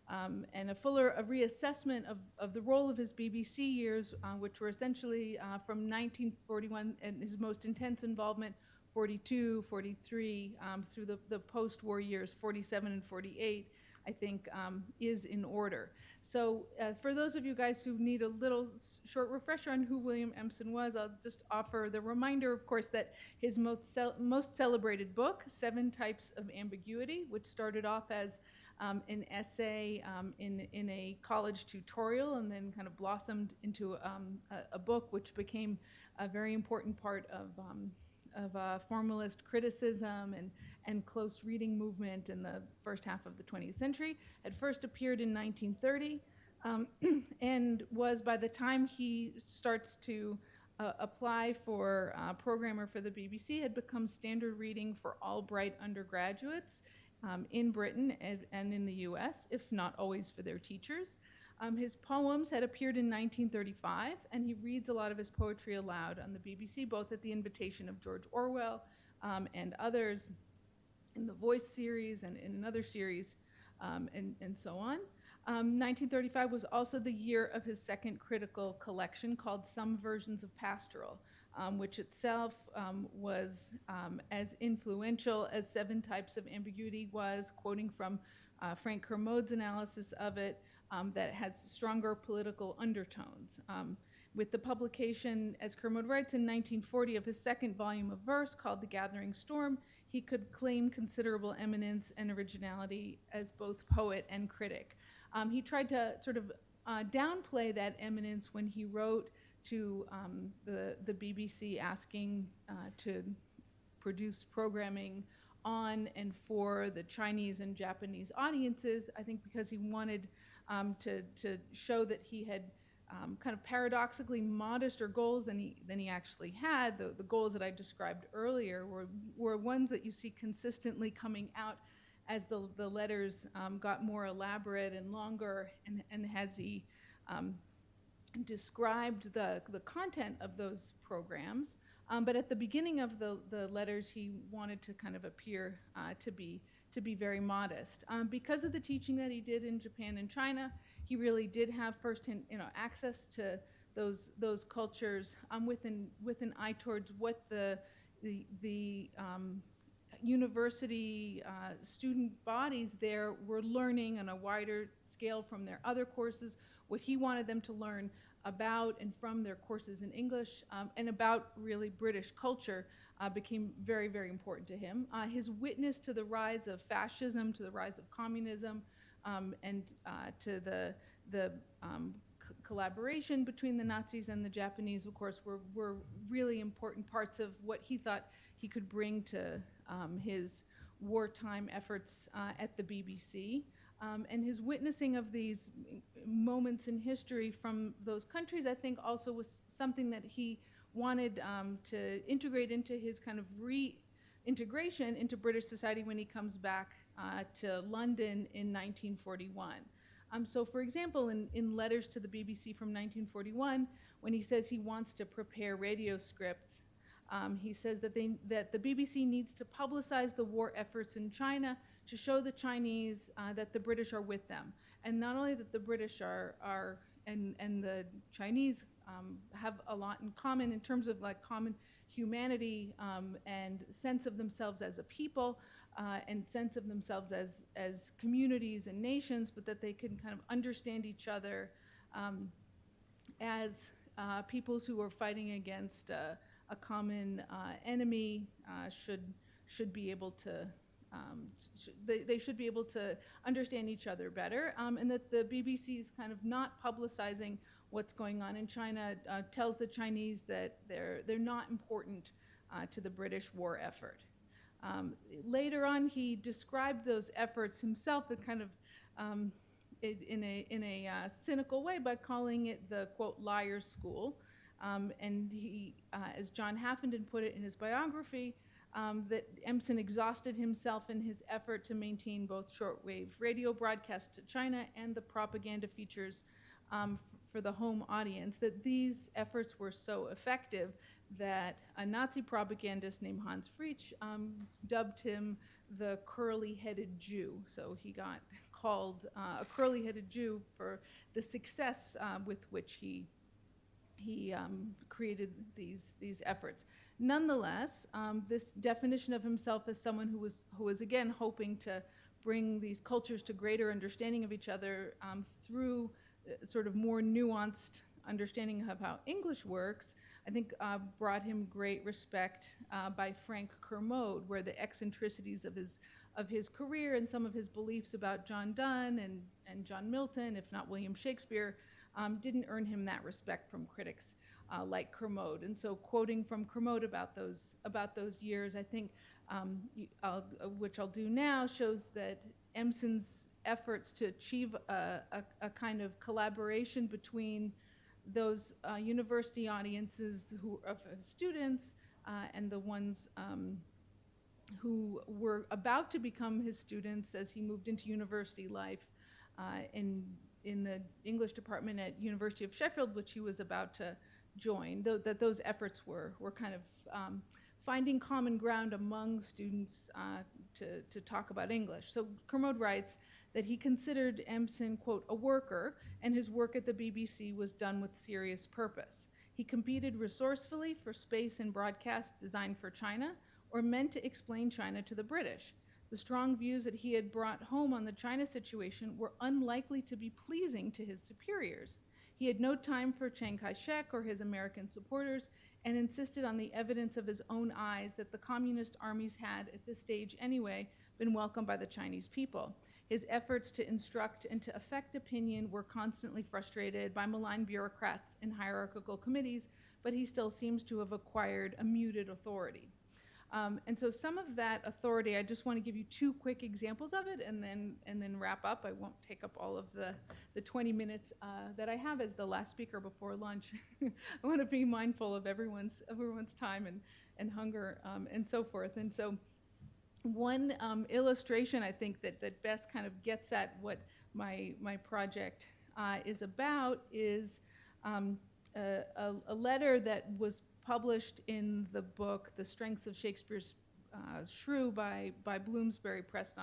And a fuller reassessment of the role of his BBC years, which were essentially from 1941 and his most intense involvement, 42, 43, through the post-war years, 47 and 48, I think is in order. So for those of you guys who need a little short refresher on who William Empson was, I'll just offer the reminder, of course, that his most celebrated book, 7 Types of Ambiguity, which started off as an essay in a college tutorial and then kind of blossomed into a book which became a very important part of formalist criticism and close reading movement in the first half of the 20th century. Had first appeared in 1930 and was, by the time he starts to apply for programmer for the BBC, had become standard reading for all bright undergraduates in Britain and in the US, if not always for their teachers. His poems had appeared in 1935, and he reads a lot of his poetry aloud on the BBC, both at the invitation of George Orwell and others in the Voice series and in another series, and so on. 1935 was also the year of his second critical collection called Some Versions of Pastoral, which itself was as influential as 7 Types of Ambiguity was, quoting from Frank Kermode's analysis of it, that has stronger political undertones. With the publication, as Kermode writes, in 1940 of his second volume of verse called The Gathering Storm, he could claim considerable eminence and originality as both poet and critic. He tried to sort of downplay that eminence when he wrote to the BBC asking to produce programming on and for the Chinese and Japanese audiences, I think because he wanted to show that he had kind of paradoxically modester goals than he actually had. The goals that I described earlier were ones that you see consistently coming out as the letters got more elaborate and longer, and as he described the content of those programs. But at the beginning of the letters, he wanted to kind of appear to be very modest. Because of the teaching that he did in Japan and China, he really did have firsthand access to those cultures with an eye towards what the university student bodies there were learning on a wider scale from their other courses, what he wanted them to learn about and from their courses in English, and about really British culture became very, very important to him. His witness to the rise of fascism, to the rise of communism, and to the collaboration between the Nazis and the Japanese, of course, were really important parts of what he thought he could bring to his wartime efforts at the BBC. And his witnessing of these moments in history from those countries, I think, also was something that he wanted to integrate into his kind of reintegration into British society when he comes back to London in 1941. So, for example, in letters to the BBC from 1941, when he says he wants to prepare radio scripts, he says that the BBC needs to publicize the war efforts in China to show the Chinese that the British are with them. And not only that the British are and the Chinese have a lot in common in terms of like common humanity and sense of themselves as a people and sense of themselves as communities and nations, but that they can kind of understand each other as peoples who are fighting against common enemy should be able to they should be able to understand each other better, and that the BBC is kind of not publicizing what's going on in China, tells the Chinese that they're not important to the British war effort. Later on, he described those efforts himself in kind of in a cynical way by calling it the, quote, liar's school. And he, as John Haffenden put it in his biography, that Empson exhausted himself in his effort to maintain both shortwave radio broadcasts to China and the propaganda features for the home audience, that these efforts were so effective that a Nazi propagandist named Hans Fritzsch dubbed him the curly-headed Jew. So he got called a curly-headed Jew for the success with which he created these efforts. Nonetheless, this definition of himself as someone who was again hoping to bring these cultures to greater understanding of each other through sort of more nuanced understanding of how English works, I think brought him great respect by Frank Kermode, where the eccentricities of his career and some of his beliefs about John Donne and John Milton, if not William Shakespeare, didn't earn him that respect from critics like Kermode. And so quoting from Kermode about those years, I think, which I'll do now, shows that Empson's efforts to achieve a kind of collaboration between those university audiences of students and the ones who were about to become his students as he moved into university life in the English department at University of Sheffield, which he was about to join, that those efforts were kind of finding common ground among students to talk about English. So Kermode writes that he considered Empson, quote, a worker, and his work at the BBC was done with serious purpose. He competed resourcefully for space in broadcasts designed for China or meant to explain China to the British. The strong views that he had brought home on the China situation were unlikely to be pleasing to his superiors. He had no time for Chiang Kai-shek or his American supporters and insisted on the evidence of his own eyes that the communist armies had, at this stage anyway, been welcomed by the Chinese people. His efforts to instruct and to affect opinion were constantly frustrated by malign bureaucrats and hierarchical committees, but he still seems to have acquired a muted authority. And so some of that authority, I just want to give you two quick examples of it and then wrap up. I won't take up all of the 20 minutes that I have as the last speaker before lunch. I want to be mindful of everyone's time and hunger and so forth. And so one illustration I think that best kind of gets at what my project is about is a letter that was published in the book The Strengths of Shakespeare's Shrew by Bloomsbury Press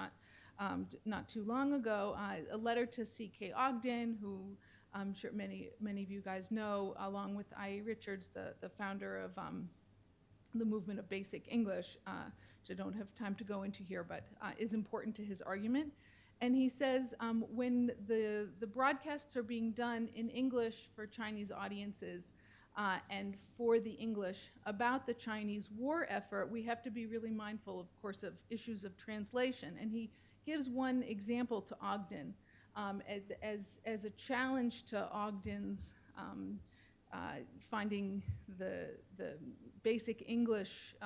not too long ago, a letter to C.K. Ogden, who I'm sure many of you guys know, along with I.E. Richards, the founder of the movement of basic English, which I don't have time to go into here, but is important to his argument. And he says when the broadcasts are being done in English for Chinese audiences, and for the English about the Chinese war effort, we have to be really mindful, of course, of issues of translation. And he gives one example to Ogden as a challenge to Ogden's finding the basic English,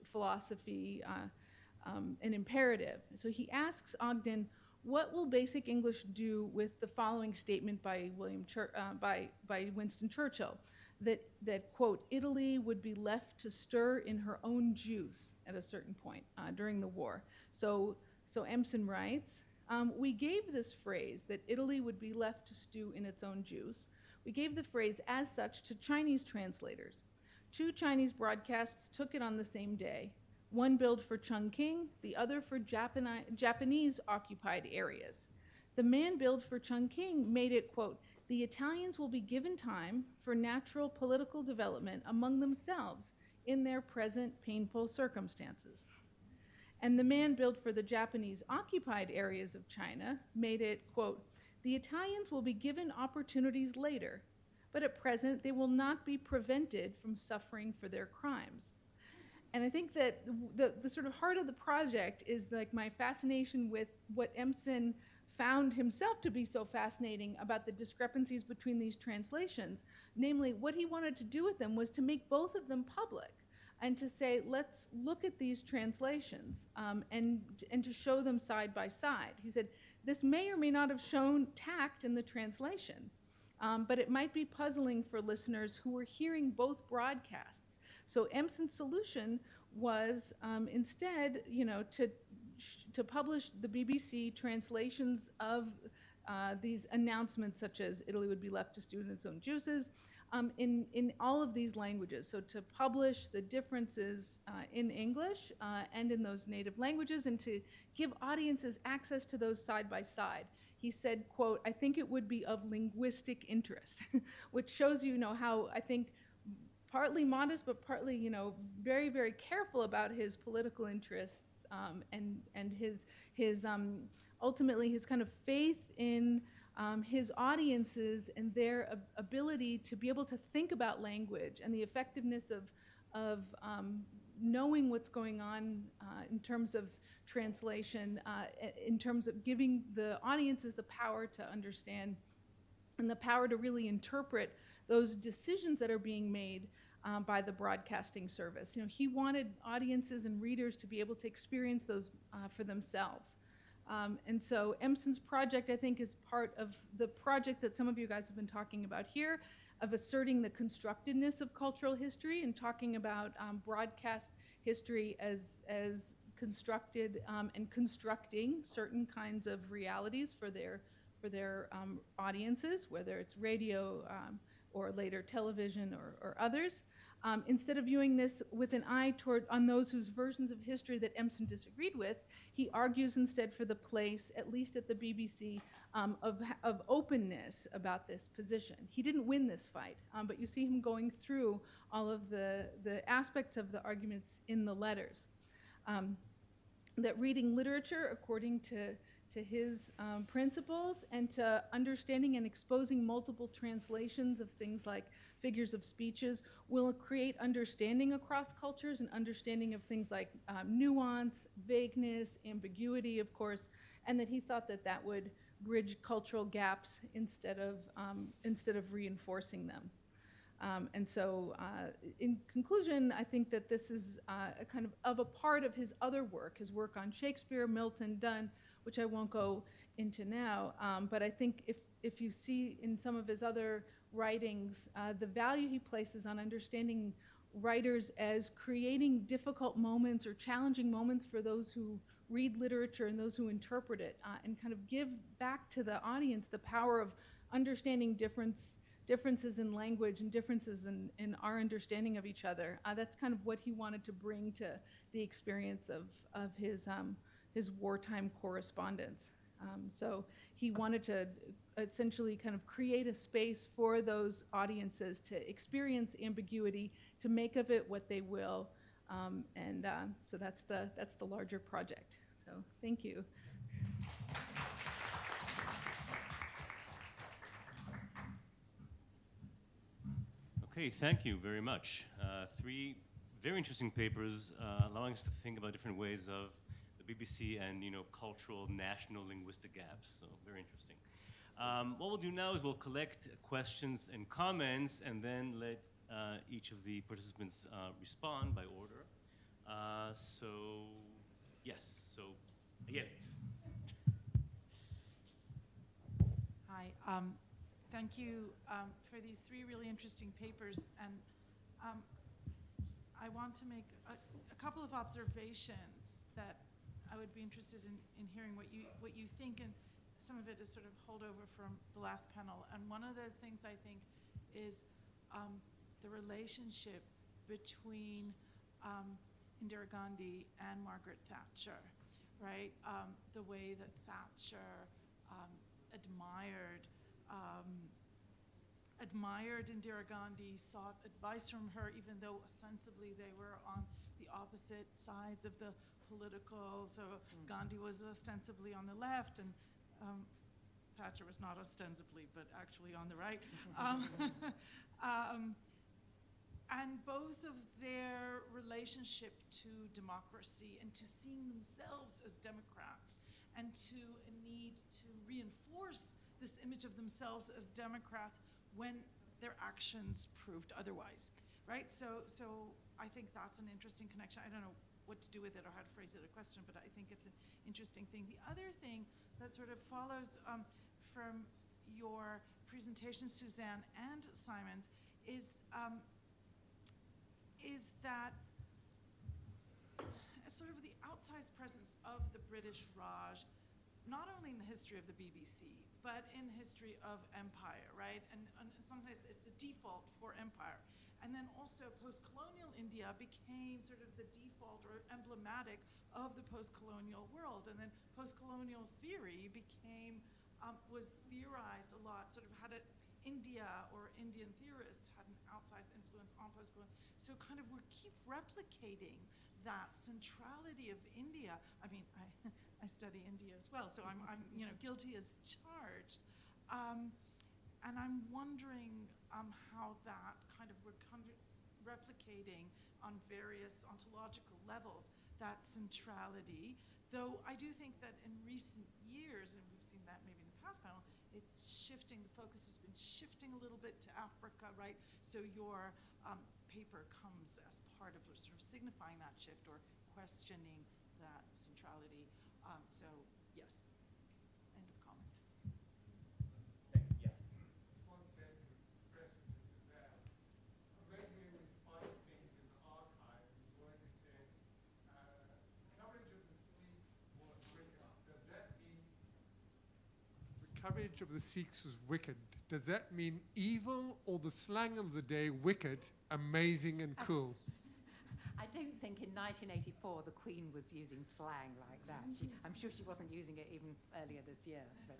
philosophy an imperative. So he asks Ogden, what will basic English do with the following statement by Winston Churchill, that quote, Italy would be left to stir in her own juice at a certain point during the war. So Empson writes, we gave this phrase, that Italy would be left to stew in its own juice, we gave the phrase as such to Chinese translators. 2 Chinese broadcasts took it on the same day. One billed for Chongqing, the other for Japanese-occupied areas. The man billed for Chongqing made it, quote, the Italians will be given time for natural political development among themselves in their present painful circumstances. And the man billed for the Japanese-occupied areas of China made it, quote, the Italians will be given opportunities later, but at present they will not be prevented from suffering for their crimes. And I think that the sort of heart of the project is like my fascination with what Empson found himself to be so fascinating about the discrepancies between these translations. Namely, what he wanted to do with them was to make both of them public and to say, let's look at these translations and to show them side by side. He said, this may or may not have shown tact in the translation, but it might be puzzling for listeners who were hearing both broadcasts. So Empson's solution was instead, to publish the BBC translations of these announcements, such as Italy would be left to stew its own juices, in all of these languages. So to publish the differences in English and in those native languages, and to give audiences access to those side by side. He said, quote, I think it would be of linguistic interest, which shows how I think partly modest, but partly, very, very careful about his political interests and his ultimately his kind of faith in his audiences and their ability to be able to think about language and the effectiveness of knowing what's going on in terms of translation, in terms of giving the audiences the power to understand and the power to really interpret those decisions that are being made by the broadcasting service. He wanted audiences and readers to be able to experience those for themselves. And so Empson's project, I think, is part of the project that some of you guys have been talking about here, of asserting the constructedness of cultural history and talking about broadcast history as constructed and constructing certain kinds of realities for their audiences, whether it's radio or later television or others. Instead of viewing this with an eye on those whose versions of history that Empson disagreed with, he argues instead for the place, at least at the BBC, of openness about this position. He didn't win this fight, but you see him going through all of the aspects of the arguments in the letters. That reading literature according to his principles and to understanding and exposing multiple translations of things like figures of speeches will create understanding across cultures and understanding of things like nuance, vagueness, ambiguity, of course, and that he thought that would bridge cultural gaps instead of reinforcing them. And so in conclusion, I think that this is a kind of a part of his other work, his work on Shakespeare, Milton, Donne, which I won't go into now. But I think if you see in some of his other writings, the value he places on understanding writers as creating difficult moments or challenging moments for those who read literature and those who interpret it, and kind of give back to the audience the power of understanding differences in language and differences in our understanding of each other. That's kind of what he wanted to bring to the experience of his wartime correspondence. So he wanted to essentially kind of create a space for those audiences to experience ambiguity, to make of it what they will, and so that's the larger project. So thank you. Okay, thank you very much. Three very interesting papers allowing us to think about different ways of the BBC and cultural national linguistic gaps. So very interesting. What we'll do now is we'll collect questions and comments and then let each of the participants respond by order. So yes, so Ayelet. Hi. Thank you for these three really interesting papers, and I want to make a couple of observations that I would be interested in hearing what you think, and some of it is sort of holdover from the last panel. And one of those things I think is the relationship between Indira Gandhi and Margaret Thatcher, right? The way that Thatcher admired Indira Gandhi, sought advice from her, even though ostensibly they were on the opposite sides of the political. So Gandhi was ostensibly on the left, and Thatcher was not ostensibly, but actually on the right. And both of their relationship to democracy and to seeing themselves as democrats and to a need to reinforce this image of themselves as democrats when their actions proved otherwise, right? So I think that's an interesting connection. I don't know what to do with it or how to phrase it a question, but I think it's an interesting thing. The other thing that sort of follows from your presentation, Suzanne and Simon's, is that sort of the outsized presence of the British Raj, not only in the history of the BBC, but in the history of empire, right? And sometimes it's a default for empire. And then also post-colonial India became sort of the default or emblematic of the post-colonial world. And then post-colonial theory became, was theorized a lot, sort of had India or Indian theorists had an outsized influence on post-colonial. So kind of we keep replicating that centrality of India. I mean, I study India as well, so I'm guilty as charged. And I'm wondering how that kind of we're replicating on various ontological levels that centrality. Though I do think that in recent years, and we've seen that maybe in the past panel, it's shifting. The focus has been shifting a little bit to Africa, right? So your paper comes as part of sort of signifying that shift or questioning that centrality. So yes, end of comment. Yeah. Just one sentence question to Suzanne. Regularly we find things in the archive, and one you said, coverage of the Sikhs was wicked. Does that mean the coverage of the Sikhs was wicked? Does that mean evil, or the slang of the day, wicked, amazing and cool? I don't think in 1984 the Queen was using slang like that. I'm sure she wasn't using it even earlier this year. But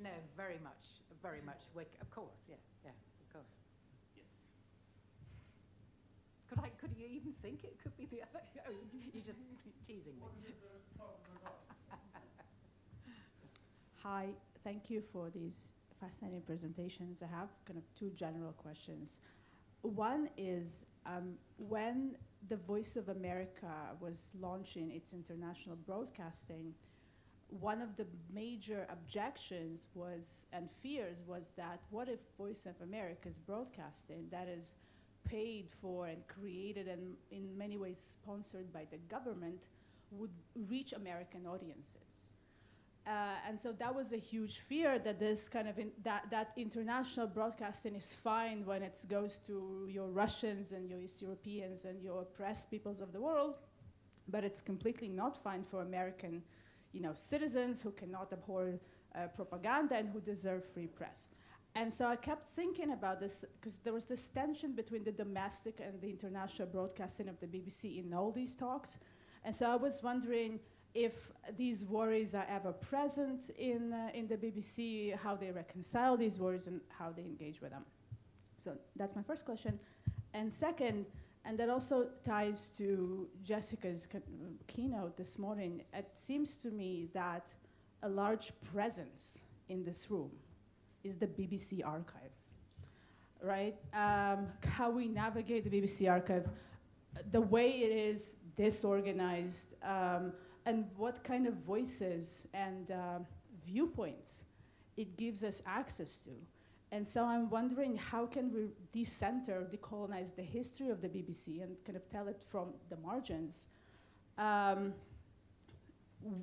no, very much wicked. Of course, yes, of course. Yes. Could you even think it could be the other? Oh, you're just teasing me. Hi, thank you for these fascinating presentations. I have kind of two general questions. One is when the Voice of America was launching its international broadcasting, one of the major objections was, and fears was, that what if Voice of America's broadcasting that is paid for and created and in many ways sponsored by the government would reach American audiences? And so that was a huge fear, that this kind of that international broadcasting is fine when it goes to your Russians and your East Europeans and your oppressed peoples of the world, but it's completely not fine for American, citizens who cannot abhor propaganda and who deserve free press. And so I kept thinking about this because there was this tension between the domestic and the international broadcasting of the BBC in all these talks. And so I was wondering if these worries are ever present in the BBC, how they reconcile these worries and how they engage with them. So that's my first question. And second, and that also ties to Jessica's keynote this morning, it seems to me that a large presence in this room is the BBC archive, right? How we navigate the BBC archive, the way it is disorganized, and what kind of voices and viewpoints it gives us access to. And so I'm wondering, how can we decenter, decolonize the history of the BBC and kind of tell it from the margins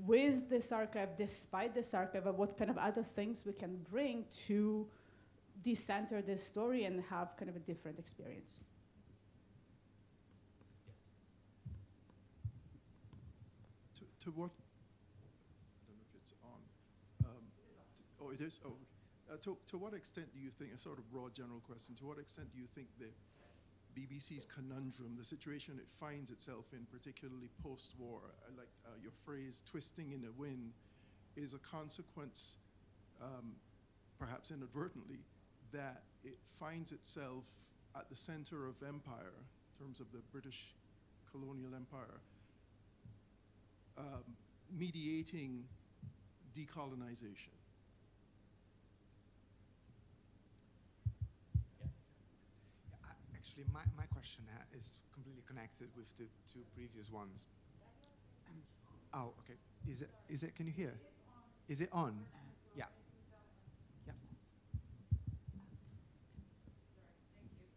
with this archive, despite this archive, of what kind of other things we can bring to decenter this story and have kind of a different experience. To what, I don't know if it's on, it is? Oh, to what extent do you think, a sort of broad general question, to what extent do you think the BBC's conundrum, the situation it finds itself in, particularly post-war, like your phrase, twisting in a wind, is a consequence, perhaps inadvertently, that it finds itself at the center of empire, in terms of the British colonial empire, mediating decolonization, Actually, my question is completely connected with the two previous ones. Oh, okay. Is it, can you hear? Is it on? Yeah. Yeah.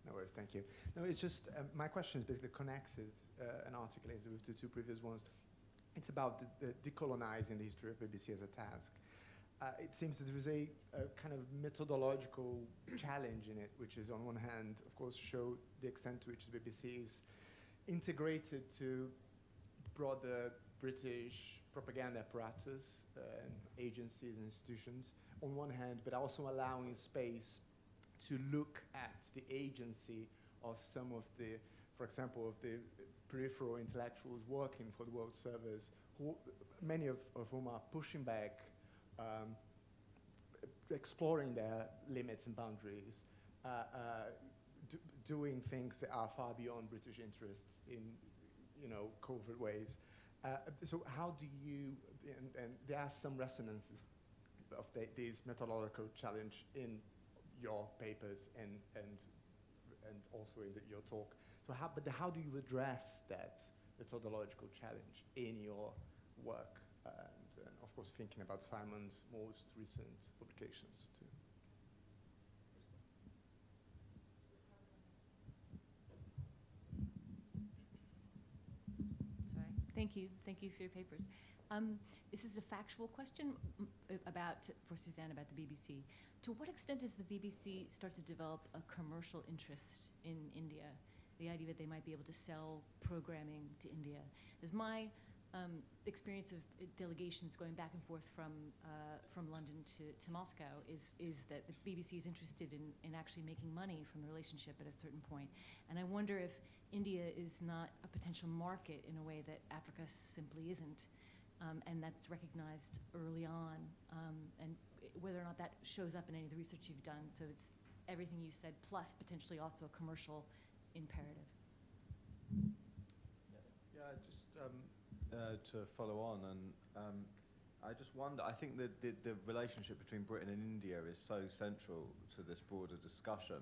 No worries, thank you. No, it's just, my question is basically connected and articulated with the two previous ones. It's about the decolonizing the history of BBC as a task. It seems that there is a kind of methodological challenge in it, which is on one hand, of course, show the extent to which the BBC is integrated to broader British propaganda apparatus and agencies and institutions on one hand, but also allowing space to look at the agency of some of the, for example, of the peripheral intellectuals working for the World Service, who, many of whom are pushing back, exploring their limits and boundaries, doing things that are far beyond British interests in, covert ways. So how do you, and there are some resonances of this methodological challenge in your papers and also in your talk. So how do you address that methodological challenge in your work? And of course, thinking about Simon's most recent publications too. Sorry. Thank you for your papers. This is a factual question for Suzanne about the BBC. To what extent does the BBC start to develop a commercial interest in India? The idea that they might be able to sell programming to India. As my experience of delegations going back and forth from London to Moscow is that the BBC is interested in actually making money from the relationship at a certain point. And I wonder if India is not a potential market in a way that Africa simply isn't. And that's recognized early on, and whether or not that shows up in any of the research you've done. So it's everything you said, plus potentially also a commercial imperative. Yeah, just to follow on, and I just wonder, I think that the relationship between Britain and India is so central to this broader discussion,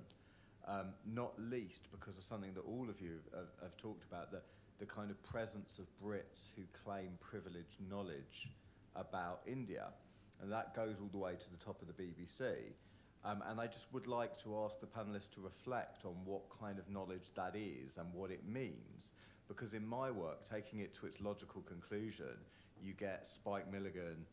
not least because of something that all of you have talked about, the kind of presence of Brits who claim privileged knowledge about India. And that goes all the way to the top of the BBC. And I just would like to ask the panelists to reflect on what kind of knowledge that is and what it means. Because in my work, taking it to its logical conclusion, you get Spike Milligan,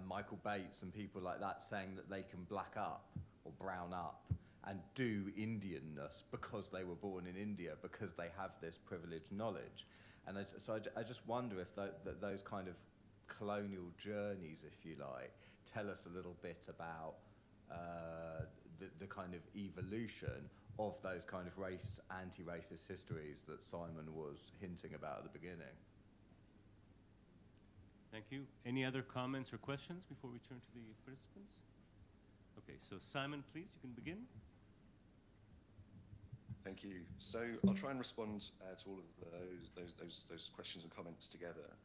Michael Bates and people like that saying that they can black up or brown up and do Indianness because they were born in India, because they have this privileged knowledge. And I just wonder if those kind of colonial journeys, if you like, tell us a little bit about the kind of evolution of those kind of anti-racist histories that Simon was hinting about at the beginning. Thank you. Any other comments or questions before we turn to the participants? Okay, so Simon, please, you can begin. Thank you. So I'll try and respond to all of those questions and comments together.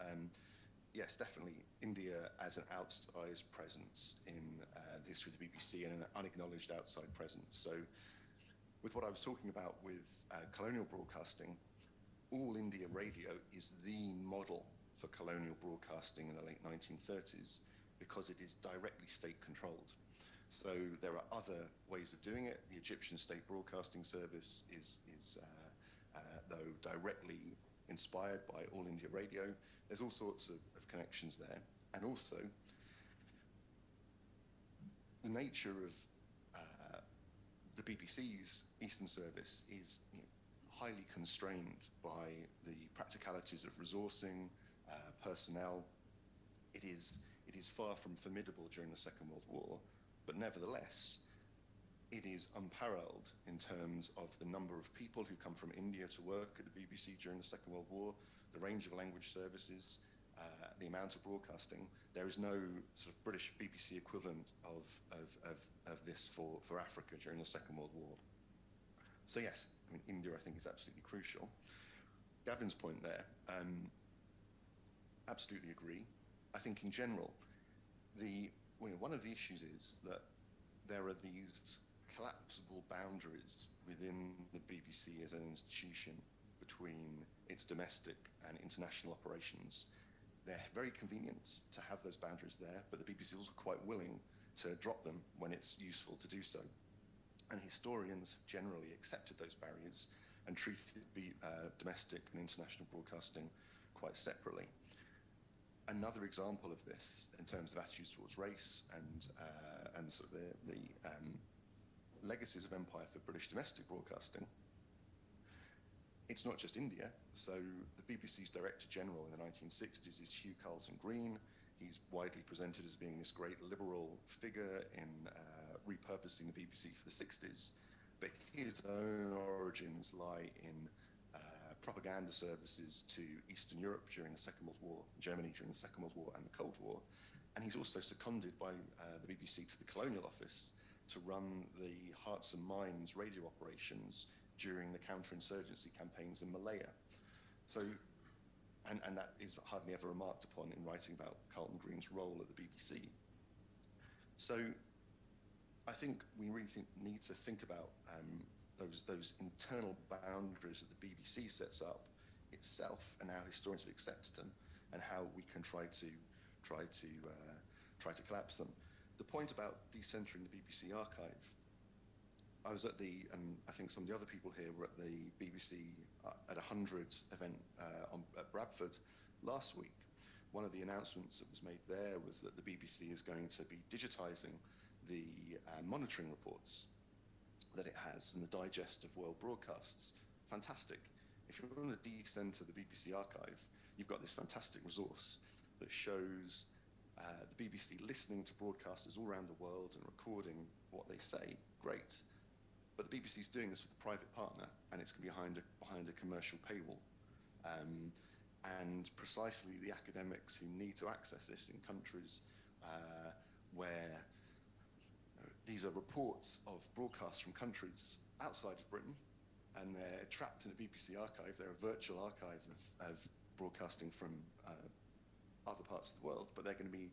Yes, definitely, India as an outsized presence in the history of the BBC and an unacknowledged outside presence. So with what I was talking about with colonial broadcasting, All India Radio is the model for colonial broadcasting in the late 1930s because it is directly state-controlled. So there are other ways of doing it. The Egyptian State Broadcasting Service is though directly inspired by All India Radio. There's all sorts of connections there. And also, the nature of the BBC's Eastern Service is highly constrained by the practicalities of resourcing, personnel. It is far from formidable during the Second World War, but nevertheless, it is unparalleled in terms of the number of people who come from India to work at the BBC during the Second World War, the range of language services, the amount of broadcasting. There is no sort of British BBC equivalent of this for Africa during the Second World War. So yes, I mean, India I think is absolutely crucial. Gavin's point there, absolutely agree. I think in general, one of the issues is that there are these collapsible boundaries within the BBC as an institution between its domestic and international operations. They're very convenient to have those boundaries there, but the BBC is also quite willing to drop them when it's useful to do so. And historians generally accepted those barriers and treated domestic and international broadcasting quite separately. Another example of this, in terms of attitudes towards race and sort of the legacies of empire for British domestic broadcasting, it's not just India. So the BBC's Director General in the 1960s is Hugh Carleton-Green. He's widely presented as being this great liberal figure in repurposing the BBC for the 60s, but his own origins lie in propaganda services to Eastern Europe during the Second World War, Germany during the Second World War and the Cold War, and he's also seconded by the BBC to the Colonial Office to run the Hearts and Minds radio operations during the counterinsurgency campaigns in Malaya. So, and that is hardly ever remarked upon in writing about Carleton-Green's role at the BBC. So I think we really need to think about those internal boundaries that the BBC sets up itself and how historians have accepted them and how we can try to collapse them. The point about decentering the BBC archive, I was at and I think some of the other people here were at the BBC at 100 event at Bradford last week. One of the announcements that was made there was that the BBC is going to be digitising the monitoring reports that it has and the digest of world broadcasts. Fantastic. If you want to decenter the BBC archive, you've got this fantastic resource that shows the BBC listening to broadcasters all around the world and recording what they say. Great. But the BBC is doing this with a private partner, and it's going to be behind a commercial paywall. And precisely the academics who need to access this in countries where these are reports of broadcasts from countries outside of Britain, and they're trapped in a BBC archive. They're a virtual archive of broadcasting from other parts of the world, but they're going to be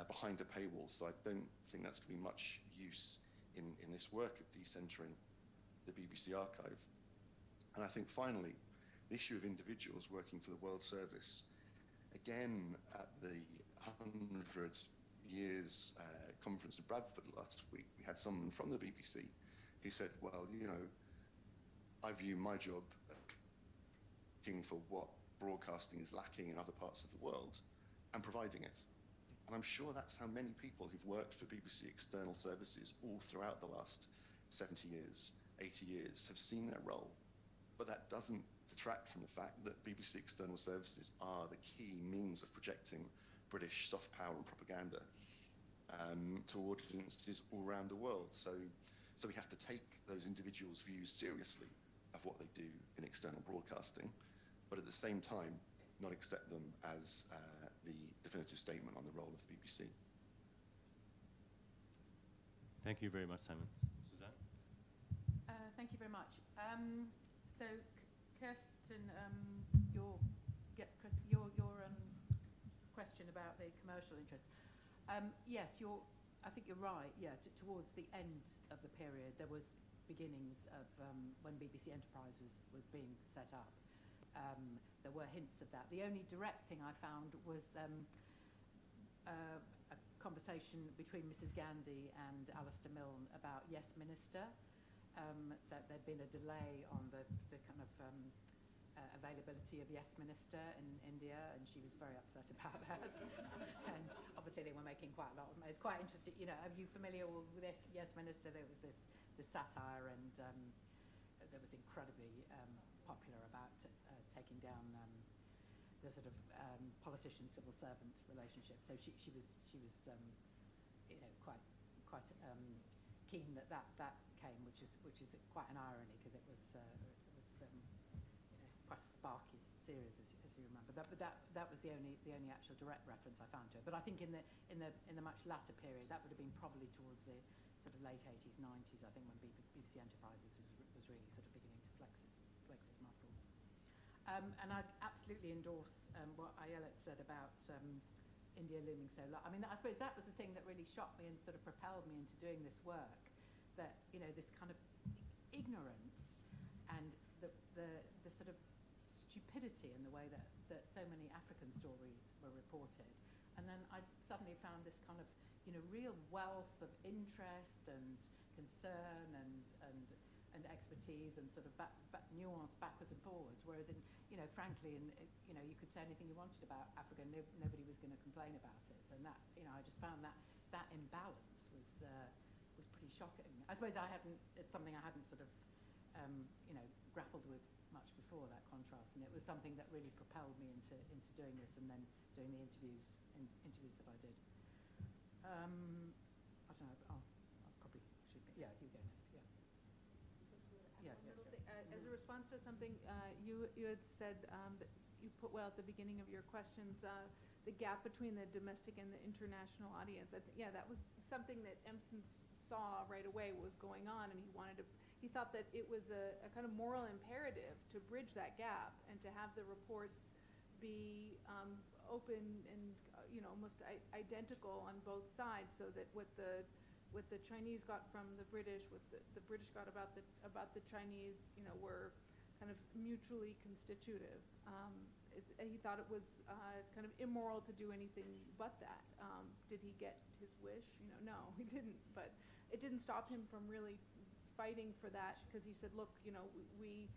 behind a paywall. So I don't think that's going to be much use in this work of decentering the BBC archive. And I think finally, the issue of individuals working for the World Service. Again, at the 100 Years conference in Bradford last week, we had someone from the BBC who said, well, you know, I view my job looking for what broadcasting is lacking in other parts of the world and providing it. And I'm sure that's how many people who've worked for BBC external services all throughout the last 70 years, 80 years have seen their role. But that doesn't detract from the fact that BBC external services are the key means of projecting British soft power and propaganda to audiences all around the world. So we have to take those individuals' views seriously of what they do in external broadcasting, but at the same time, not accept them as the definitive statement on the role of the BBC. Thank you very much, Simon. Suzanne? Thank you very much. So, Kirsten, your question about the commercial interest. Yes, I think you're right. Yeah, towards the end of the period, there was beginnings of when BBC Enterprise was being set up. There were hints of that. The only direct thing I found was a conversation between Mrs. Gandhi and Alistair Milne about Yes Minister, that there'd been a delay on the kind of availability of Yes Minister in India, and she was very upset about that. And obviously they were making quite a lot of money. It's quite interesting, you know, are you familiar with this Yes Minister? There was this satire, and that was incredibly popular about taking down the sort of politician-civil servant relationship. So she was you know, quite keen that came, which is quite an irony, because it was you know, quite a sparky series, as you remember. But that was the only actual direct reference I found to it. But I think in the much latter period, that would have been probably towards the sort of late 80s, 90s, I think, when BBC Enterprises was really sort of beginning to flex its muscles. And I absolutely endorse what Ayelet said about India looming so large. I mean, I suppose that was the thing that really shocked me and sort of propelled me into doing this work, that, you know, this kind of ignorance the sort of stupidity in the way that so many African stories were reported. And then I suddenly found this kind of, real wealth of interest and concern and expertise and sort of nuance backwards and forwards. Whereas frankly, you could say anything you wanted about Africa, nobody was going to complain about it. And that, I just found that imbalance was pretty shocking. I suppose it's something I hadn't sort of, grappled with much before, that contrast. And it was something that really propelled me into doing this and then doing the interviews that I did. I don't know, I'll probably should, you go next, As a response to something you had said that you put well at the beginning of your questions, the gap between the domestic and the international audience. That was something that Empson saw right away was going on, and he thought that it was a kind of moral imperative to bridge that gap and to have the reports be open and almost identical on both sides, so that what the Chinese got from the British, what the British got about the Chinese, were kind of mutually constitutive. He thought it was kind of immoral to do anything but that. Did he get his wish? No, he didn't. But it didn't stop him from really fighting for that, because he said, look, we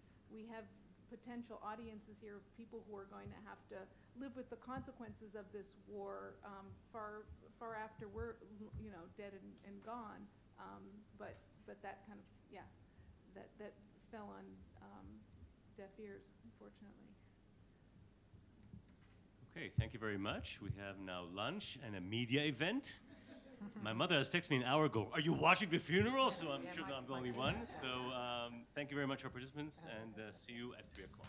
have potential audiences here of people who are going to have to live with the consequences of this war far after we're dead and gone. But that kind of that fell on deaf ears, unfortunately. Okay, thank you very much. We have now lunch and a media event. My mother has texted me an hour ago, are you watching the funeral? So I'm sure that I'm the only one. So thank you very much, our participants, and see you at 3 o'clock.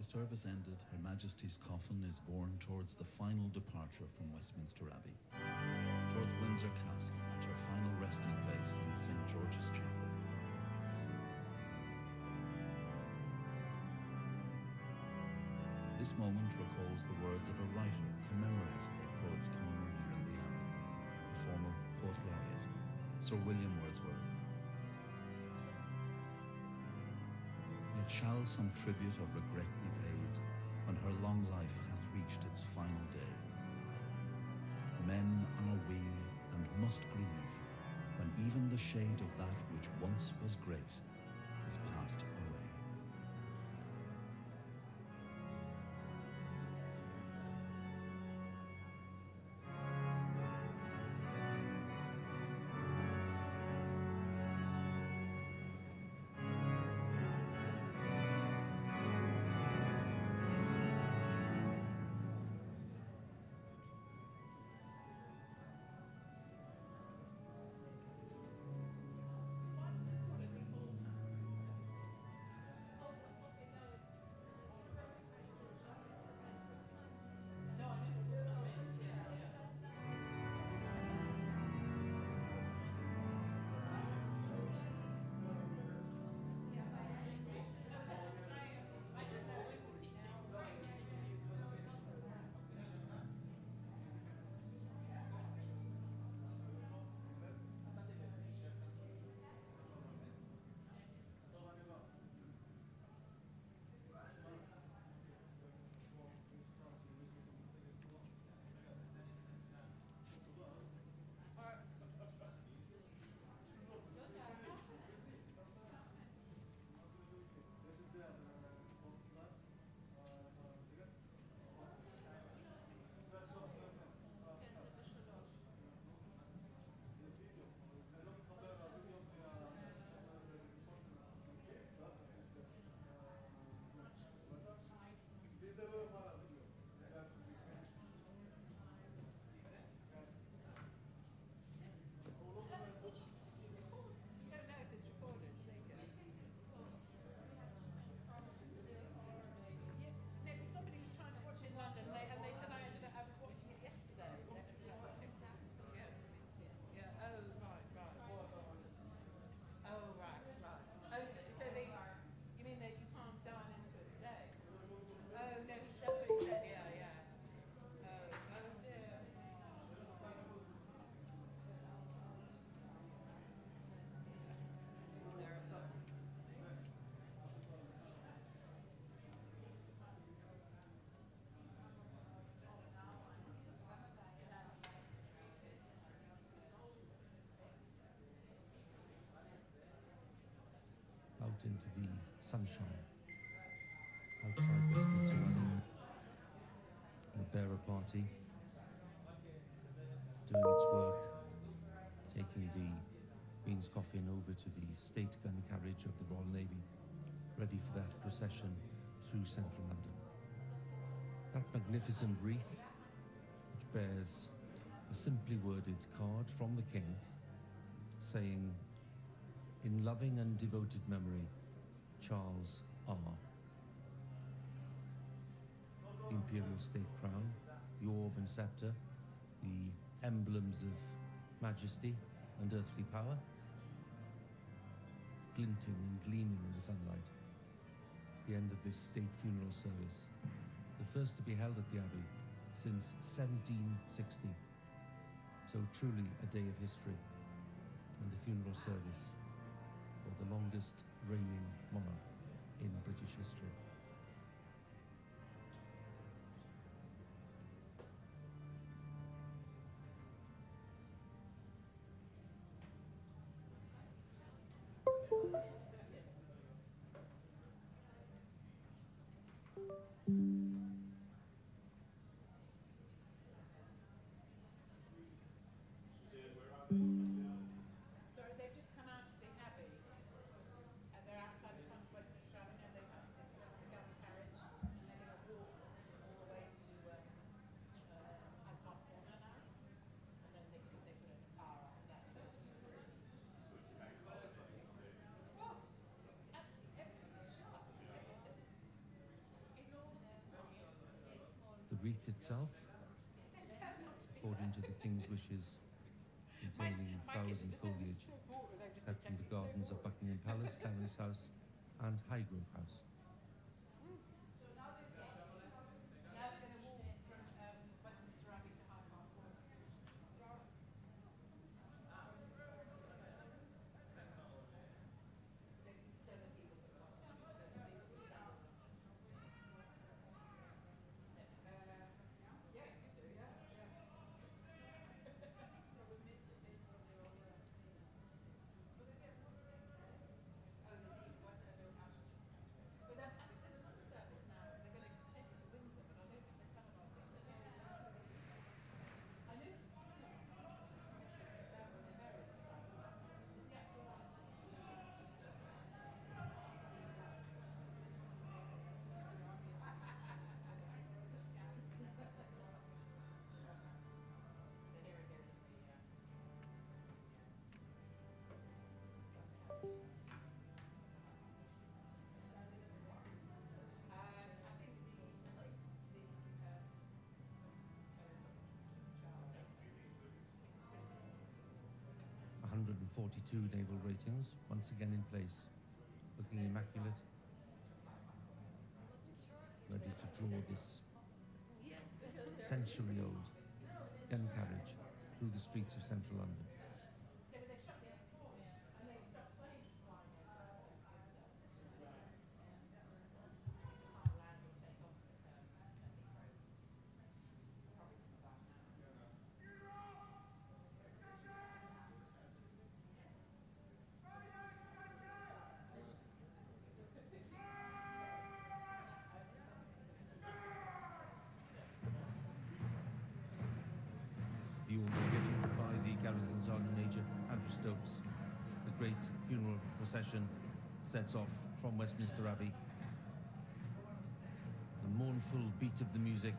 the service ended, Her Majesty's coffin is borne towards the final departure from Westminster Abbey, towards Windsor Castle and her final resting place in St. George's Chapel. This moment recalls the words of a writer commemorated at Poets' Corner here in the Abbey, a former poet laureate, Sir William Wordsworth. Yet shall some tribute of regret be paid when her long life hath reached its final day. Men are we and must grieve when even the shade of that which once was great is passed away. Out into the sunshine, outside Westminster Abbey, the bearer party doing its work, taking the Queen's coffin over to the state gun carriage of the Royal Navy, ready for that procession through central London. That magnificent wreath, which bears a simply worded card from the King saying, "In loving and devoted memory, Charles R." The imperial state crown, the orb and scepter, the emblems of majesty and earthly power, glinting and gleaming in the sunlight. The end of this state funeral service, the first to be held at the Abbey since 1760. So truly a day of history, and the funeral service for the longest reigning monarch in British history. So they've just come out of the Abbey, and they're outside the front of Westminster Abbey, and they've got the gun carriage, and they're going to walk all the way to Afar corner now, and then they put an hour after that. So it's absolutely everything is sharp. It looks wreath itself, according to the king's wishes, containing flowers and foliage, cut from the gardens of Buckingham Palace, Clarence House, and Highgrove House. .142 naval ratings, once again in place, looking immaculate, ready to draw this century-old gun carriage through the streets of central London. The order given by the Garrison Sergeant Major Andrew Stokes. The great funeral procession sets off from Westminster Abbey. The mournful beat of the music.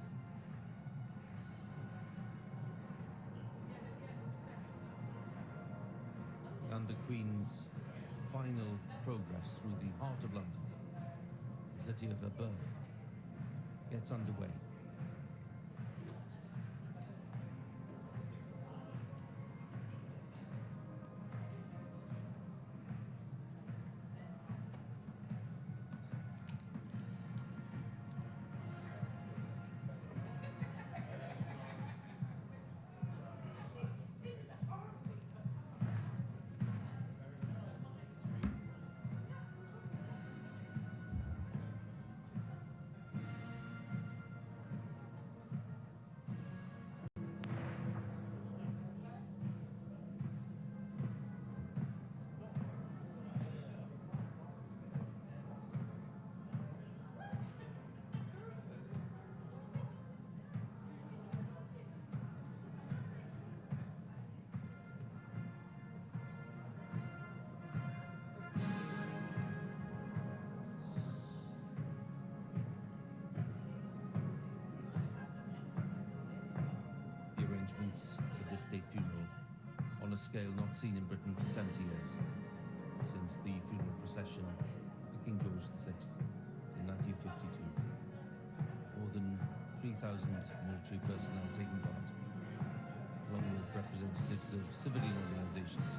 And the Queen's final progress through the heart of London, the city of her birth, gets underway. For this state funeral on a scale not seen in Britain for 70 years, since the funeral procession for King George VI in 1952. More than 3,000 military personnel taking part, along with representatives of civilian organizations.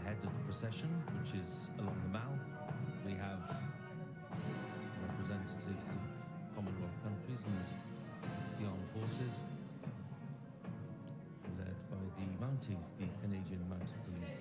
Head of the procession, which is along the Mall, we have representatives of Commonwealth countries and the armed forces, led by the Mounties, the Canadian Mounted Police.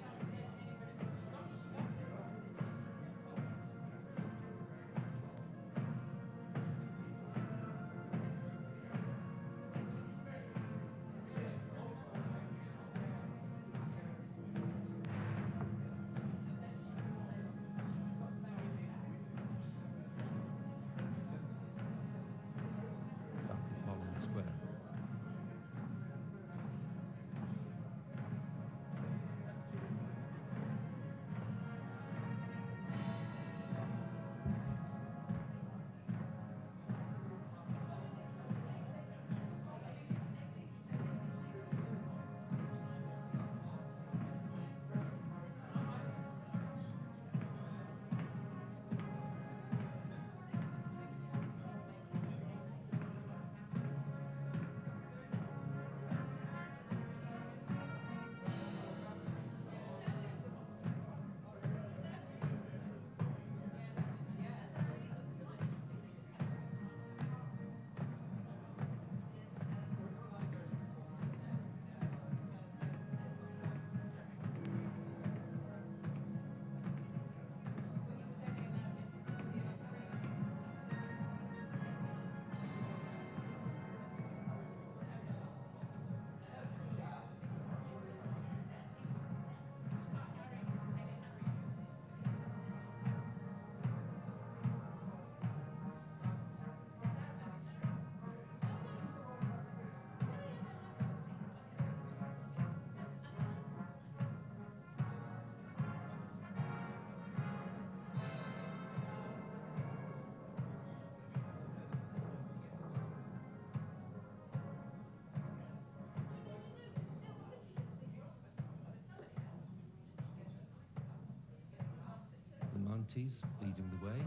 Mounties leading the way,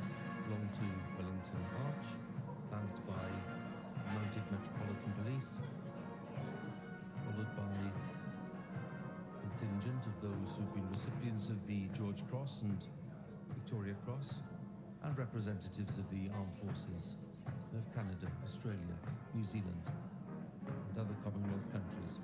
along to Wellington Arch, flanked by Mounted Metropolitan Police, followed by a contingent of those who've been recipients of the George Cross and Victoria Cross, and representatives of the armed forces of Canada, Australia, New Zealand, and other Commonwealth countries.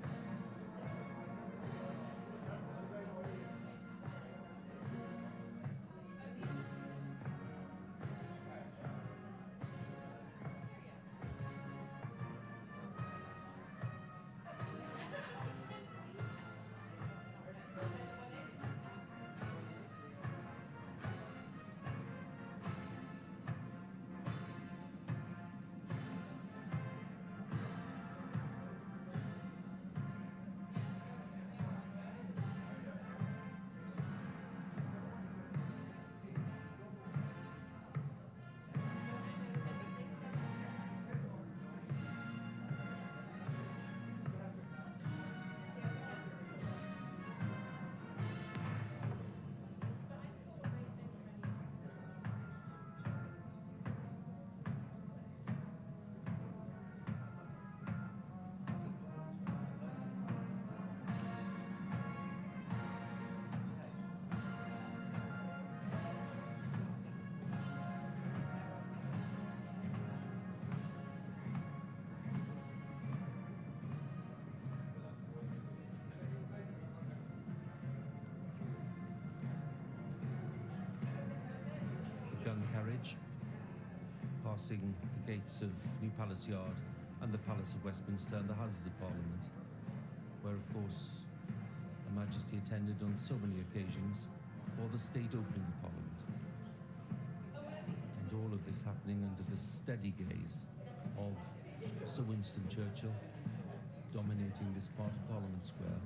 Gun carriage, passing the gates of New Palace Yard and the Palace of Westminster and the Houses of Parliament, where, of course, Her Majesty attended on so many occasions for the state opening of Parliament. And all of this happening under the steady gaze of Sir Winston Churchill, dominating this part of Parliament Square.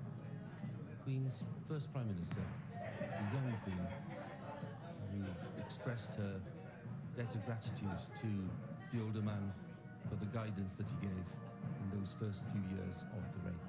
Queen's first Prime Minister, the young Queen, who expressed her debt of gratitude to the older man for the guidance that he gave in those first few years of the reign.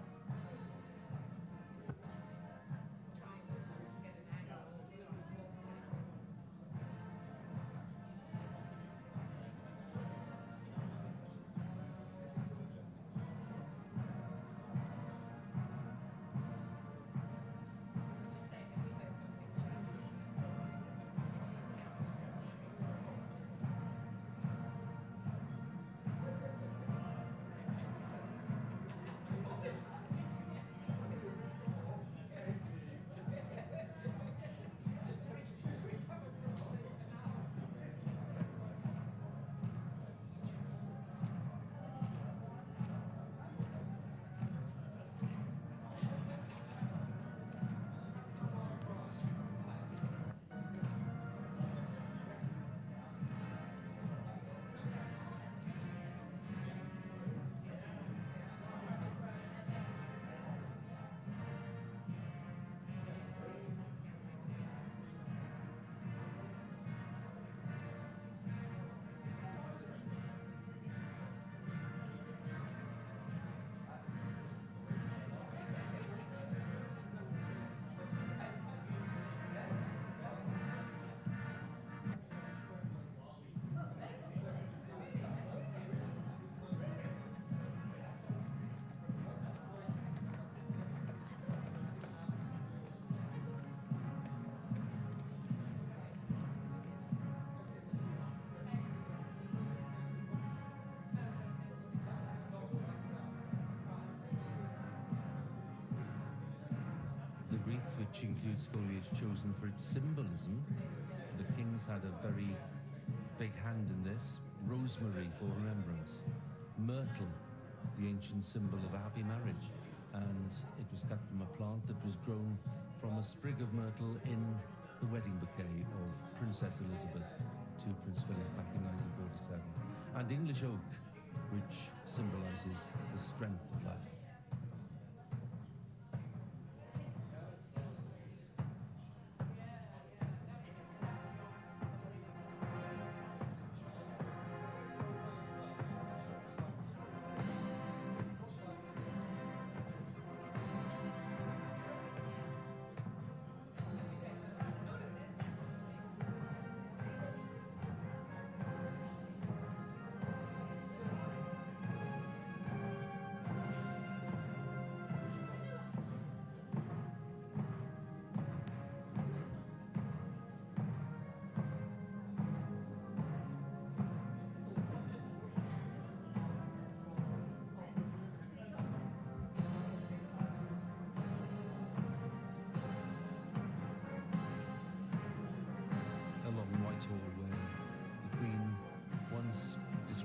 Which includes foliage chosen for its symbolism. The kings had a very big hand in this. Rosemary for remembrance. Myrtle, the ancient symbol of a happy marriage. And it was cut from a plant that was grown from a sprig of myrtle in the wedding bouquet of Princess Elizabeth to Prince Philip back in 1947. And English oak, which symbolizes the strength of life.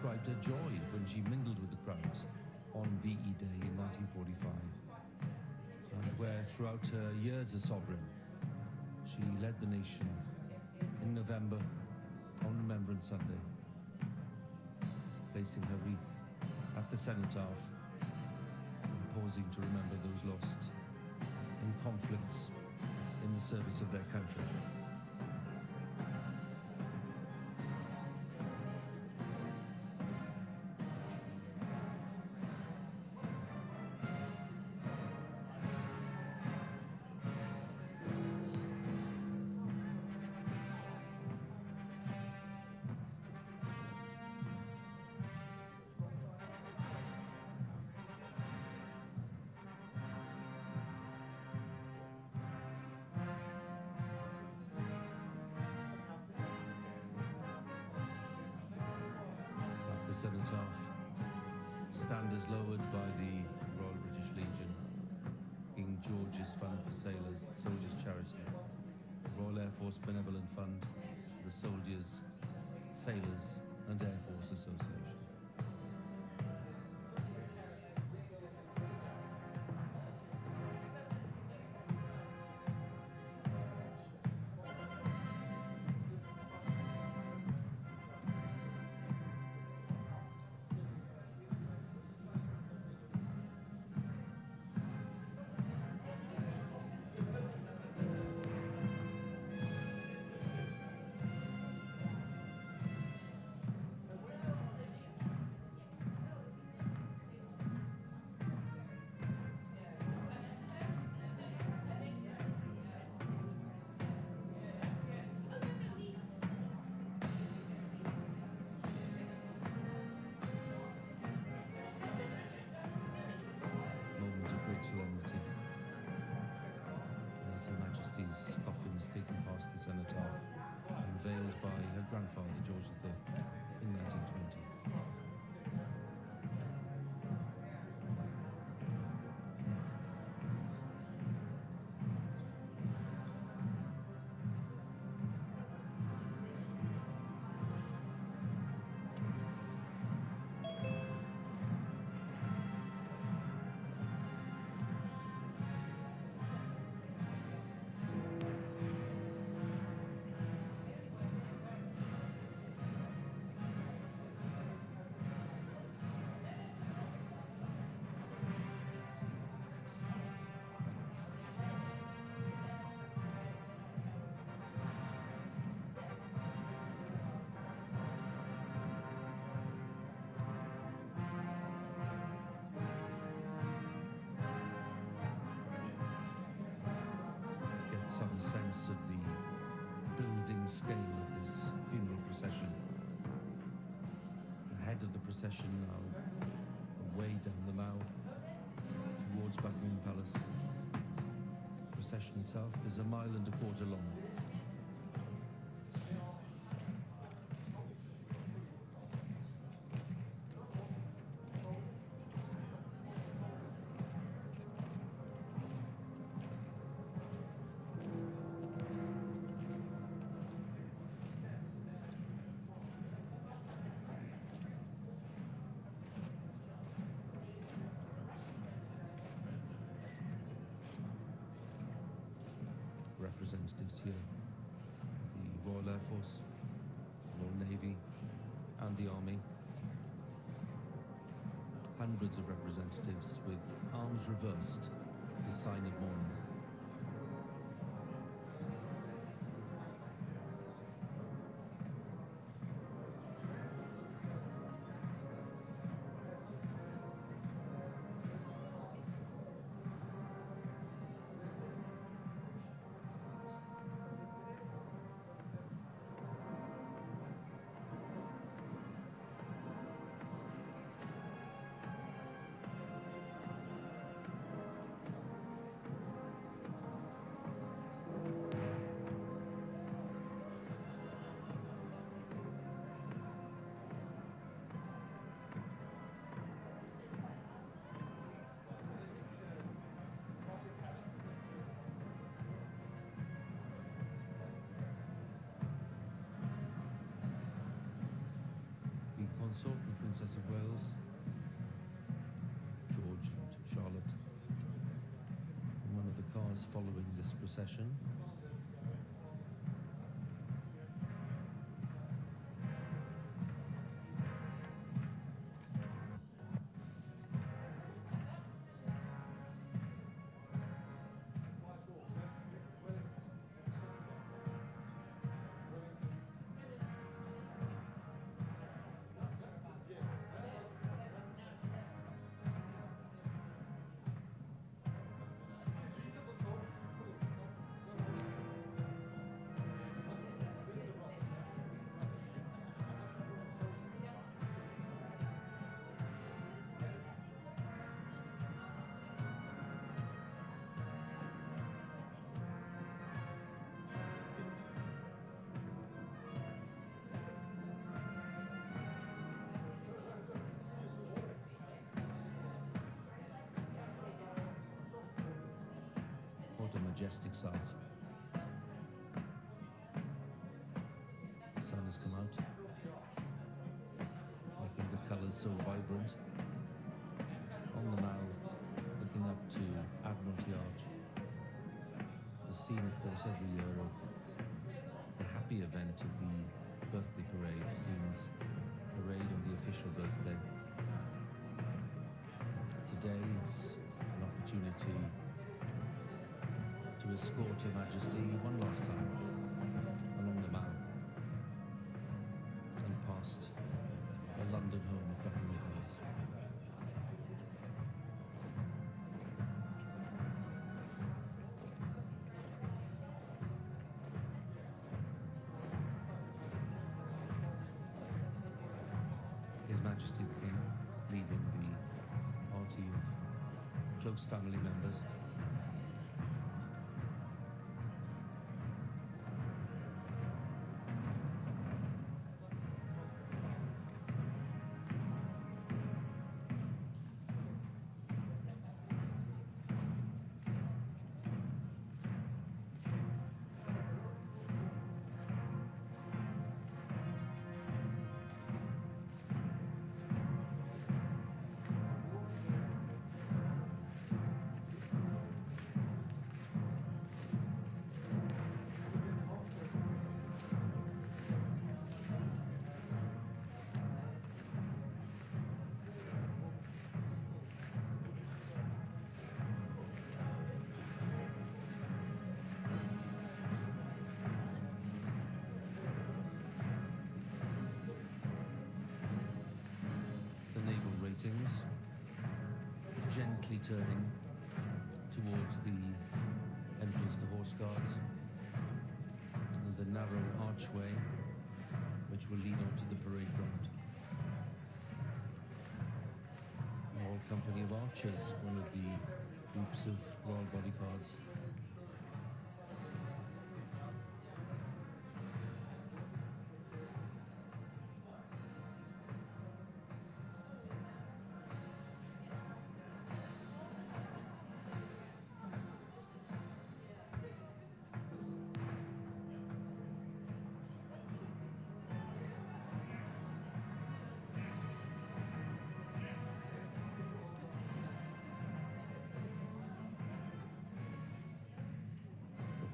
described her joy when she mingled with the crowds on VE Day in 1945, and where throughout her years as sovereign, she led the nation in November on Remembrance Sunday, placing her wreath at the cenotaph and pausing to remember those lost in conflicts in the service of their country. Cenotaph, standards lowered by the Royal British Legion, King George's Fund for Sailors, the Soldiers' Charity, Royal Air Force Benevolent Fund, the Soldiers, Sailors and Air Force Association. Solemnity as Her Majesty's coffin is taken past the cenotaph, unveiled by her grandfather George III in 1920. Some sense of the building scale of this funeral procession. The head of the procession now away down the Mall towards Buckingham Palace. The procession itself is 1.25 miles long. Representatives here, the Royal Air Force, Royal Navy and the Army. Hundreds of representatives with arms reversed as a sign of mourning. Princess of Wales, George and Charlotte, in one of the cars following this procession. What a majestic sight. The sun has come out, making the colours so vibrant. On the Mall, looking up to Admiralty Arch, the scene, of course, every year of the happy event of the birthday parade, the Queen's parade on the official birthday. Today it's an opportunity to escort Her Majesty one last time along the Mall and past the London home of Buckingham Palace. His Majesty the King leading the party of close family members. Gently turning towards the entrance to Horse Guards and the narrow archway which will lead onto the parade ground. A whole company of archers, one of the groups of royal bodyguards.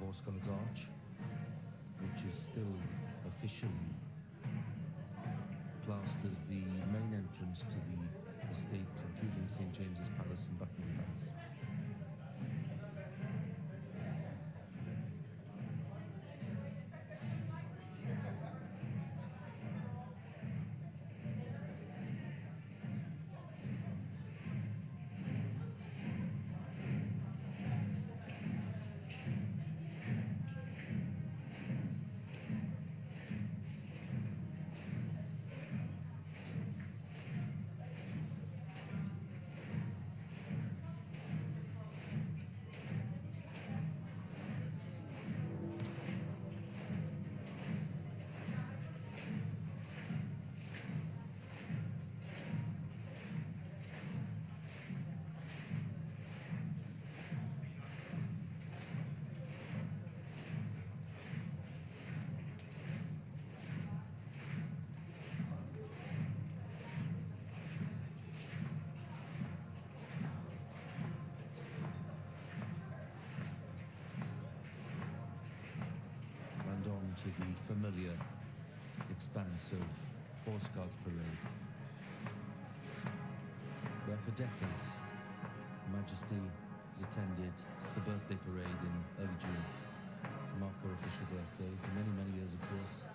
Horse Guards Arch, which is still officially classed as the main entrance to the estate, including St. James's Palace and Buckingham Palace. to the familiar expanse of Horse Guards Parade, where for decades Her Majesty has attended the birthday parade in early June to mark her official birthday. For many, many years, of course,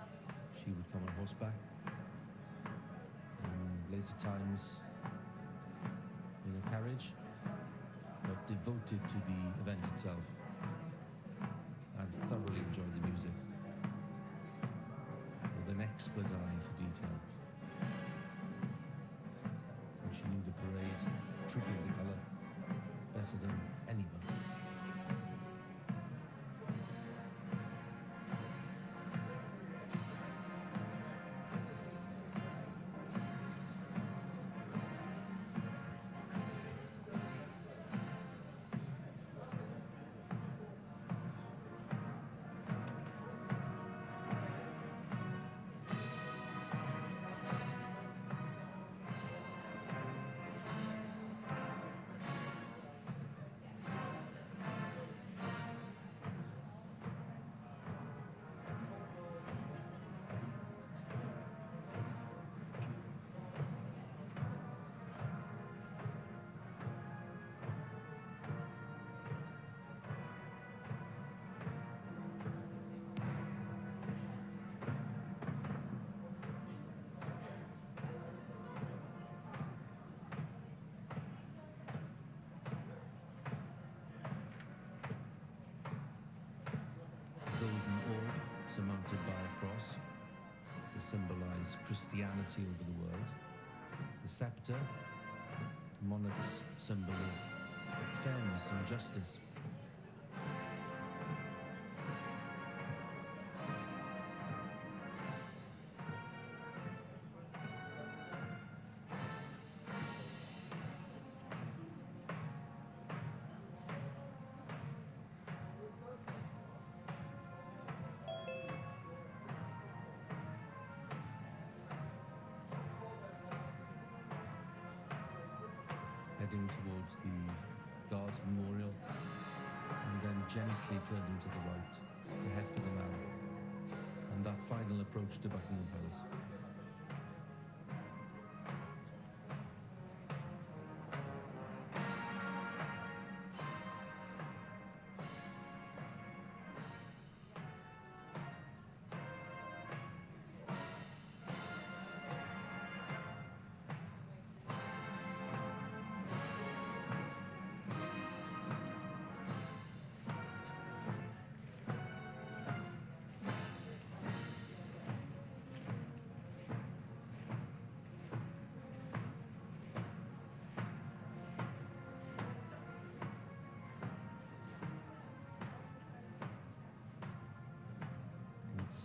she would come on horseback. In later times, in a carriage, but devoted to the event itself and thoroughly enjoyed the music with an expert eye for detail. And she knew the parade, trooping the colour, better than anyone. Surmounted by a cross to symbolize Christianity over the world. The scepter, the monarch's symbol of fairness and justice. Heading towards the Guards Memorial, and then gently turning to the right, to head for the Mall, and that final approach to Buckingham Palace.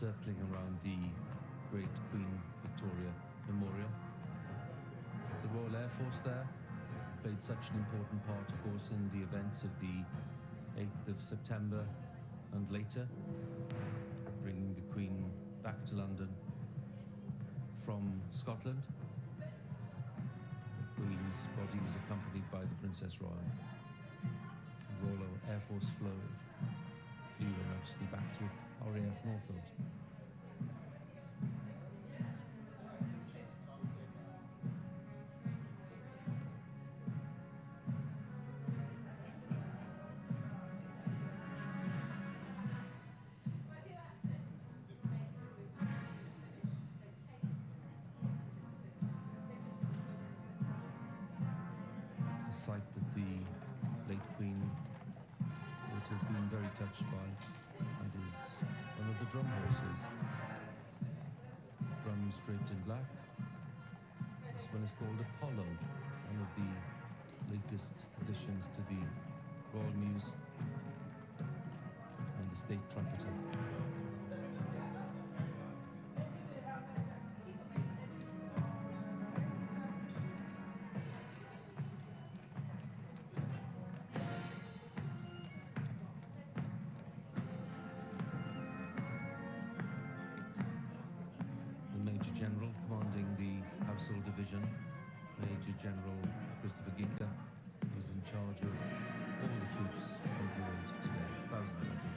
Circling around the Great Queen Victoria Memorial. The Royal Air Force there played such an important part, of course, in the events of the 8th of September and later, bringing the Queen back to London from Scotland. The Queen's body was accompanied by the Princess Royal. The Royal Air Force flew Her Majesty back to RAF Northolt. A sight that the late Queen would have been very touched by, and is one of the drum horses. Drums draped in black. This one is called Apollo, one of the latest additions to the Royal Muse, and the state trumpeter. General commanding the Household Division, Major General Christopher Gica, was in charge of all the troops on board today, thousands of them.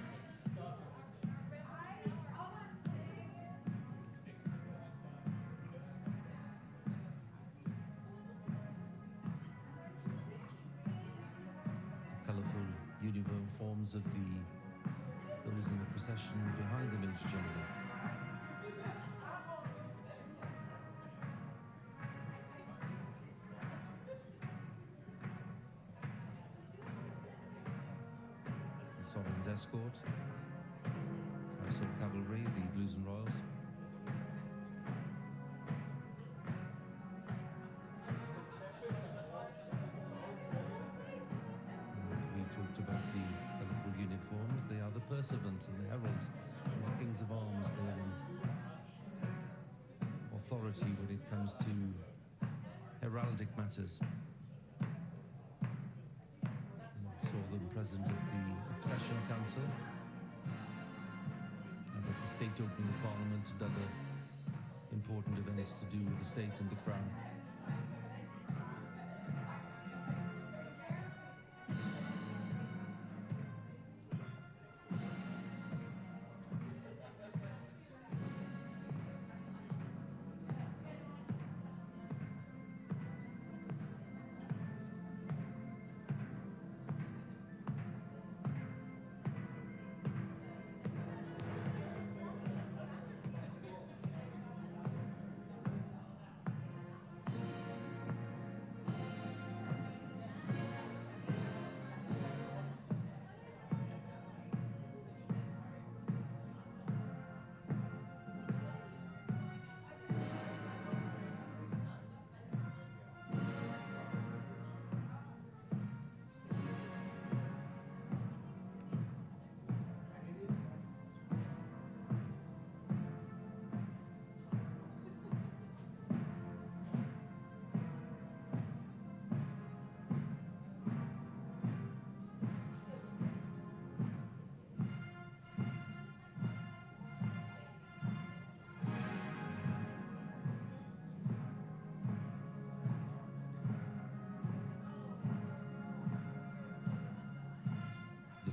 uniforms of those in the procession behind the Major General. The Sovereign's escort, Household Cavalry, the Blues and Royals. They are the pursuivants and the heralds and the kings of arms. They are authority when it comes to heraldic matters. We saw them present at the Accession Council and at the State Opening of Parliament and other important events to do with the state and the crown.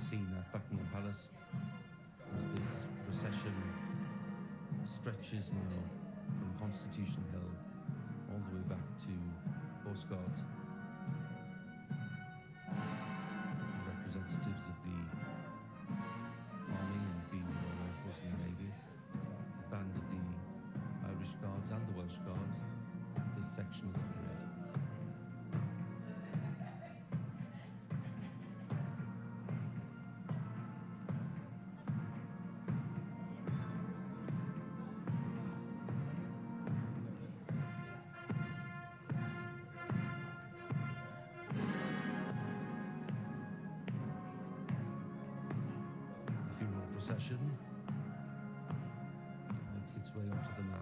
Scene at Buckingham Palace as this procession stretches now from Constitution Hill all the way back to Horse Guards. Representatives of the Army and the Royal Air Force and the Navy, the band of the Irish Guards and the Welsh Guards, this section of the parade. Procession makes its way onto the Mall.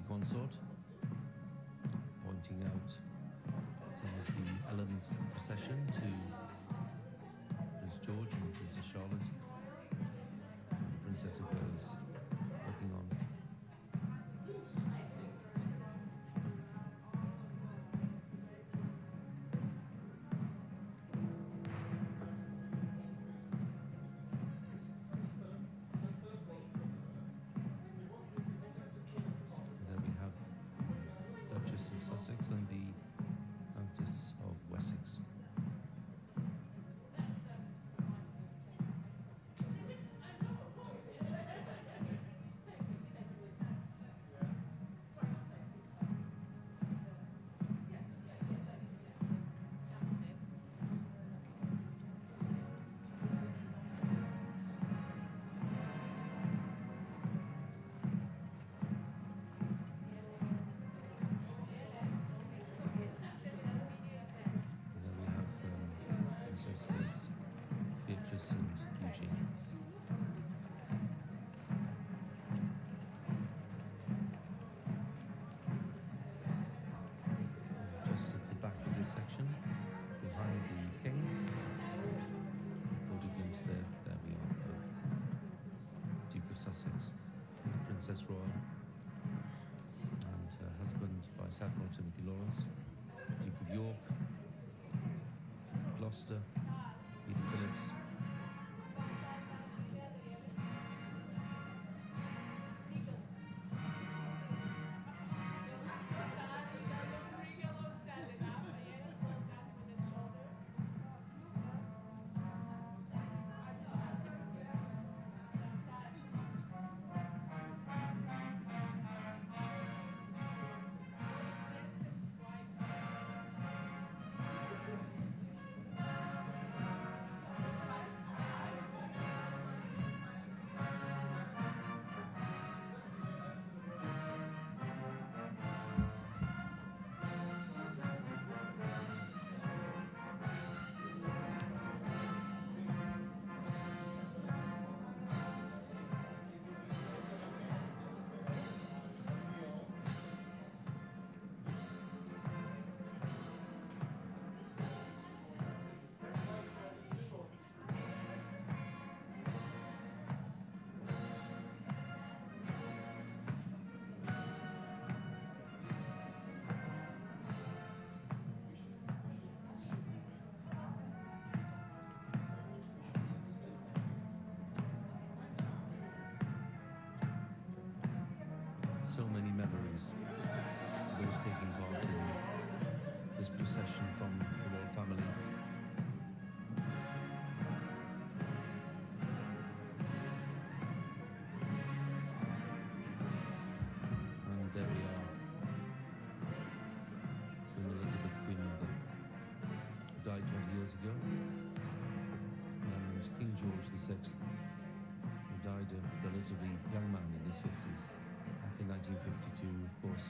Consort, pointing out some of the elements of the procession to Prince George and Princess Charlotte, and the Princess of Wales looking on. And the Countess of Wessex. Sussex, Princess Royal, and her husband Vice Admiral Timothy Lawrence, Duke of York, Gloucester, Peter Phillips. So many memories of those taking part in this procession from the royal family. And there we are, Queen Elizabeth, Queen Mother, who died 20 years ago, and King George VI, who died a relatively young man in his 50s. In 1952, of course,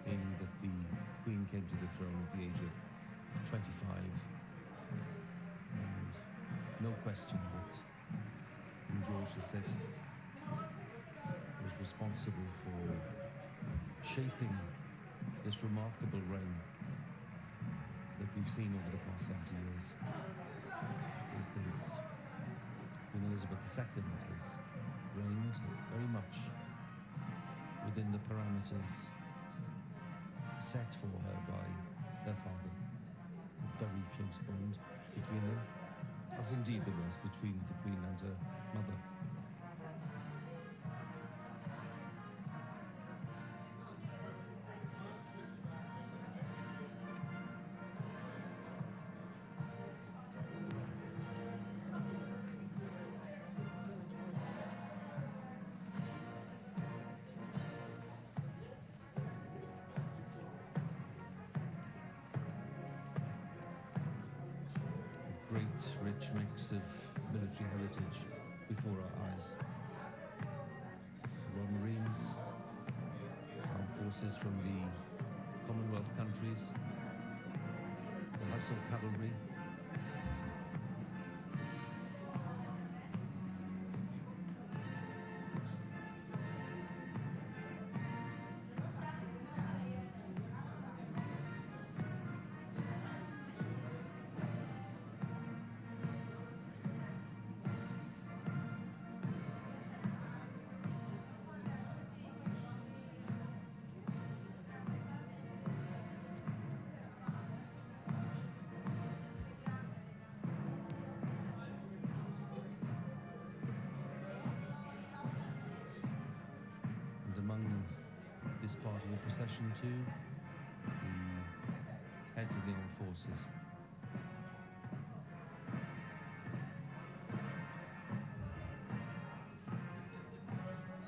in that the Queen came to the throne at the age of 25, and no question that King George VI was responsible for shaping this remarkable reign that we've seen over the past 70 years. Because Queen Elizabeth II has reigned very much within the parameters set for her by their father. A very close bond between them, as indeed there was between the Queen and her mother. Great, rich mix of military heritage before our eyes. Royal Marines, armed forces from the Commonwealth countries, the Household Cavalry, this part of the procession too, the heads of the armed forces.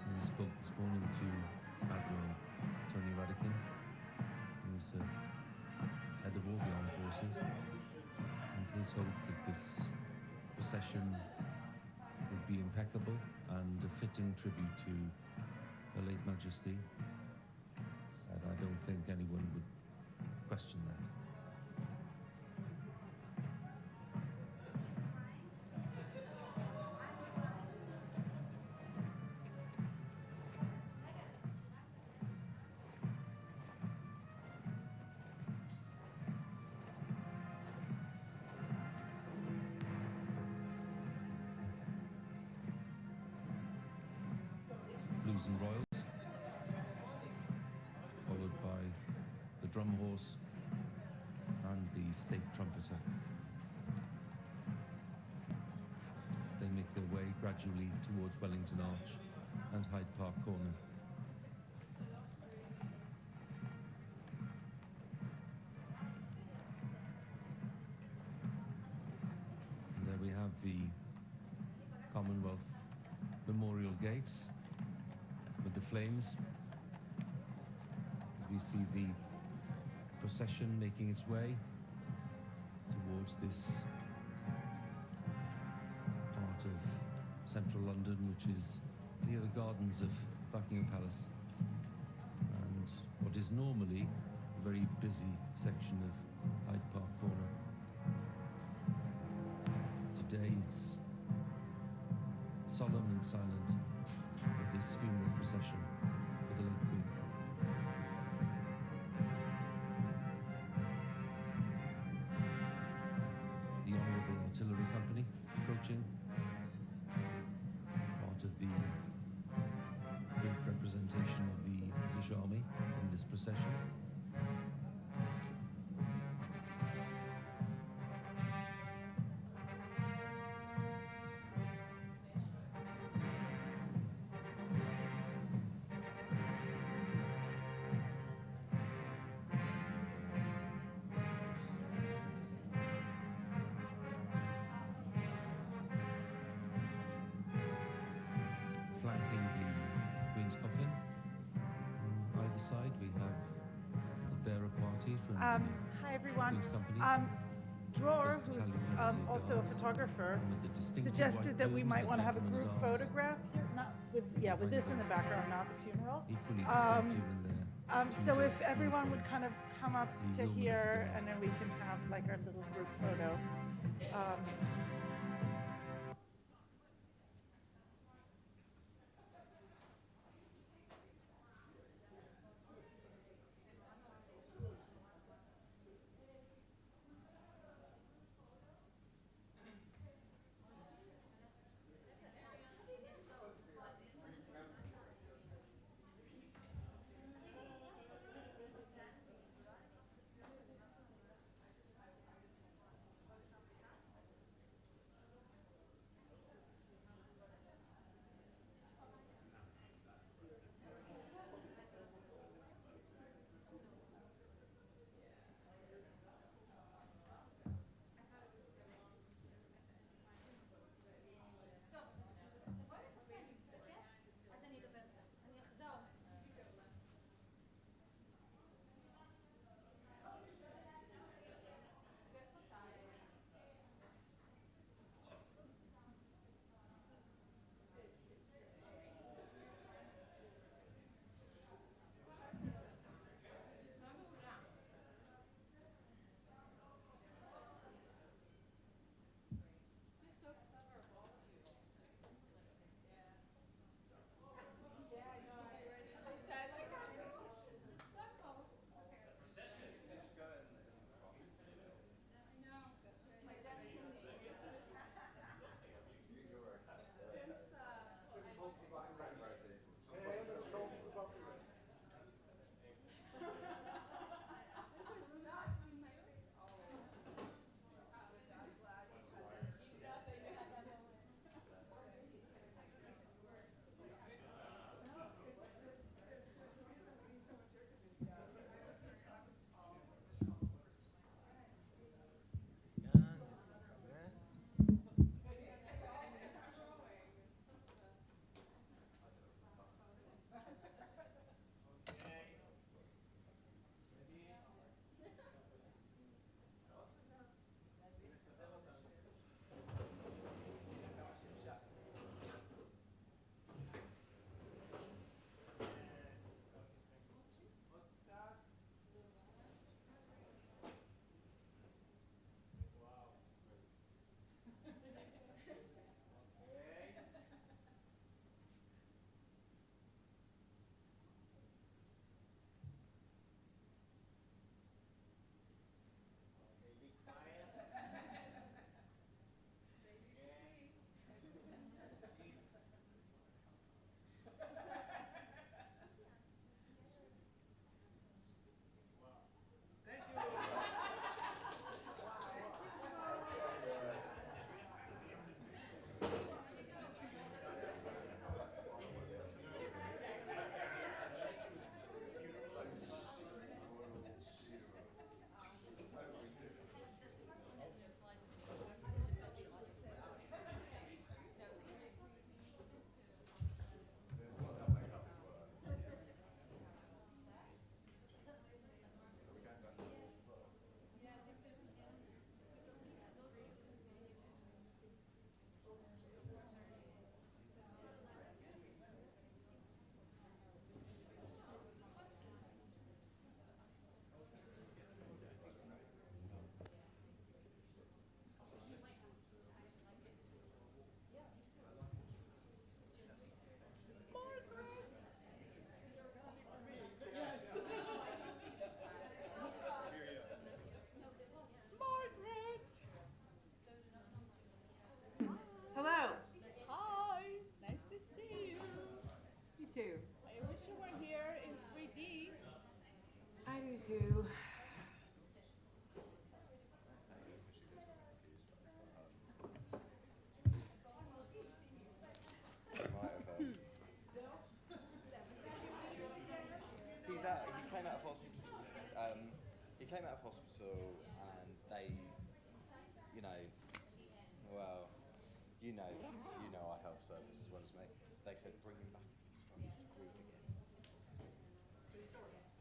And we spoke this morning to Admiral Tony Radican, who's head of all the armed forces, and his hope that this procession would be impeccable and a fitting tribute to Her late Majesty. And I don't think anyone would question that. drum horse, and the state trumpeter. As they make their way gradually towards Wellington Arch and Hyde Park Corner. And there we have the Commonwealth Memorial Gates with the flames. We see the procession making its way towards this part of central London, which is near the gardens of Buckingham Palace, and what is normally a very busy section of Hyde Park Corner. Today it's solemn and silent with this funeral procession for the late Queen. The Honourable Artillery Company approaching, part of the great representation of the British Army in this procession. Flanking the Queen's coffin. On either side we have the bearer party from Hi, the everyone. Queen's Company. Dror, First who's Battalion Grenadier also a Guards, photographer, and with the distinctive suggested white that we plumes, might the want to have a gentlemen group at arms, photograph here, not with, with this in the background, not the funeral. equally Um, distinctive in their So Tudor if everyone would uniform. kind of come up The to Yeoman of the here, Guard. and then we can have like our little group photo. to He came out of hospital and they, you know, well, you know our health service as well as me. They said bring him back if he struggles to breathe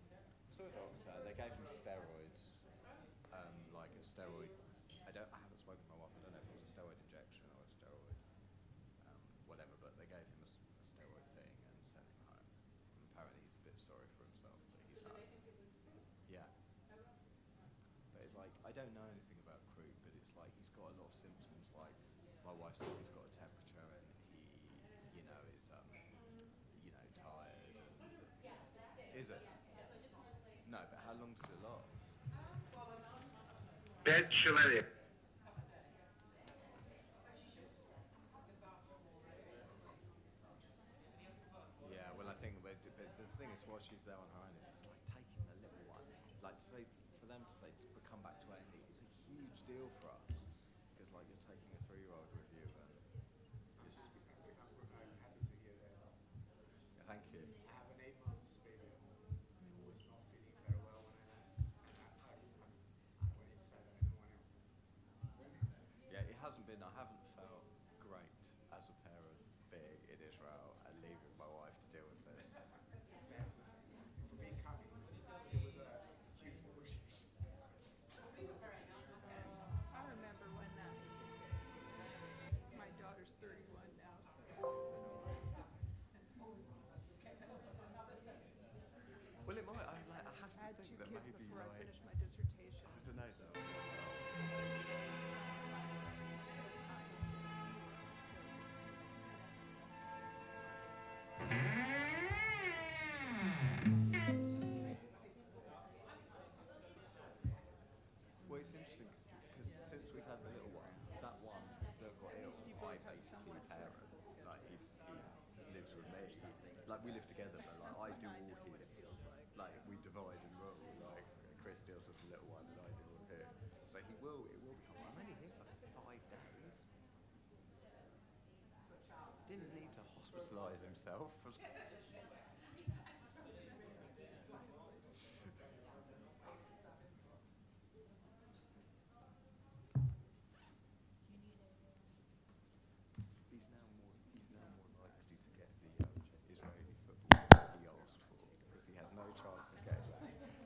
again. So a doctor, they gave him steroids, like a steroid. I haven't spoken to my wife. I don't know if it was a steroid injection or a steroid, whatever. But they gave him a steroid thing and sent him home. And apparently he's a bit sorry for himself, but he's home. Yeah. But it's like, I don't know anything about croup, but it's like he's got a lot of symptoms. Like my wife says he's got a temperature and he, you know, is tired. Is it? No, but how long does it last? Yeah, well, I think but the thing is, while she's there on her own, it's like taking the little one. Like to say, for them to say to come back to A&E, it's a huge deal for us because like you're taking a 3-year-old with you and. I'm happy to hear that. Yeah, thank you. I have an 8 months baby at home. I was not feeling very well when I left. When he said I didn't want to. Yeah, it hasn't been. I haven't felt great as a parent being in Israel and leaving my wife to deal with this. For me coming, it was a huge negotiation. I remember when my daughter's 31 now. Well, it might. I have to I had think 2 that kids maybe before I like finished my dissertation. I don't know though. Well, it's interesting because since we've had the little one, that one that got ill, I basically parent. Like he lives with me. Like we live together, but like I do all his. Like we divide and rule. Like Chris deals with the little one, and I deal with him. So it will become. I'm only here for 5 days. Didn't need to hospitalise himself. He's now more likely to get the Israeli football that he asked for because he had no chance of getting that,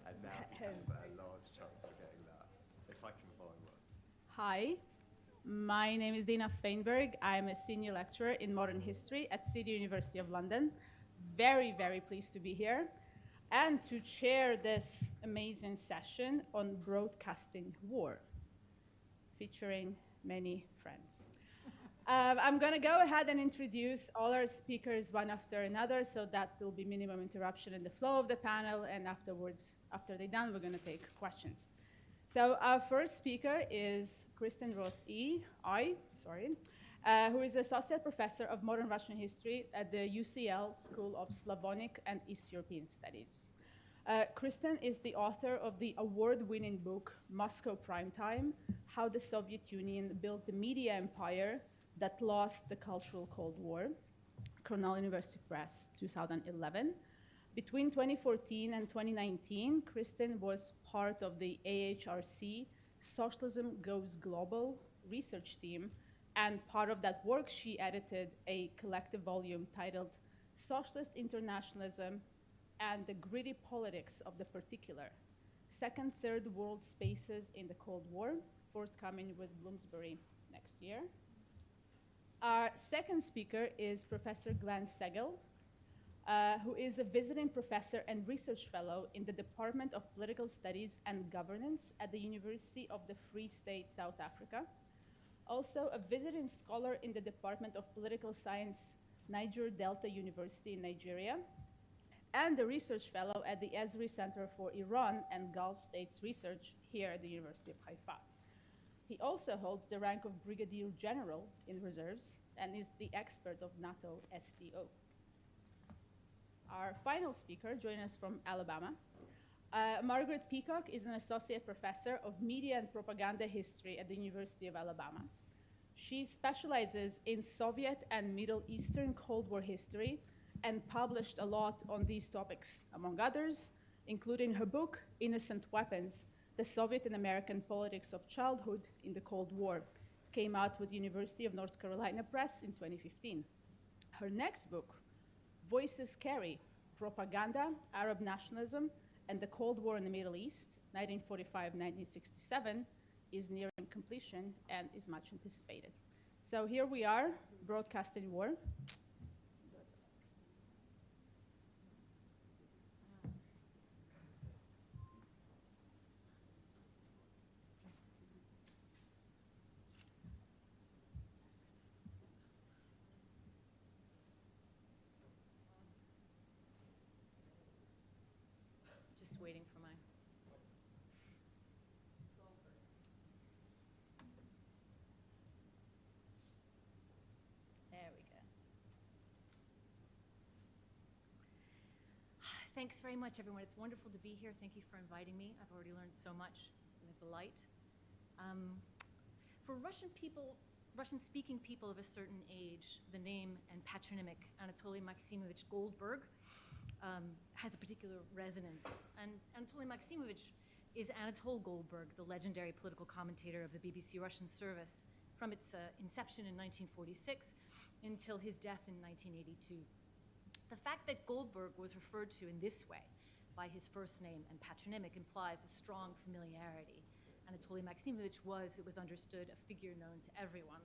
and now he has a large chance of getting that if I can find one. Hi, my name is Dina Feinberg. I'm a senior lecturer in modern history at City University of London. Very, very pleased to be here and to chair this amazing session on broadcasting war, featuring many friends. I'm going to go ahead and introduce all our speakers one after another, so that there will be minimum interruption in the flow of the panel, and afterwards, after they're done, we're going to take questions. So our first speaker is Kristen Roth-I, who is Associate Professor of Modern Russian History at the UCL School of Slavonic and East European Studies. Kristen is the author of the award-winning book, Moscow Primetime, How the Soviet Union Built the Media Empire That Lost the Cultural Cold War, Cornell University Press, 2011. Between 2014 and 2019, Kristen was part of the AHRC Socialism Goes Global research team, and part of that work, she edited a collective volume titled Socialist Internationalism and the Gritty Politics of the Particular, Second, Third World Spaces in the Cold War, forthcoming with Bloomsbury next year. Our second speaker is Professor Glenn Segel, who is a visiting professor and research fellow in the Department of Political Studies and Governance at the University of the Free State, South Africa. Also a visiting scholar in the Department of Political Science, Niger Delta University in Nigeria, and a research fellow at the Esri Center for Iran and Gulf States Research here at the University of Haifa. He also holds the rank of Brigadier General in reserves and is the expert of NATO SDO. Our final speaker, joining us from Alabama, Margaret Peacock is an associate professor of media and propaganda history at the University of Alabama. She specializes in Soviet and Middle Eastern Cold War history and published a lot on these topics, among others, including her book, Innocent Weapons, The Soviet and American Politics of Childhood in the Cold War. Came out with University of North Carolina Press in 2015. Her next book, Voices Carry, Propaganda, Arab Nationalism, and the Cold War in the Middle East, 1945-1967, is nearing completion and is much anticipated. So here we are, broadcasting war. Just waiting for my. There we go. Thanks very much, everyone. It's wonderful to be here. Thank you for inviting me. I've already learned so much. It's been a delight. For Russian-speaking people of a certain age, the name and patronymic Anatoly Maximovich Goldberg has a particular resonance. And Anatoly Maximovich is Anatole Goldberg, the legendary political commentator of the BBC Russian service from its inception in 1946 until his death in 1982. The fact that Goldberg was referred to in this way by his first name and patronymic implies a strong familiarity. Anatoly Maximovich was, it was understood, a figure known to everyone.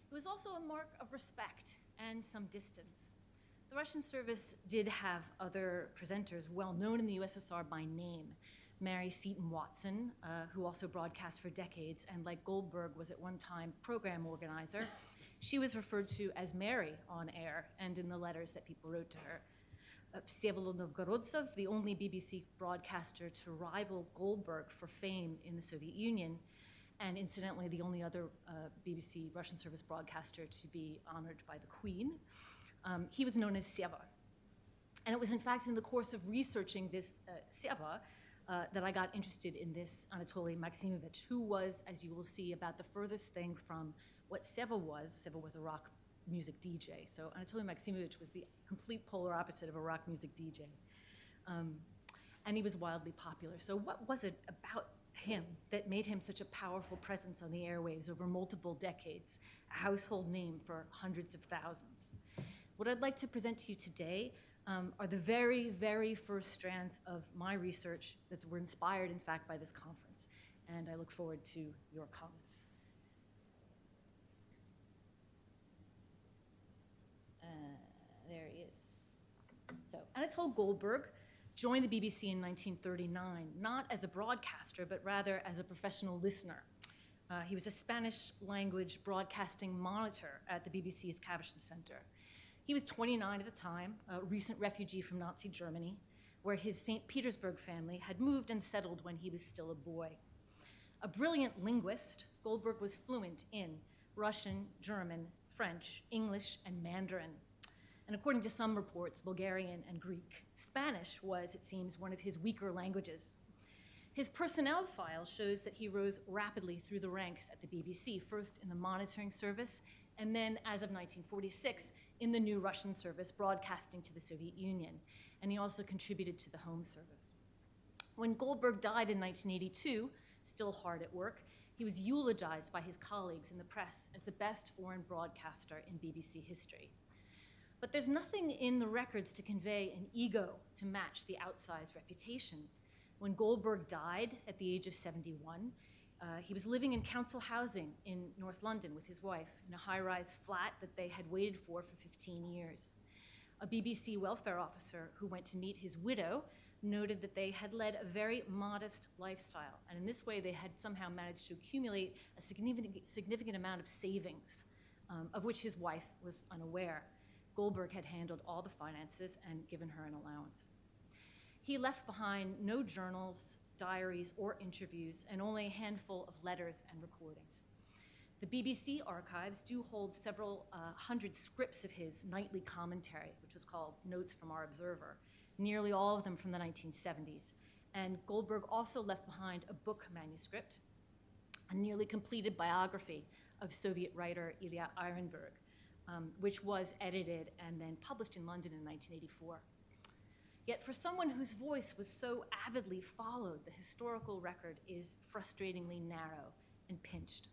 It was also a mark of respect and some distance. The Russian service did have other presenters well known in the USSR by name. Mary Seton Watson, who also broadcast for decades, and like Goldberg was at one time program organizer. She was referred to as Mary on air and in the letters that people wrote to her. Vsevolod Novgorodtsov, the only BBC broadcaster to rival Goldberg for fame in the Soviet Union, and incidentally the only other BBC Russian service broadcaster to be honored by the Queen. He was known as Seva. And it was in fact in the course of researching this Seva that I got interested in this Anatoly Maximovich, who was, as you will see, about the furthest thing from what Seva was. Seva was a rock music DJ. So Anatoly Maximovich was the complete polar opposite of a rock music DJ. And he was wildly popular. So what was it about him that made him such a powerful presence on the airwaves over multiple decades, a household name for hundreds of thousands? What I'd like to present to you today are the very, very first strands of my research that were inspired, in fact, by this conference. And I look forward to your comments. There he is. So Anatole Goldberg joined the BBC in 1939, not as a broadcaster, but rather as a professional listener. He was a Spanish language broadcasting monitor at the BBC's Caversham Center. He was 29 at the time, a recent refugee from Nazi Germany, where his St. Petersburg family had moved and settled when he was still a boy. A brilliant linguist, Goldberg was fluent in Russian, German, French, English, and Mandarin. And according to some reports, Bulgarian and Greek. Spanish was, it seems, one of his weaker languages. His personnel file shows that he rose rapidly through the ranks at the BBC, first in the monitoring service, and then, as of 1946, in the new Russian service broadcasting to the Soviet Union. And he also contributed to the Home Service. When Goldberg died in 1982, still hard at work, he was eulogized by his colleagues in the press as the best foreign broadcaster in BBC history. But there's nothing in the records to convey an ego to match the outsized reputation. When Goldberg died at the age of 71, he was living in council housing in North London with his wife in a high-rise flat that they had waited for 15 years. A BBC welfare officer who went to meet his widow noted that they had led a very modest lifestyle, and in this way they had somehow managed to accumulate a significant amount of savings, of which his wife was unaware. Goldberg had handled all the finances and given her an allowance. He left behind no journals, diaries, or interviews, and only a handful of letters and recordings. The BBC archives do hold several hundred scripts of his nightly commentary, which was called Notes from Our Observer, nearly all of them from the 1970s. And Goldberg also left behind a book manuscript, a nearly completed biography of Soviet writer Ilya Ehrenberg, which was edited and then published in London in 1984. Yet for someone whose voice was so avidly followed, the historical record is frustratingly narrow and pinched.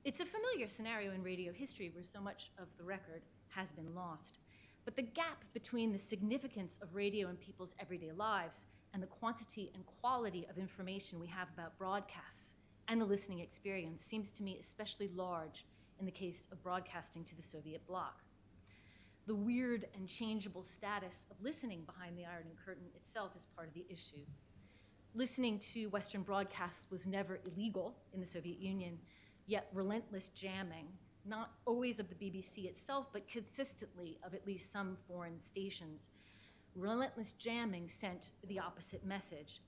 It's a familiar scenario in radio history where so much of the record has been lost. But the gap between the significance of radio in people's everyday lives and the quantity and quality of information we have about broadcasts and the listening experience seems to me especially large in the case of broadcasting to the Soviet bloc. The weird and changeable status of listening behind the Iron Curtain itself is part of the issue. Listening to Western broadcasts was never illegal in the Soviet Union, yet relentless jamming, not always of the BBC itself, but consistently of at least some foreign stations, relentless jamming sent the opposite message.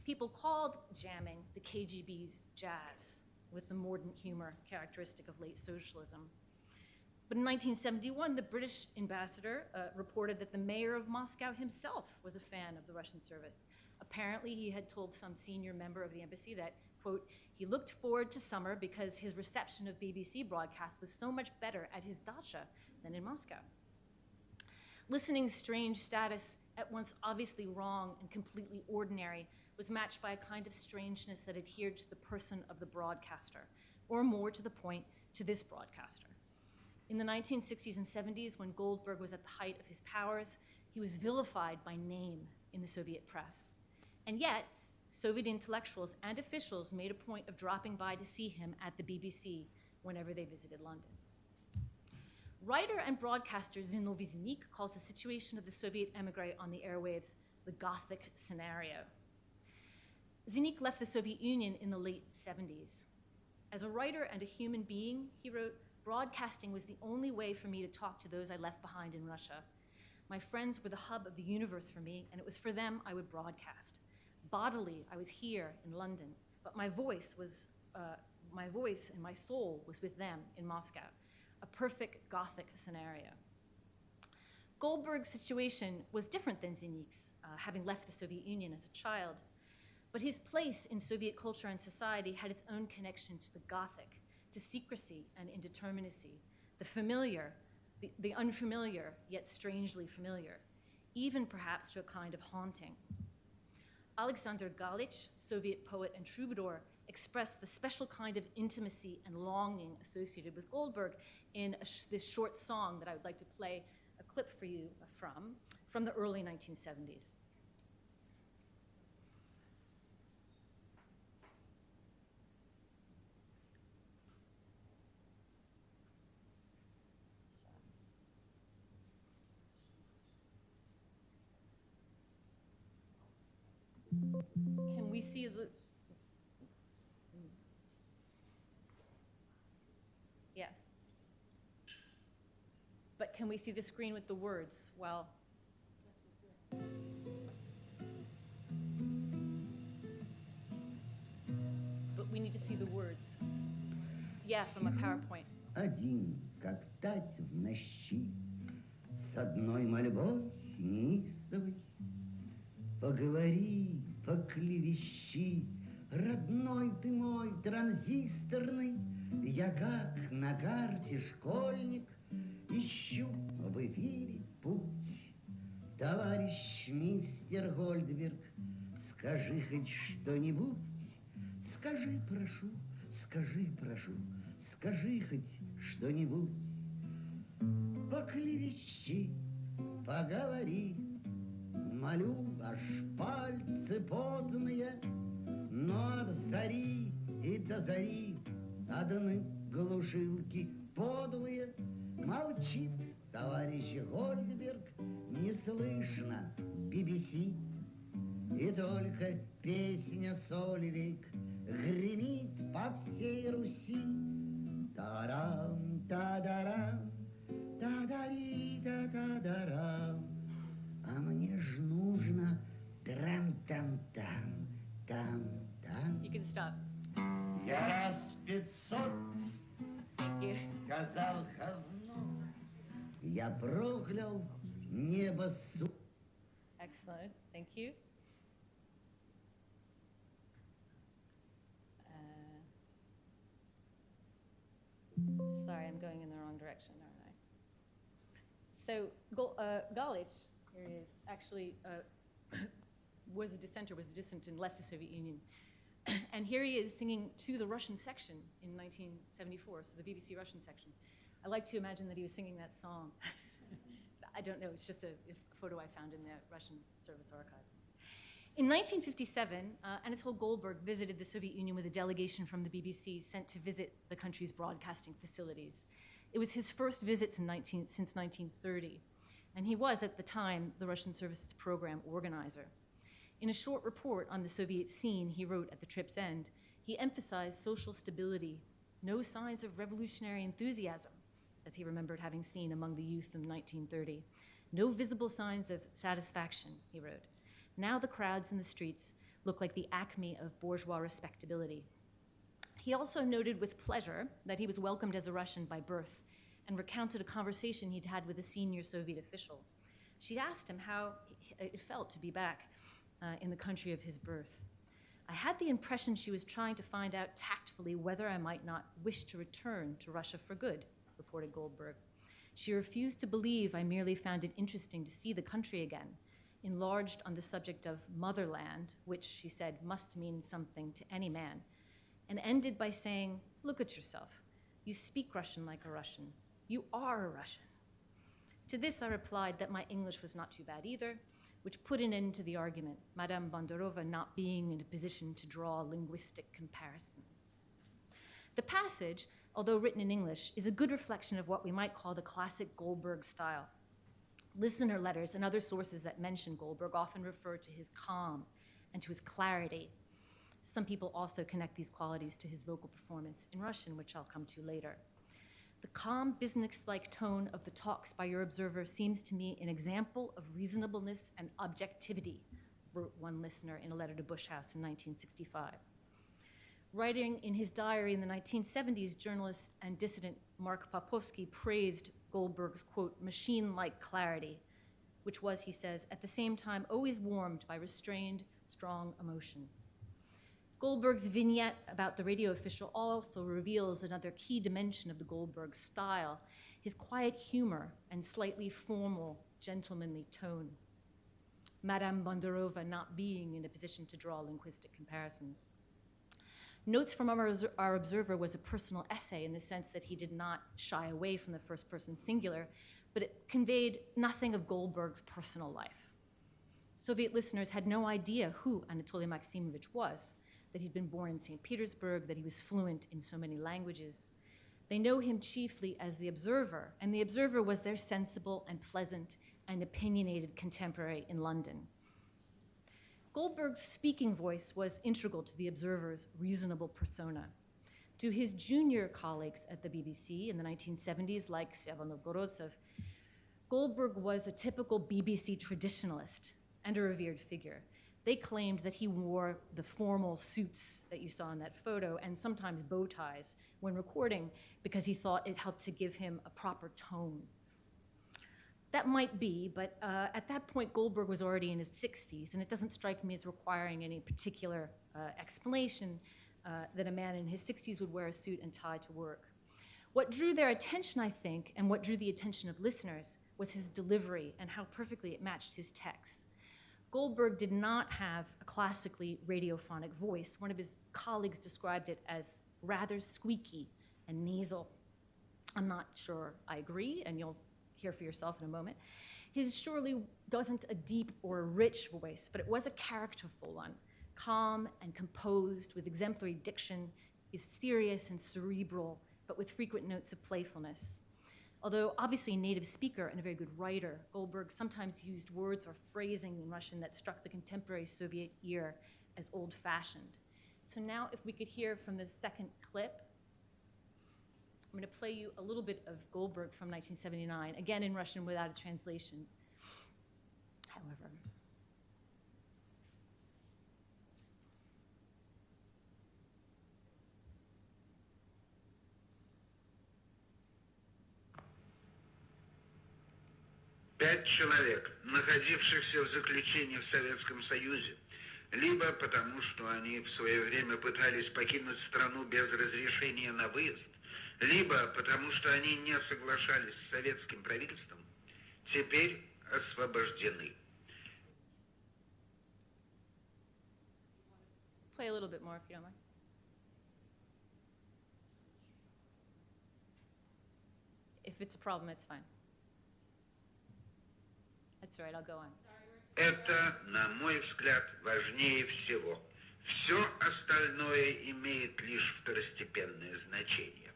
People called jamming the KGB's jazz, with the mordant humor characteristic of late socialism. But in 1971, the British ambassador reported that the mayor of Moscow himself was a fan of the Russian service. Apparently, he had told some senior member of the embassy that, quote, he looked forward to summer because his reception of BBC broadcasts was so much better at his dacha than in Moscow. Listening's strange status, at once obviously wrong and completely ordinary, was matched by a kind of strangeness that adhered to the person of the broadcaster, or more to the point, to this broadcaster. In the 1960s and 70s, when Goldberg was at the height of his powers, he was vilified by name in the Soviet press. And yet, Soviet intellectuals and officials made a point of dropping by to see him at the BBC whenever they visited London. Writer and broadcaster Zinovy Zinik calls the situation of the Soviet emigre on the airwaves the Gothic scenario. Zinik left the Soviet Union in the late 70s. As a writer and a human being, he wrote, broadcasting was the only way for me to talk to those I left behind in Russia. My friends were the hub of the universe for me, and it was for them I would broadcast. Bodily, I was here in London, but my voice and my soul was with them in Moscow. A perfect Gothic scenario. Goldberg's situation was different than Zinik's, having left the Soviet Union as a child. But his place in Soviet culture and society had its own connection to the Gothic, to secrecy and indeterminacy, the familiar, the unfamiliar, yet strangely familiar, even perhaps to a kind of haunting. Alexander Galich, Soviet poet and troubadour, expressed the special kind of intimacy and longing associated with Goldberg in this short song that I would like to play a clip for you from the early 1970s. Can we see the... Yes. But can we see the screen with the words? Well... But we need to see the words. Yeah, from a PowerPoint. Один, как тать в нощи, с одной мольбой неистовой. Поговори, поклевещи, родной ты мой транзисторный. Я как на карте школьник ищу в эфире путь. Товарищ мистер Гольдберг, скажи хоть что-нибудь. Скажи, прошу, скажи, прошу, скажи хоть что-нибудь. Поклевещи, поговори. Молю, аж пальцы потные, но от зари и до зари одни глушилки подлые. Молчит товарищ Гольдберг, не слышно BBC. И только песня Сольвейк гремит по всей Руси. Тарам, тадарам, тадари, та-та-дарам. А мне ж нужно трам-там-там, там-там. You can stop. Я раз 500 сказал говно. Я проклял небо су... Excellent, thank you. So Galich, here he is, actually was a dissident and left the Soviet Union. And here he is singing to the Russian section in 1974, so the BBC Russian section. I like to imagine that he was singing that song. I don't know, it's just a photo I found in the Russian service archives. In 1957, Anatol Goldberg visited the Soviet Union with a delegation from the BBC sent to visit the country's broadcasting facilities. It was his first visit since 1930, and he was, at the time, the Russian services program organizer. In a short report on the Soviet scene he wrote at the trip's end, he emphasized social stability, no signs of revolutionary enthusiasm, as he remembered having seen among the youth of 1930. No visible signs of satisfaction, he wrote. Now the crowds in the streets look like the acme of bourgeois respectability. He also noted with pleasure that he was welcomed as a Russian by birth and recounted a conversation he'd had with a senior Soviet official. She'd asked him how it felt to be back in the country of his birth. I had the impression she was trying to find out tactfully whether I might not wish to return to Russia for good, reported Goldberg. She refused to believe I merely found it interesting to see the country again, enlarged on the subject of motherland, which she said must mean something to any man, and ended by saying, look at yourself. You speak Russian like a Russian. You are a Russian. To this I replied that my English was not too bad either, which put an end to the argument, Madame Bondorova not being in a position to draw linguistic comparisons. The passage, although written in English, is a good reflection of what we might call the classic Goldberg style. Listener letters and other sources that mention Goldberg often refer to his calm and to his clarity. Some people also connect these qualities to his vocal performance in Russian, which I'll come to later. The calm, business-like tone of the talks by your observer seems to me an example of reasonableness and objectivity, wrote one listener in a letter to Bush House in 1965. Writing in his diary in the 1970s, journalist and dissident Mark Popovsky praised Goldberg's, quote, machine-like clarity, which was, he says, at the same time always warmed by restrained, strong emotion. Goldberg's vignette about the radio official also reveals another key dimension of the Goldberg style, his quiet humor and slightly formal, gentlemanly tone. Madame Bondorova not being in a position to draw linguistic comparisons. Notes from our observer was a personal essay in the sense that he did not shy away from the first person singular, but it conveyed nothing of Goldberg's personal life. Soviet listeners had no idea who Anatoly Maximovich was, that he'd been born in St. Petersburg, that he was fluent in so many languages. They know him chiefly as the observer, and the observer was their sensible and pleasant and opinionated contemporary in London. Goldberg's speaking voice was integral to the observer's reasonable persona. To his junior colleagues at the BBC in the 1970s, like Seva Novgorodtsev, Goldberg was a typical BBC traditionalist and a revered figure. They claimed that he wore the formal suits that you saw in that photo and sometimes bow ties when recording because he thought it helped to give him a proper tone. That might be, but at that point, Goldberg was already in his 60s, and it doesn't strike me as requiring any particular explanation that a man in his 60s would wear a suit and tie to work. What drew their attention, I think, and what drew the attention of listeners was his delivery and how perfectly it matched his text. Goldberg did not have a classically radiophonic voice. One of his colleagues described it as rather squeaky and nasal. I'm not sure I agree, and you'll hear for yourself in a moment. His surely wasn't a deep or a rich voice, but it was a characterful one, calm and composed with exemplary diction, is serious and cerebral, but with frequent notes of playfulness. Although obviously a native speaker and a very good writer, Goldberg sometimes used words or phrasing in Russian that struck the contemporary Soviet ear as old-fashioned. So now if we could hear from the second clip, I'm going to play you a little bit of Goldberg from 1979, again in Russian without a translation. However. Пять человек, находившихся в заключении в Советском Союзе, либо потому, что они в свое время пытались покинуть страну без разрешения на выезд, либо потому, что они не соглашались с советским правительством, теперь освобождены. Play a little bit more if you don't mind. If it's a problem, it's fine. That's all right, I'll go on. Это, на мой взгляд, важнее всего. Все остальное имеет лишь второстепенное значение.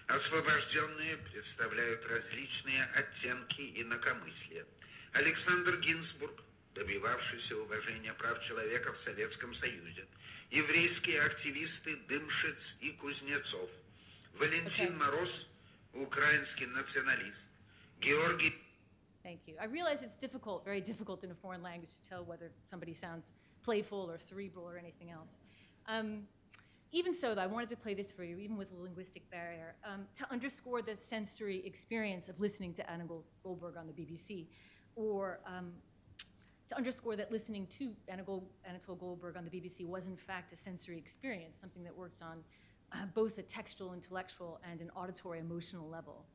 Освобожденные представляют различные оттенки инакомыслия. Александр Гинзбург, добивавшийся уважения прав человека в Советском Союзе, еврейские активисты Дымшиц и Кузнецов, Валентин Мороз, украинский националист, Георгий... Thank you. I realize it's difficult, very difficult in a foreign language to tell whether somebody sounds playful or cerebral or anything else. Even so, though, I wanted to play this for you, even with a linguistic barrier, to underscore the sensory experience of listening to Anna Goldberg on the BBC, or to underscore that listening to Anatole Goldberg on the BBC was, in fact, a sensory experience, something that works on both a textual, intellectual, and an auditory, emotional level.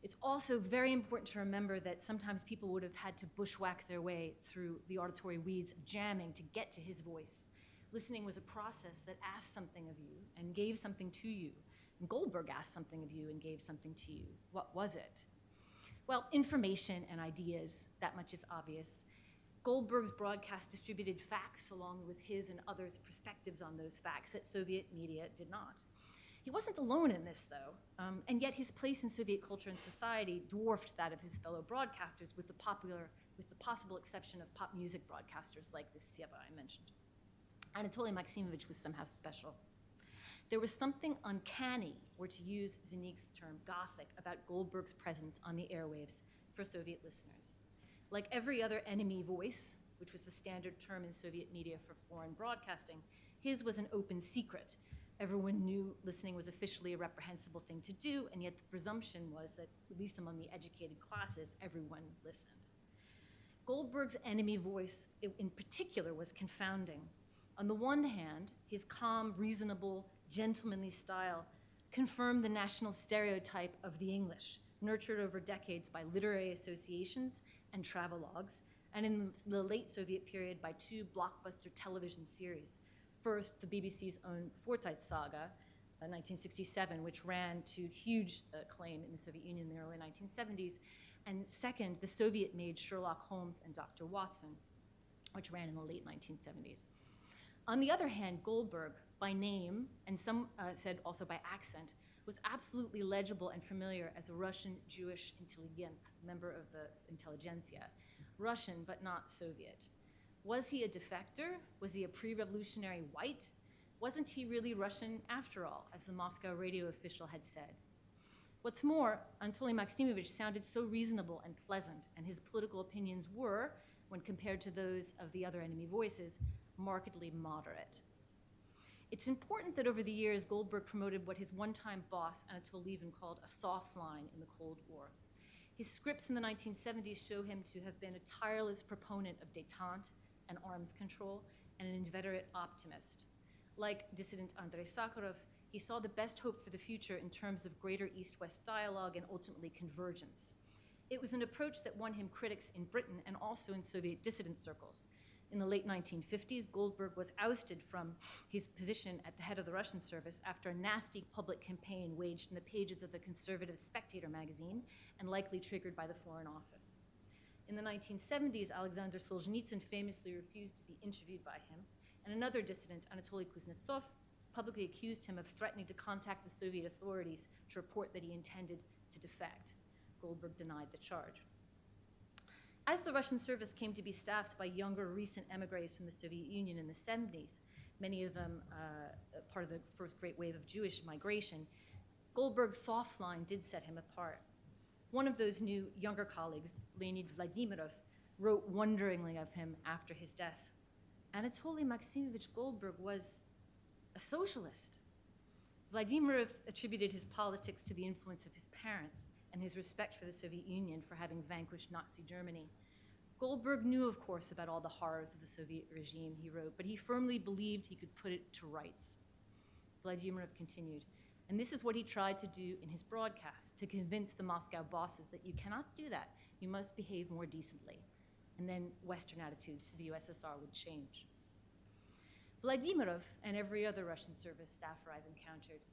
It's also very important to remember that sometimes people would have had to bushwhack their way through the auditory weeds of jamming to get to his voice. Listening was a process that asked something of you and gave something to you. And Goldberg asked something of you and gave something to you. What was it? Well, information and ideas, that much is obvious. Goldberg's broadcast distributed facts along with his and others' perspectives on those facts that Soviet media did not. He wasn't alone in this, though, and yet his place in Soviet culture and society dwarfed that of his fellow broadcasters, with the possible exception of pop music broadcasters like this Seva I mentioned. Anatoly Maximovich was somehow special. There was something uncanny, or to use Zinig's term, Gothic, about Goldberg's presence on the airwaves for Soviet listeners. Like every other enemy voice, which was the standard term in Soviet media for foreign broadcasting, his was an open secret. Everyone knew listening was officially a reprehensible thing to do, and yet the presumption was that, at least among the educated classes, everyone listened. Goldberg's enemy voice, in particular, was confounding. On the one hand, his calm, reasonable, gentlemanly style confirmed the national stereotype of the English, nurtured over decades by literary associations and travelogues, and in the late Soviet period by two blockbuster television series. First, the BBC's own Forsyte Saga, 1967, which ran to huge acclaim in the Soviet Union in the early 1970s. And second, the Soviet-made Sherlock Holmes and Dr. Watson, which ran in the late 1970s. On the other hand, Goldberg, by name, and some said also by accent, was absolutely legible and familiar as a Russian Jewish intelligent, member of the intelligentsia. Russian, but not Soviet. Was he a defector? Was he a pre-revolutionary white? Wasn't he really Russian after all, as the Moscow radio official had said? What's more, Anatoly Maximovich sounded so reasonable and pleasant, and his political opinions were, when compared to those of the other enemy voices, markedly moderate. It's important that over the years, Goldberg promoted what his one-time boss, Anatol Levin, called a soft line in the Cold War. His scripts in the 1970s show him to have been a tireless proponent of détente and arms control, and an inveterate optimist. Like dissident Andrei Sakharov, he saw the best hope for the future in terms of greater East-West dialogue and ultimately convergence. It was an approach that won him critics in Britain and also in Soviet dissident circles. In the late 1950s, Goldberg was ousted from his position at the head of the Russian service after a nasty public campaign waged in the pages of the conservative Spectator magazine and likely triggered by the Foreign Office. In the 1970s, Alexander Solzhenitsyn famously refused to be interviewed by him, and another dissident, Anatoly Kuznetsov, publicly accused him of threatening to contact the Soviet authorities to report that he intended to defect. Goldberg denied the charge. As the Russian service came to be staffed by younger, recent emigres from the Soviet Union in the 70s, many of them part of the first great wave of Jewish migration, Goldberg's soft line did set him apart. One of those new younger colleagues, Leonid Vladimirov, wrote wonderingly of him after his death. Anatoly Maximovich Goldberg was a socialist. Vladimirov attributed his politics to the influence of his parents and his respect for the Soviet Union for having vanquished Nazi Germany. Goldberg knew, of course, about all the horrors of the Soviet regime, he wrote, but he firmly believed he could put it to rights. Vladimirov continued, and this is what he tried to do in his broadcast, to convince the Moscow bosses that you cannot do that. You must behave more decently. And then Western attitudes to the USSR would change. Vladimirov and every other Russian service staffer I've encountered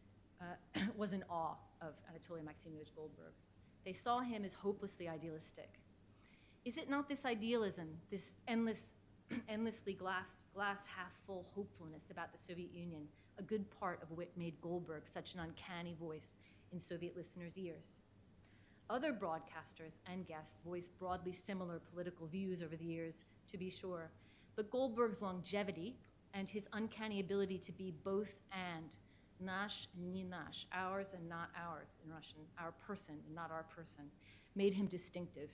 was in awe of Anatoly Maximovich Goldberg. They saw him as hopelessly idealistic. Is it not this idealism, this endlessly glass half full hopefulness about the Soviet Union, a good part of what made Goldberg such an uncanny voice in Soviet listeners' ears? Other broadcasters and guests voiced broadly similar political views over the years, to be sure, but Goldberg's longevity and his uncanny ability to be both and, nash and ni nash, ours and not ours in Russian, our person and not our person, made him distinctive.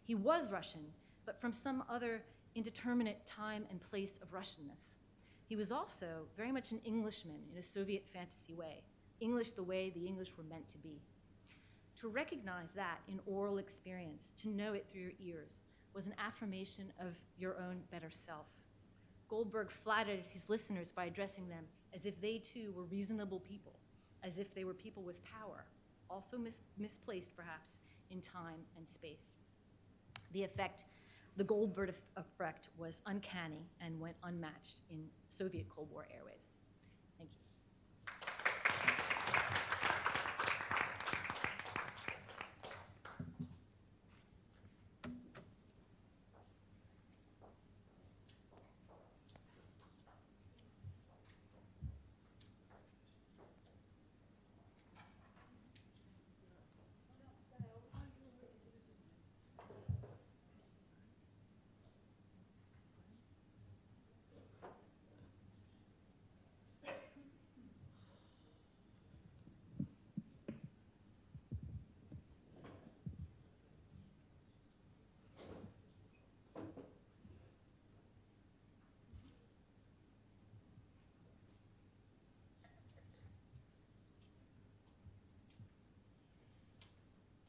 He was Russian, but from some other indeterminate time and place of Russianness. He was also very much an Englishman in a Soviet fantasy way, English the way the English were meant to be. To recognize that in oral experience, to know it through your ears, was an affirmation of your own better self. Goldberg flattered his listeners by addressing them as if they too were reasonable people, as if they were people with power, also misplaced perhaps in time and space. The Goldberg effect was uncanny and went unmatched in Soviet Cold War airwaves. Thank you.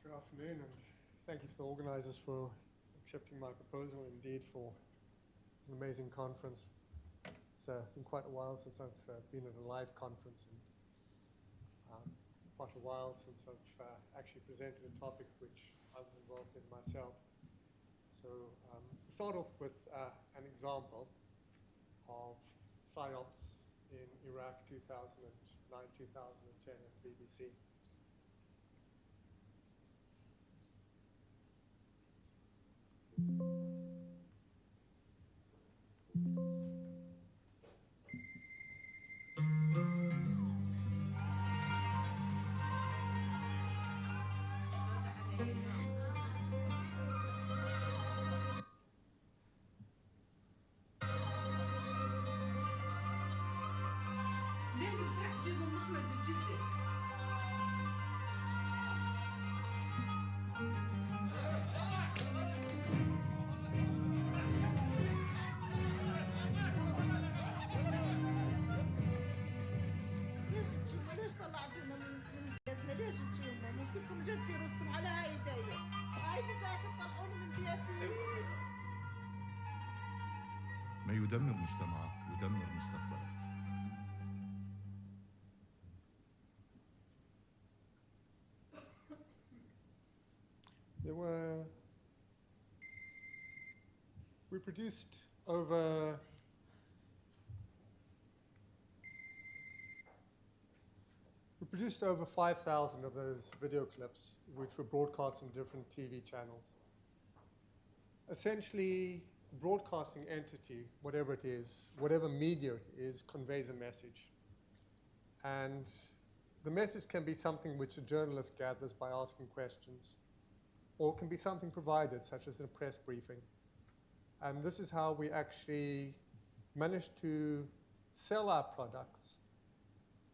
Good afternoon, and thank you to the organizers for accepting my proposal, indeed for an amazing conference. It's been quite a while since I've been at a live conference, and quite a while since I've actually presented a topic which I was involved in myself. So we'll start off with an example of PSYOPs in Iraq 2009-2010 at BBC. ما يدمر مجتمعك يدمر مستقبلك. We produced over 5,000 of those video clips, which were broadcast on different TV channels. Essentially, the broadcasting entity, whatever it is, whatever media it is, conveys a message. And the message can be something which a journalist gathers by asking questions, or it can be something provided, such as a press briefing. And this is how we actually managed to sell our products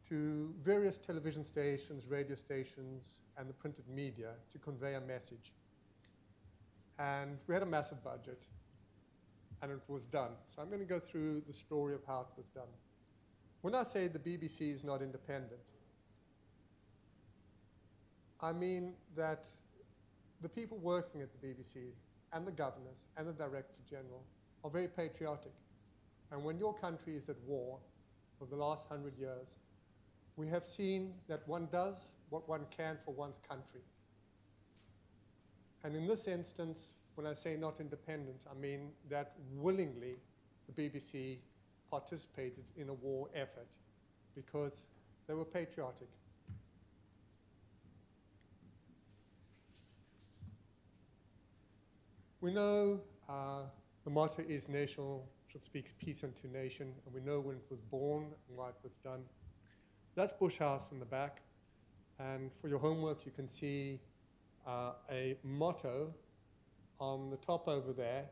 to various television stations, radio stations, and the printed media to convey a message. And we had a massive budget, and it was done. So I'm going to go through the story of how it was done. When I say the BBC is not independent, I mean that the people working at the BBC and the governors and the Director General are very patriotic. And when your country is at war for the last 100 years, we have seen that one does what one can for one's country. And in this instance, when I say not independent, I mean that willingly the BBC participated in a war effort because they were patriotic. We know the motto is nation should speak peace unto nation, and we know when it was born and why it was done. That's Bush House in the back, and for your homework you can see a motto on the top over there.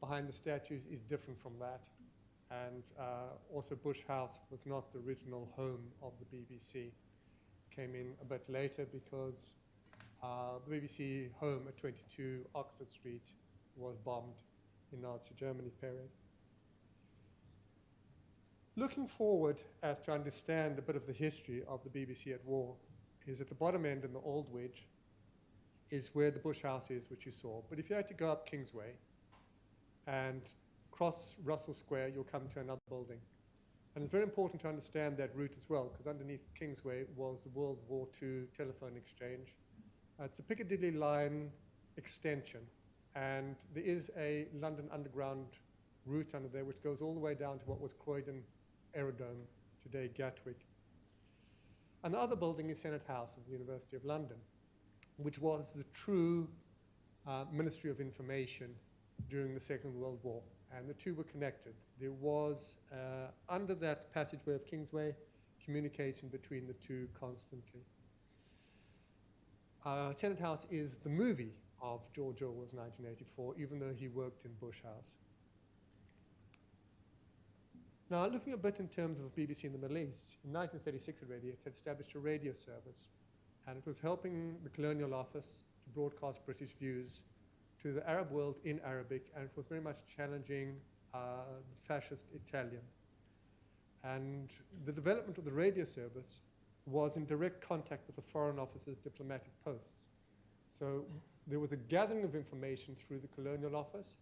Behind the statues is different from that, and also Bush House was not the original home of the BBC. It came in a bit later because the BBC home at 22 Oxford Street was bombed in Nazi Germany's period. Looking forward as to understand a bit of the history of the BBC at war is at the bottom end in the Aldwych is where the Bush House is, which you saw. But if you had to go up Kingsway and cross Russell Square, you'll come to another building. And it's very important to understand that route as well, because underneath Kingsway was the World War II telephone exchange. It's a Piccadilly line extension, and there is a London Underground route under there which goes all the way down to what was Croydon Aerodrome, today Gatwick. And the other building is Senate House of the University of London, which was the true Ministry of Information during the Second World War, and the two were connected. There was, under that passageway of Kingsway, communication between the two constantly. Senate House is the movie of George Orwell's 1984, even though he worked in Bush House. Now, looking a bit in terms of the BBC in the Middle East, in 1936 already, it had established a radio service, and it was helping the Colonial Office to broadcast British views to the Arab world in Arabic, and it was very much challenging the fascist Italian. And the development of the radio service was in direct contact with the Foreign Office's diplomatic posts. So there was a gathering of information through the Colonial Office,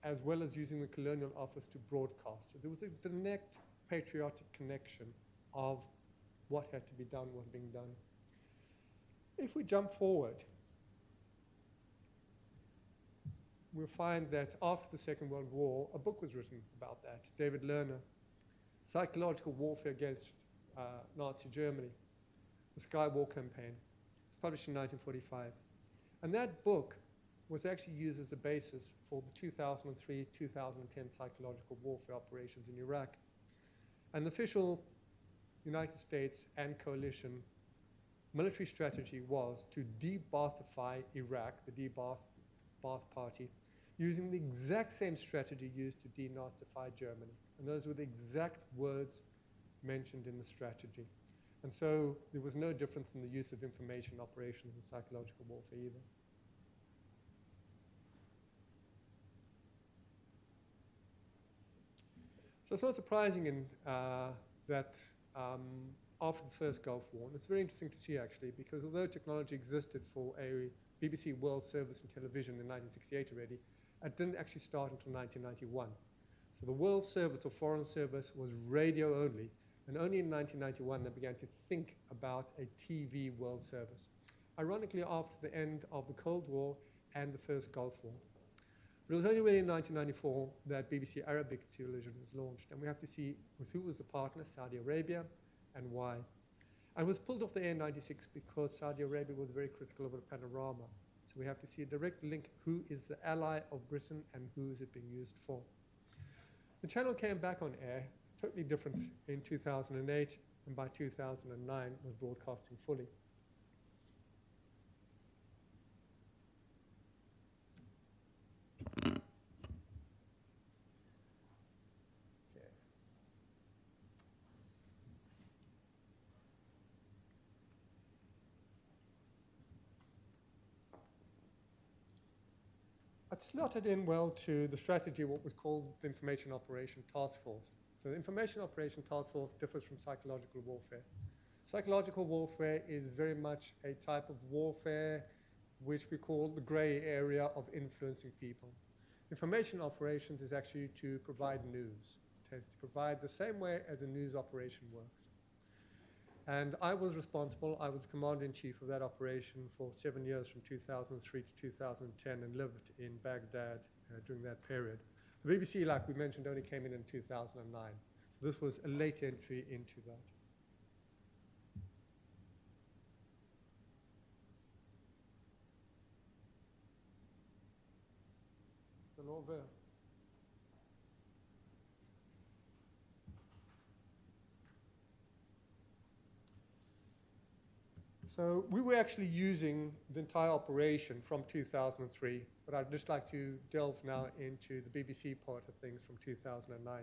as well as using the Colonial Office to broadcast. So there was a direct patriotic connection of what had to be done was being done. If we jump forward, we'll find that after the Second World War, a book was written about that. David Lerner, Psychological Warfare Against Nazi Germany, the Sky War Campaign. It was published in 1945. And that book was actually used as a basis for the 2003-2010 psychological warfare operations in Iraq. And the official United States and coalition military strategy was to de-Baathify Iraq, the de-Baath party, using the exact same strategy used to denazify Germany. And those were the exact words mentioned in the strategy. And so there was no difference in the use of information operations in psychological warfare either. So it's not surprising that after the first Gulf War, and it's very interesting to see actually, because although technology existed for a BBC World Service in television in 1968 already, it didn't actually start until 1991. So the World Service or Foreign Service was radio only, and only in 1991 they began to think about a TV World Service. Ironically, after the end of the Cold War and the first Gulf War. But it was only really in 1994 that BBC Arabic television was launched, and we have to see with who was the partner, Saudi Arabia, and why. And it was pulled off the air in 96 because Saudi Arabia was very critical of the panorama. So we have to see a direct link, who is the ally of Britain and who is it being used for. The channel came back on air, totally different in 2008, and by 2009 was broadcasting fully. It slotted in well to the strategy, what was called the Information Operation Task Force. So the Information Operation Task Force differs from psychological warfare. Psychological warfare is very much a type of warfare which we call the gray area of influencing people. Information operations is actually to provide news. It has to provide the same way as a news operation works. And I was responsible, I was commander-in-chief of that operation for 7 years from 2003 to 2010 and lived in Baghdad during that period. The BBC, like we mentioned, only came in 2009. So this was a late entry into that. The l'envers. So we were actually using the entire operation from 2003, but I'd just like to delve now into the BBC part of things from 2009.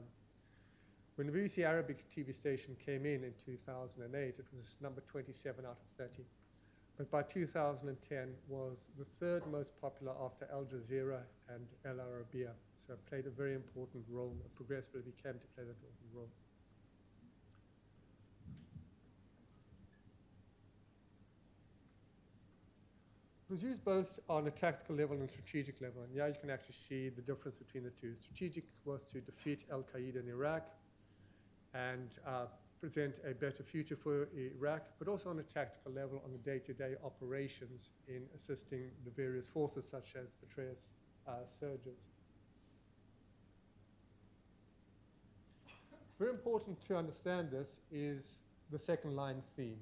When the BBC Arabic TV station came in 2008, it was number 27 out of 30. But by 2010 was the third most popular after Al Jazeera and Al Arabiya. So it played a very important role, it progressively became to play that important role. It was used both on a tactical level and strategic level, and yeah, you can actually see the difference between the two. Strategic was to defeat Al-Qaeda in Iraq and present a better future for Iraq, but also on a tactical level on the day-to-day operations in assisting the various forces such as Petraeus surges. Very important to understand this is the second line theme.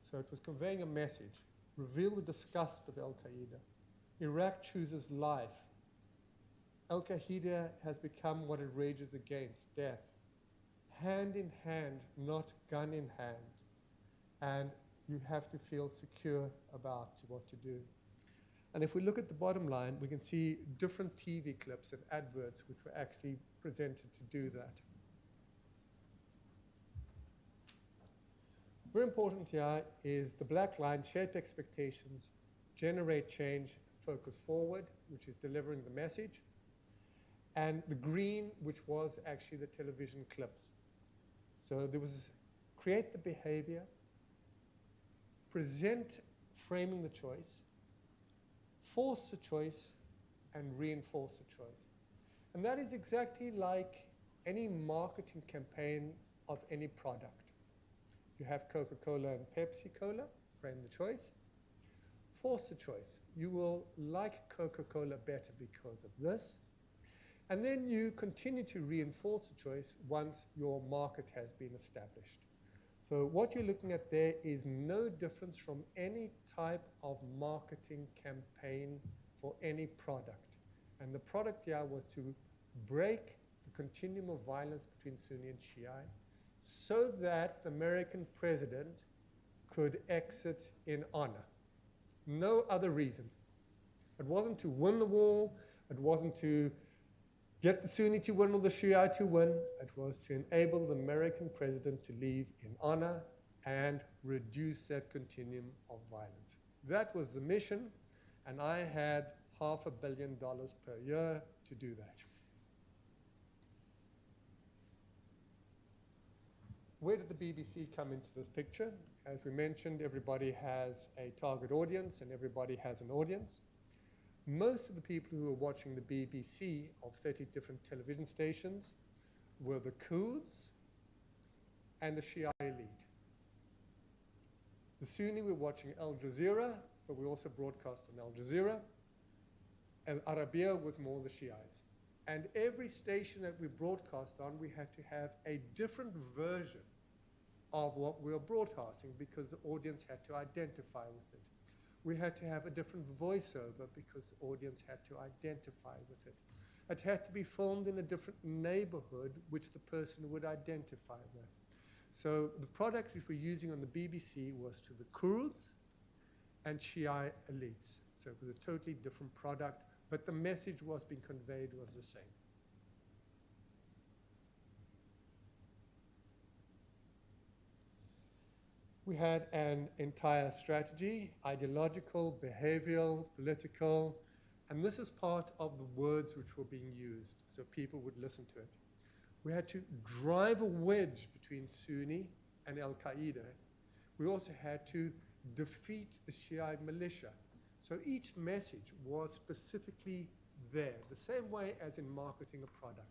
So it was conveying a message. Reveal the disgust of Al-Qaeda. Iraq chooses life. Al-Qaeda has become what it rages against, death. Hand in hand, not gun in hand. And you have to feel secure about what to do. And if we look at the bottom line, we can see different TV clips and adverts which were actually presented to do that. Very important here is the black line, shape expectations, generate change, focus forward, which is delivering the message, and the green, which was actually the television clips. So there was create the behavior, present framing the choice, force the choice, and reinforce the choice. And that is exactly like any marketing campaign of any product. You have Coca-Cola and Pepsi-Cola, frame the choice. Force the choice. You will like Coca-Cola better because of this. And then you continue to reinforce the choice once your market has been established. So what you're looking at there is no difference from any type of marketing campaign for any product. And the product here was to break the continuum of violence between Sunni and Shia, so that the American president could exit in honor. No other reason. It wasn't to win the war, it wasn't to get the Sunni to win or the Shia to win, it was to enable the American president to leave in honor and reduce that continuum of violence. That was the mission, and I had $500 million per year to do that. Where did the BBC come into this picture? As we mentioned, everybody has a target audience and everybody has an audience. Most of the people who were watching the BBC of 30 different television stations were the Kurds and the Shia elite. The Sunni were watching Al Jazeera, but we also broadcast on Al Jazeera. Al Arabiya was more the Shiites. And every station that we broadcast on, we had to have a different version of what we were broadcasting because the audience had to identify with it. We had to have a different voiceover because the audience had to identify with it. It had to be filmed in a different neighborhood which the person would identify with. So the product which we're using on the BBC was to the Kurds and Shia elites. So it was a totally different product, but the message was being conveyed was the same. We had an entire strategy, ideological, behavioral, political, and this is part of the words which were being used, so people would listen to it. We had to drive a wedge between Sunni and Al-Qaeda. We also had to defeat the Shia militia. So each message was specifically there, the same way as in marketing a product.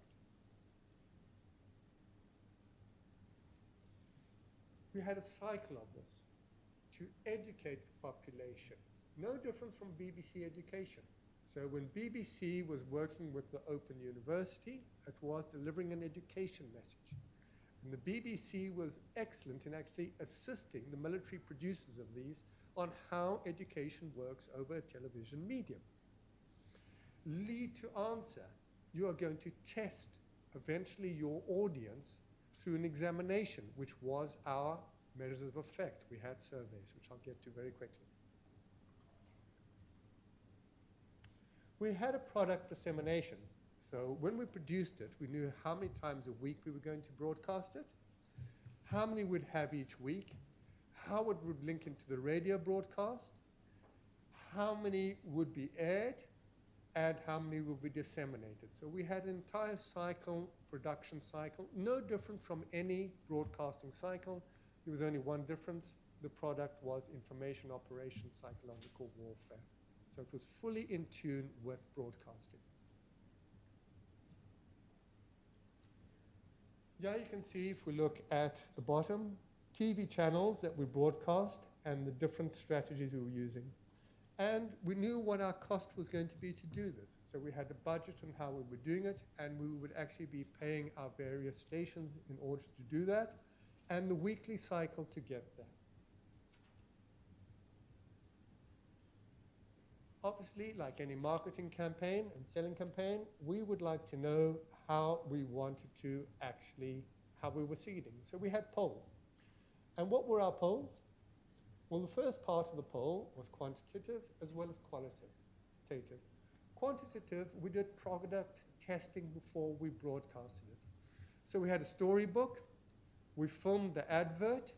we had a cycle of this to educate the population. No difference from BBC education. So when BBC was working with the Open University, it was delivering an education message. And the BBC was excellent in actually assisting the military producers of these on how education works over a television medium. Lead to answer. You are going to test eventually your audience through an examination, which was our measures of effect. We had surveys, which I'll get to very quickly. We had a product dissemination. So when we produced it, we knew how many times a week we were going to broadcast it, how many we'd have each week, how it would link into the radio broadcast, how many would be aired, and how many would be disseminated. So we had an entire cycle, production cycle, no different from any broadcasting cycle. There was only one difference. The product was information operations psychological warfare. So it was fully in tune with broadcasting. Yeah, you can see if we look at the bottom, TV channels that we broadcast and the different strategies we were using. And we knew what our cost was going to be to do this. So we had a budget on how we were doing it, and we would actually be paying our various stations in order to do that, and the weekly cycle to get there. Obviously, like any marketing campaign and selling campaign, we would like to know how we wanted to actually, how we were seeding. So we had polls. And what were our polls? Well, the first part of the poll was quantitative as well as qualitative. Quantitative, we did product testing before we broadcasted it. So we had a storybook, we filmed the advert,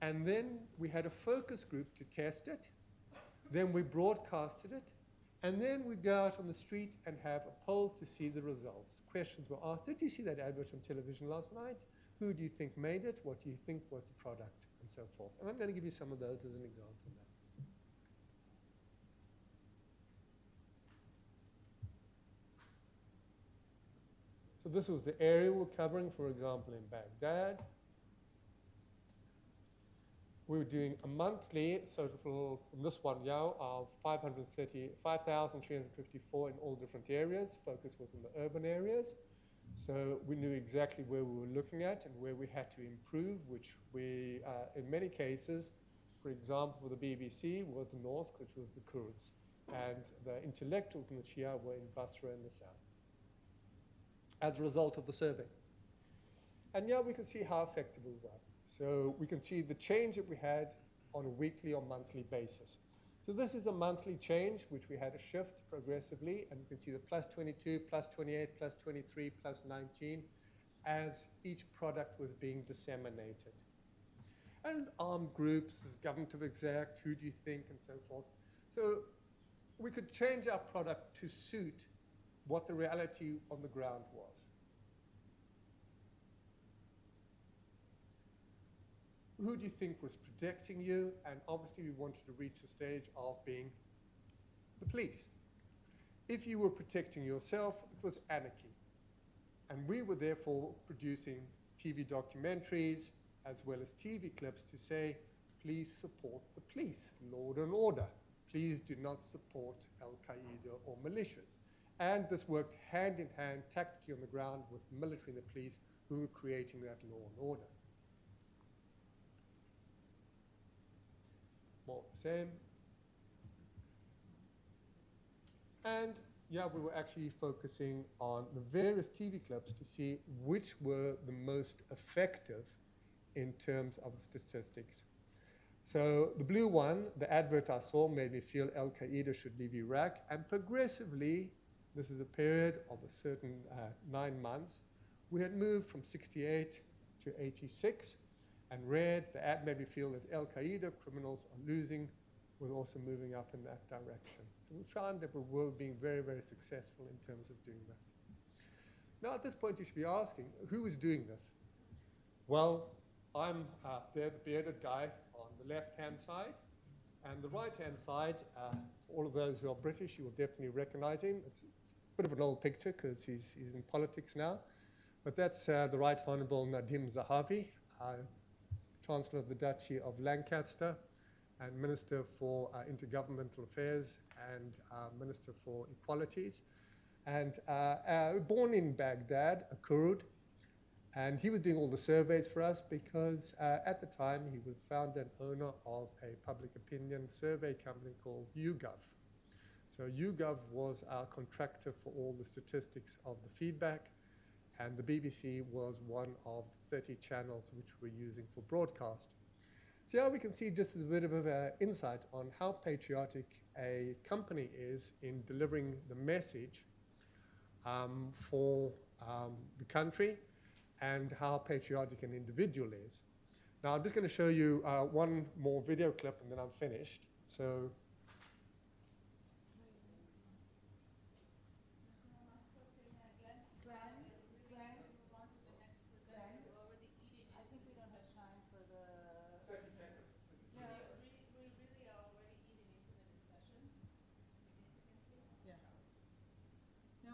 and then we had a focus group to test it. Then we broadcasted it, and then we go out on the street and have a poll to see the results. Questions were asked, did you see that advert on television last night? Who do you think made it? What do you think was the product? And so forth. And I'm going to give you some of those as an example now. So this was the area we're covering, for example, in Baghdad. We were doing a monthly, so from this one now, of 5,354 in all different areas. Focus was in the urban areas. So we knew exactly where we were looking at and where we had to improve, which we, in many cases, for example, for the BBC, was the north, which was the Kurds. And the intellectuals in the Shia were in Basra in the south, as a result of the survey. And now we can see how effective we were. So we can see the change that we had on a weekly or monthly basis. So this is a monthly change, which we had a shift progressively, and you can see the plus 22, plus 28, plus 23, plus 19, as each product was being disseminated. And armed groups, government of exact, who do you think, and so forth. So we could change our product to suit what the reality on the ground was. Who do you think was protecting you? And obviously we wanted to reach the stage of being the police. If you were protecting yourself, it was anarchy. And we were therefore producing TV documentaries as well as TV clips to say, please support the police, law and order. Please do not support Al-Qaeda or militias. And this worked hand in hand, tactically on the ground with the military and the police who were creating that law and order. More the same. And yeah, we were actually focusing on the various TV clips to see which were the most effective in terms of the statistics. So the blue one, the advert I saw, made me feel Al-Qaeda should leave Iraq, and progressively, this is a period of a certain 9 months, we had moved from 68 to 86, and red, the ad made me feel that Al-Qaeda criminals are losing, we're also moving up in that direction. So we found that we were being very, very successful in terms of doing that. Now at this point you should be asking, who is doing this? Well, I'm there, the bearded guy on the left-hand side, and the right-hand side, for all of those who are British, you will definitely recognize him. It's a bit of an old picture because he's in politics now, but that's the Right Honourable Nadim Zahavi. Chancellor of the Duchy of Lancaster and Minister for Intergovernmental Affairs and Minister for Equalities. And born in Baghdad, a Kurd. And he was doing all the surveys for us because at the time he was founder and owner of a public opinion survey company called YouGov. So YouGov was our contractor for all the statistics of the feedback, and the BBC was one of the 30 channels which we're using for broadcast. So here we can see just a bit of an insight on how patriotic a company is in delivering the message for the country, and how patriotic an individual is. Now I'm just going to show you one more video clip and then I'm finished. So.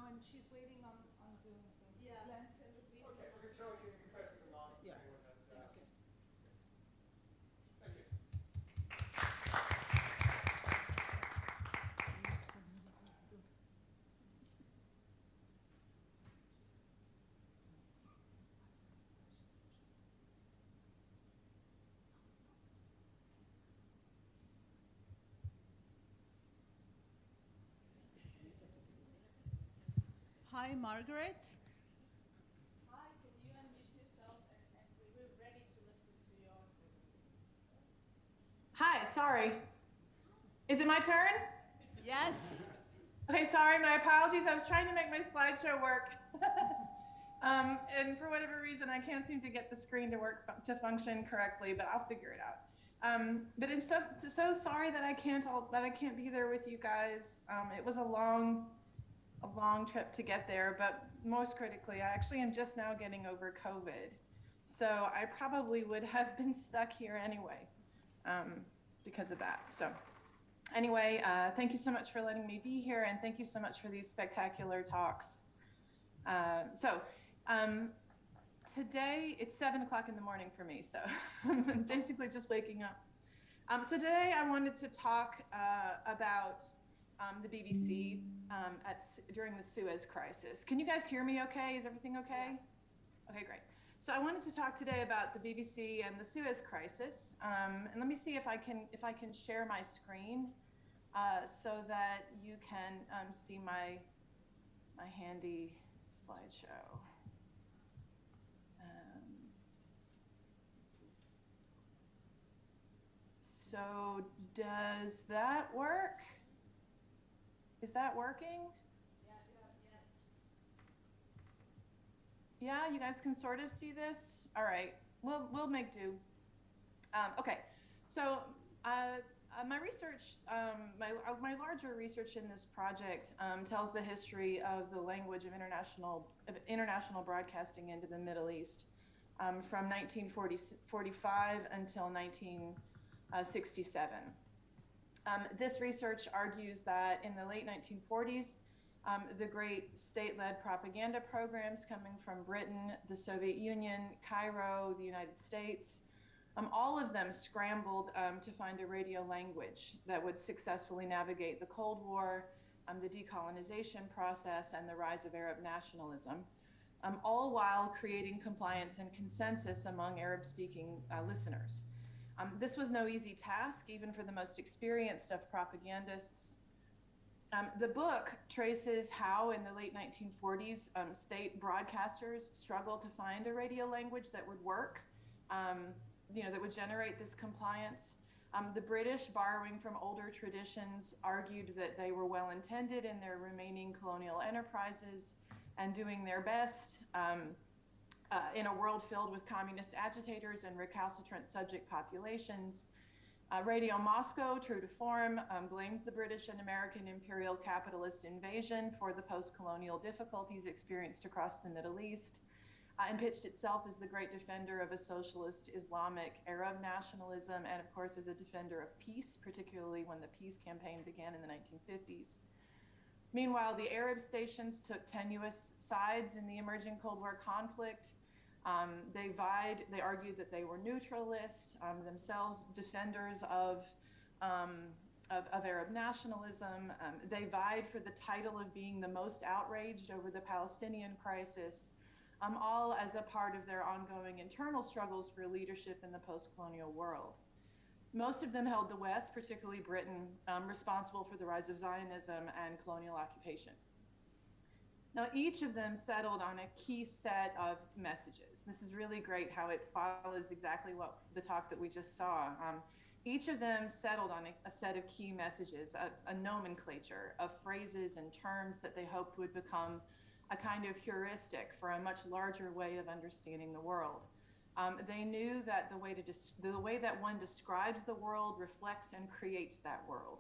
And she's waiting on Zoom. So yeah. Glenn, can you please? Okay, we're going to show you some questions and answers. Yeah. Okay. Thank you. Hi, Margaret. Hi, can you unmute yourself and we're ready to listen to your... Hi, sorry. Is it my turn? Yes. Okay, sorry, my apologies. I was trying to make my slideshow work. And for whatever reason, I can't seem to get the screen to work, to function correctly, but I'll figure it out. But I'm so sorry that I can't be there with you guys. It was a long trip to get there, but most critically, I actually am just now getting over COVID. So I probably would have been stuck here anyway because of that. So anyway, thank you so much for letting me be here, and thank you so much for these spectacular talks. Today, it's 7 o'clock in the morning for me, so I'm basically just waking up. So today I wanted to talk about the BBC during the Suez Crisis. Can you guys hear me okay? Is everything okay? Yeah. Okay, great. So I wanted to talk today about the BBC and the Suez Crisis. And let me see if I can share my screen so that you can see my handy slideshow. So does that work? Is that working? Yeah, you guys can sort of see this? All right, we'll make do. Okay, so my research, my larger research in this project tells the history of the language of international broadcasting into the Middle East from 1945 until 1967. This research argues that in the late 1940s, the great state-led propaganda programs coming from Britain, the Soviet Union, Cairo, the United States, all of them scrambled to find a radio language that would successfully navigate the Cold War, the decolonization process, and the rise of Arab nationalism, all while creating compliance and consensus among Arab-speaking listeners. This was no easy task, even for the most experienced of propagandists. The book traces how, in the late 1940s, state broadcasters struggled to find a radio language that would work, that would generate this compliance. The British, borrowing from older traditions, argued that they were well-intended in their remaining colonial enterprises and doing their best in a world filled with communist agitators and recalcitrant subject populations. Radio Moscow, true to form, blamed the British and American imperial capitalist invasion for the post-colonial difficulties experienced across the Middle East, and pitched itself as the great defender of a socialist Islamic Arab nationalism, and of course as a defender of peace, particularly when the peace campaign began in the 1950s. Meanwhile, the Arab stations took tenuous sides in the emerging Cold War conflict, They argued that they were neutralist, themselves defenders of Arab nationalism. They vied for the title of being the most outraged over the Palestinian crisis, all as a part of their ongoing internal struggles for leadership in the post-colonial world. Most of them held the West, particularly Britain, responsible for the rise of Zionism and colonial occupation. Now, each of them settled on a key set of messages. This is really great how it follows exactly what the talk that we just saw. Each of them settled on a set of key messages, a nomenclature of phrases and terms that they hoped would become a kind of heuristic for a much larger way of understanding the world. They knew that the way that one describes the world reflects and creates that world.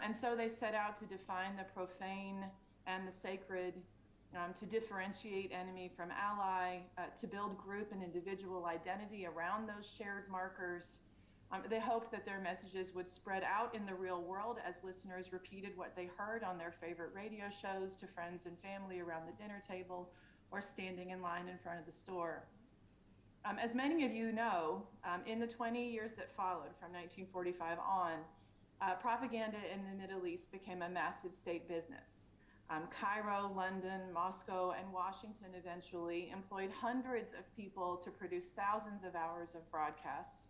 And so they set out to define the profane and the sacred, to differentiate enemy from ally, to build group and individual identity around those shared markers. They hoped that their messages would spread out in the real world as listeners repeated what they heard on their favorite radio shows to friends and family around the dinner table or standing in line in front of the store. As many of you know, in the 20 years that followed from 1945 on, propaganda in the Middle East became a massive state business. Cairo, London, Moscow, and Washington eventually employed hundreds of people to produce thousands of hours of broadcasts,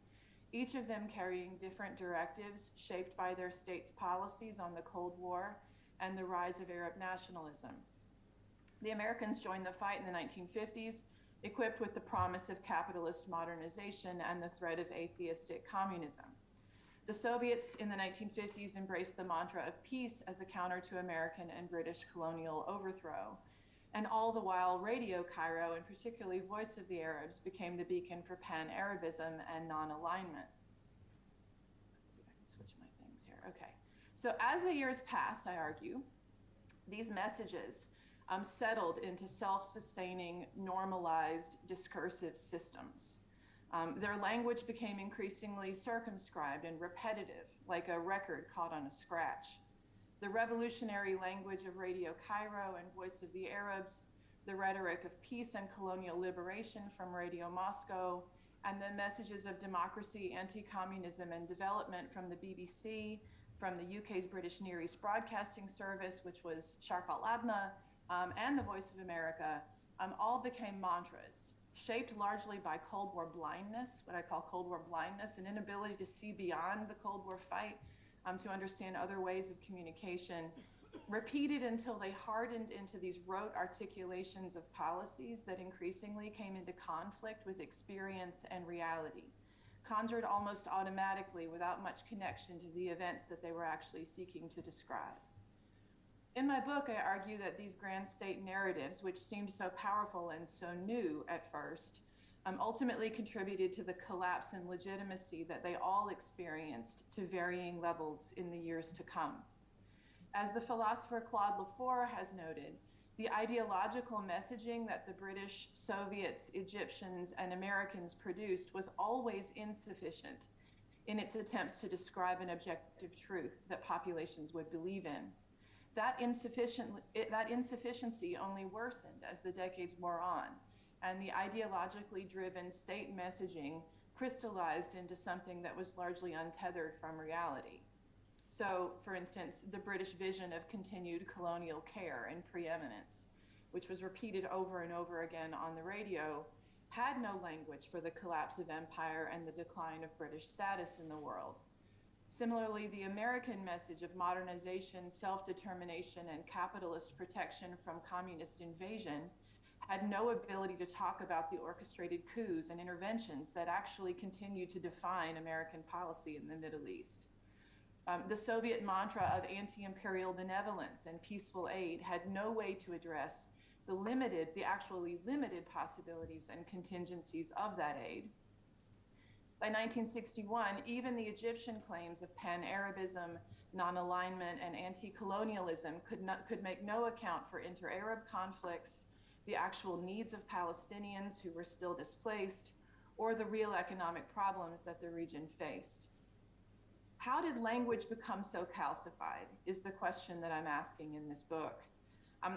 each of them carrying different directives shaped by their state's policies on the Cold War and the rise of Arab nationalism. The Americans joined the fight in the 1950s, equipped with the promise of capitalist modernization and the threat of atheistic communism. The Soviets in the 1950s embraced the mantra of peace as a counter to American and British colonial overthrow. And all the while, Radio Cairo, and particularly Voice of the Arabs, became the beacon for pan-Arabism and non-alignment. Let's see if I can switch my things here. Okay. So as the years pass, I argue, these messages settled into self-sustaining, normalized, discursive systems. Their language became increasingly circumscribed and repetitive, like a record caught on a scratch. The revolutionary language of Radio Cairo and Voice of the Arabs, the rhetoric of peace and colonial liberation from Radio Moscow, and the messages of democracy, anti-communism, and development from the BBC, from the UK's British Near East Broadcasting Service, which was Sharq al-Adna, and the Voice of America, all became mantras, shaped largely by Cold War blindness, what I call Cold War blindness, an inability to see beyond the Cold War fight, to understand other ways of communication, repeated until they hardened into these rote articulations of policies that increasingly came into conflict with experience and reality, conjured almost automatically without much connection to the events that they were actually seeking to describe. In my book, I argue that these grand state narratives, which seemed so powerful and so new at first, ultimately contributed to the collapse in legitimacy that they all experienced to varying levels in the years to come. As the philosopher Claude Lefort has noted, the ideological messaging that the British, Soviets, Egyptians, and Americans produced was always insufficient in its attempts to describe an objective truth that populations would believe in. That insufficiency only worsened as the decades wore on, and the ideologically driven state messaging crystallized into something that was largely untethered from reality. So, for instance, the British vision of continued colonial care and preeminence, which was repeated over and over again on the radio, had no language for the collapse of empire and the decline of British status in the world. Similarly, the American message of modernization, self-determination, and capitalist protection from communist invasion had no ability to talk about the orchestrated coups and interventions that actually continue to define American policy in the Middle East. The Soviet mantra of anti-imperial benevolence and peaceful aid had no way to address the actually limited possibilities and contingencies of that aid. By 1961, even the Egyptian claims of pan-Arabism, non-alignment, and anti-colonialism could make no account for inter-Arab conflicts, the actual needs of Palestinians who were still displaced, or the real economic problems that the region faced. How did language become so calcified is the question that I'm asking in this book.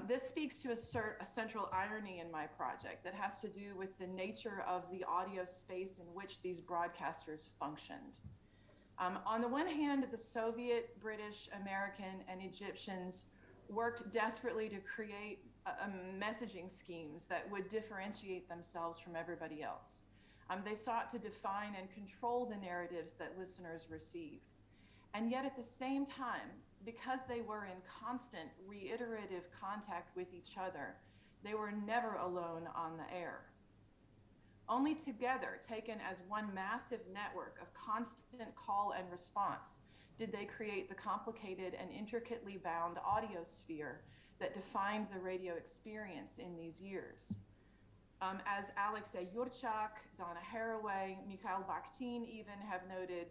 This speaks to a central irony in my project that has to do with the nature of the audio space in which these broadcasters functioned. On the one hand, the Soviet, British, American, and Egyptians worked desperately to create messaging schemes that would differentiate themselves from everybody else. They sought to define and control the narratives that listeners received. And yet at the same time, because they were in constant reiterative contact with each other, they were never alone on the air. Only together, taken as one massive network of constant call and response, did they create the complicated and intricately bound audio sphere that defined the radio experience in these years. As Alexei Yurchak, Donna Haraway, Mikhail Bakhtin even have noted,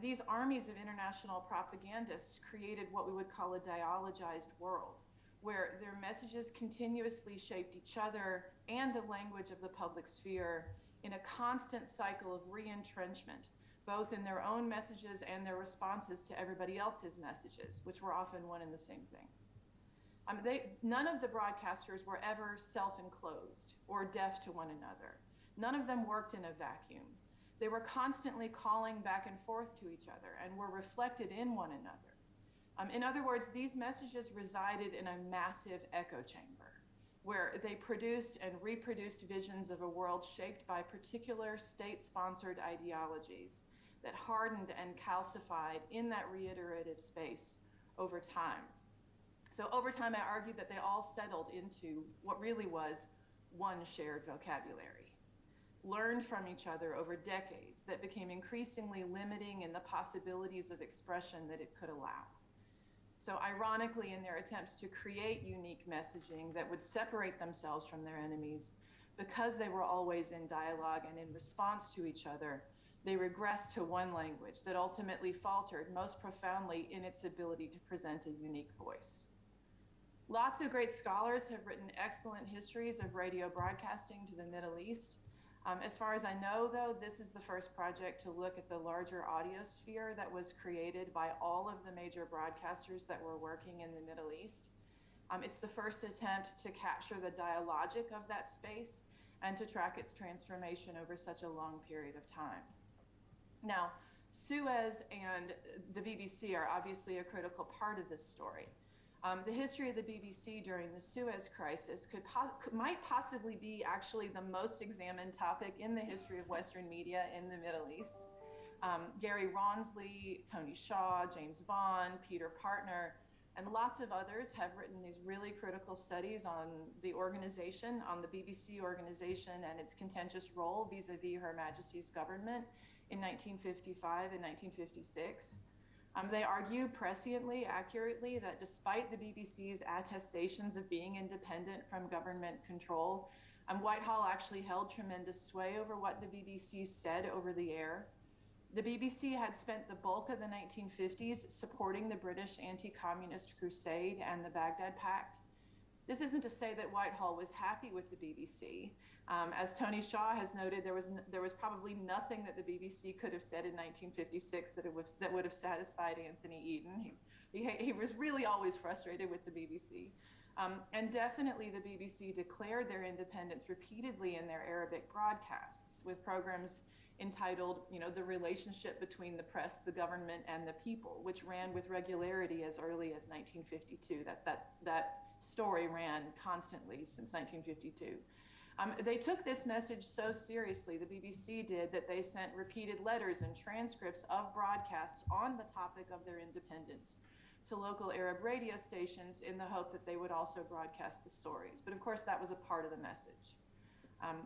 these armies of international propagandists created what we would call a dialogized world, where their messages continuously shaped each other and the language of the public sphere in a constant cycle of re-entrenchment, both in their own messages and their responses to everybody else's messages, which were often one and the same thing. None of the broadcasters were ever self-enclosed or deaf to one another. None of them worked in a vacuum. They were constantly calling back and forth to each other and were reflected in one another. In other words, these messages resided in a massive echo chamber where they produced and reproduced visions of a world shaped by particular state-sponsored ideologies that hardened and calcified in that reiterative space over time. So over time, I argued that they all settled into what really was one shared vocabulary, learned from each other over decades, that became increasingly limiting in the possibilities of expression that it could allow. So ironically, in their attempts to create unique messaging that would separate themselves from their enemies, because they were always in dialogue and in response to each other, they regressed to one language that ultimately faltered most profoundly in its ability to present a unique voice. Lots of great scholars have written excellent histories of radio broadcasting to the Middle East. As far as I know, though, this is the first project to look at the larger audio sphere that was created by all of the major broadcasters that were working in the Middle East. It's the first attempt to capture the dialogic of that space and to track its transformation over such a long period of time. Now, Suez and the BBC are obviously a critical part of this story. The history of the BBC during the Suez Crisis might possibly be actually the most examined topic in the history of Western media in the Middle East. Gary Rawnsley, Tony Shaw, James Vaughan, Peter Partner, and lots of others have written these really critical studies on the organization, on the BBC organization and its contentious role vis-a-vis Her Majesty's government in 1955 and 1956. They argue presciently, accurately, that despite the BBC's attestations of being independent from government control, Whitehall actually held tremendous sway over what the BBC said over the air. The BBC had spent the bulk of the 1950s supporting the British anti-communist crusade and the Baghdad Pact. This isn't to say that Whitehall was happy with the BBC. As Tony Shaw has noted, there was probably nothing that the BBC could have said in 1956 that would have satisfied Anthony Eden. He was really always frustrated with the BBC. And definitely the BBC declared their independence repeatedly in their Arabic broadcasts with programs entitled, The Relationship Between the Press, the Government, and the People, which ran with regularity as early as 1952. That story ran constantly since 1952. They took this message so seriously, the BBC did, that they sent repeated letters and transcripts of broadcasts on the topic of their independence to local Arab radio stations in the hope that they would also broadcast the stories. But of course, that was a part of the message.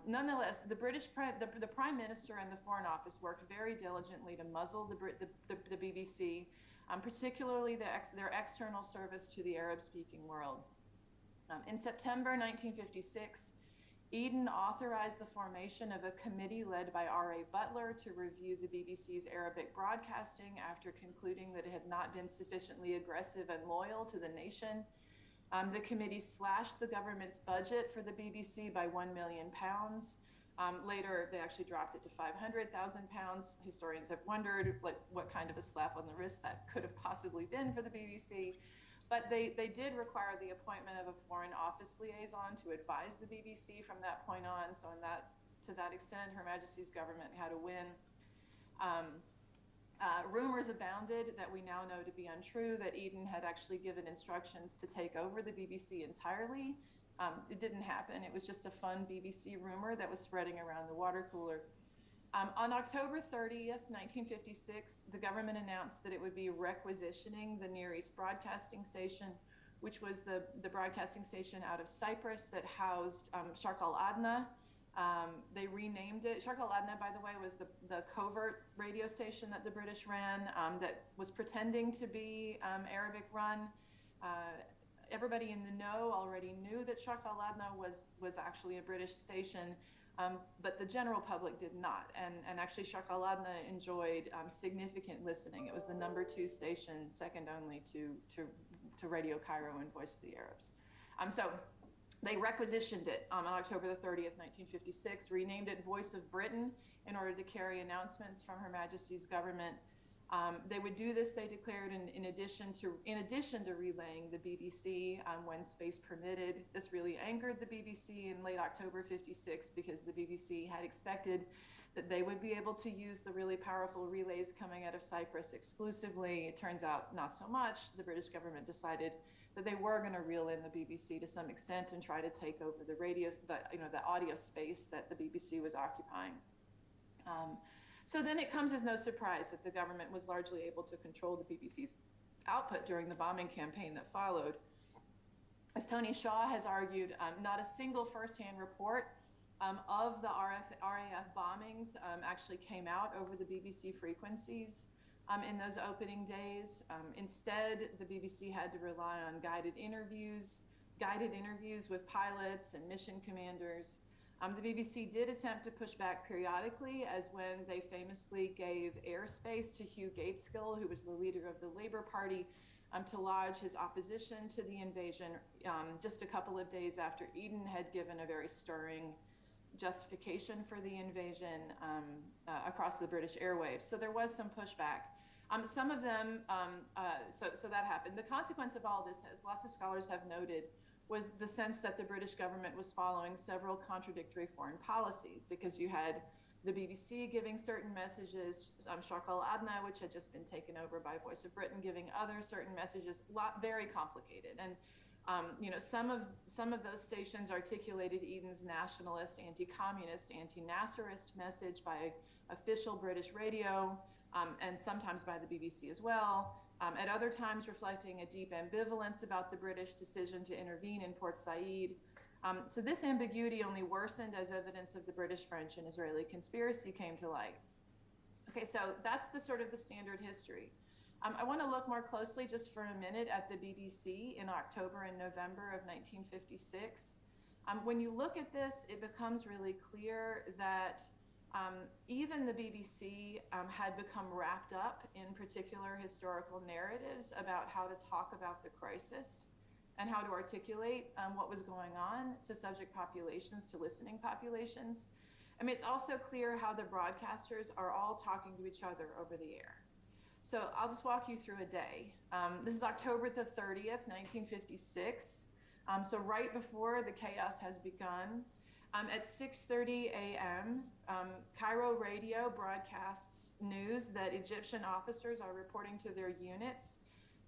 Nonetheless, the Prime Minister and the Foreign Office worked very diligently to muzzle the BBC, particularly their external service to the Arab-speaking world. In September 1956, Eden authorized the formation of a committee led by R.A. Butler to review the BBC's Arabic broadcasting after concluding that it had not been sufficiently aggressive and loyal to the nation. The committee slashed the government's budget for the BBC by £1 million. Later, they actually dropped it to £500,000. Historians have wondered what kind of a slap on the wrist that could have possibly been for the BBC. But they did require the appointment of a foreign office liaison to advise the BBC from that point on. So to that extent, Her Majesty's government had a win. Rumors abounded that we now know to be untrue, that Eden had actually given instructions to take over the BBC entirely. It didn't happen. It was just a fun BBC rumor that was spreading around the water cooler. On October 30th, 1956, the government announced that it would be requisitioning the Near East Broadcasting Station, which was the broadcasting station out of Cyprus that housed Sharq al-Adna. They renamed it. Sharq al-Adna, by the way, was the covert radio station that the British ran that was pretending to be Arabic run. Everybody in the know already knew that Sharq al-Adna was actually a British station. But the general public did not. And actually, Sharq al-Adna enjoyed significant listening. It was the #2 station, second only to Radio Cairo and Voice of the Arabs. So they requisitioned it on October the 30th, 1956, renamed it Voice of Britain in order to carry announcements from Her Majesty's government. They would do this, they declared, in addition to relaying the BBC when space permitted. This really angered the BBC in late October 56 because the BBC had expected that they would be able to use the really powerful relays coming out of Cyprus exclusively. It turns out not so much. The British government decided that they were going to reel in the BBC to some extent and try to take over the radio, the audio space that the BBC was occupying. So then it comes as no surprise that the government was largely able to control the BBC's output during the bombing campaign that followed. As Tony Shaw has argued, not a single firsthand report of the RAF bombings actually came out over the BBC frequencies in those opening days. Instead, the BBC had to rely on guided interviews with pilots and mission commanders. The BBC did attempt to push back periodically, as when they famously gave airspace to Hugh Gateskill, who was the leader of the Labour Party, to lodge his opposition to the invasion just a couple of days after Eden had given a very stirring justification for the invasion across the British airwaves. So there was some pushback. Some of them, so that happened. The consequence of all this, as lots of scholars have noted, was the sense that the British government was following several contradictory foreign policies, because you had the BBC giving certain messages, Sharq al-Adna, which had just been taken over by Voice of Britain, giving other certain messages, very complicated. And some of those stations articulated Eden's nationalist, anti-communist, anti-Nasserist message by official British radio, and sometimes by the BBC as well. At other times reflecting a deep ambivalence about the British decision to intervene in Port Said. So this ambiguity only worsened as evidence of the British, French, and Israeli conspiracy came to light. Okay, so that's the sort of the standard history. I want to look more closely just for a minute at the BBC in October and November of 1956. When you look at this, it becomes really clear that even the BBC had become wrapped up in particular historical narratives about how to talk about the crisis and how to articulate what was going on to subject populations, to listening populations. I mean, it's also clear how the broadcasters are all talking to each other over the air. So I'll just walk you through a day. This is October the 30th, 1956. So right before the chaos has begun. At 6:30 a.m., Cairo radio broadcasts news that Egyptian officers are reporting to their units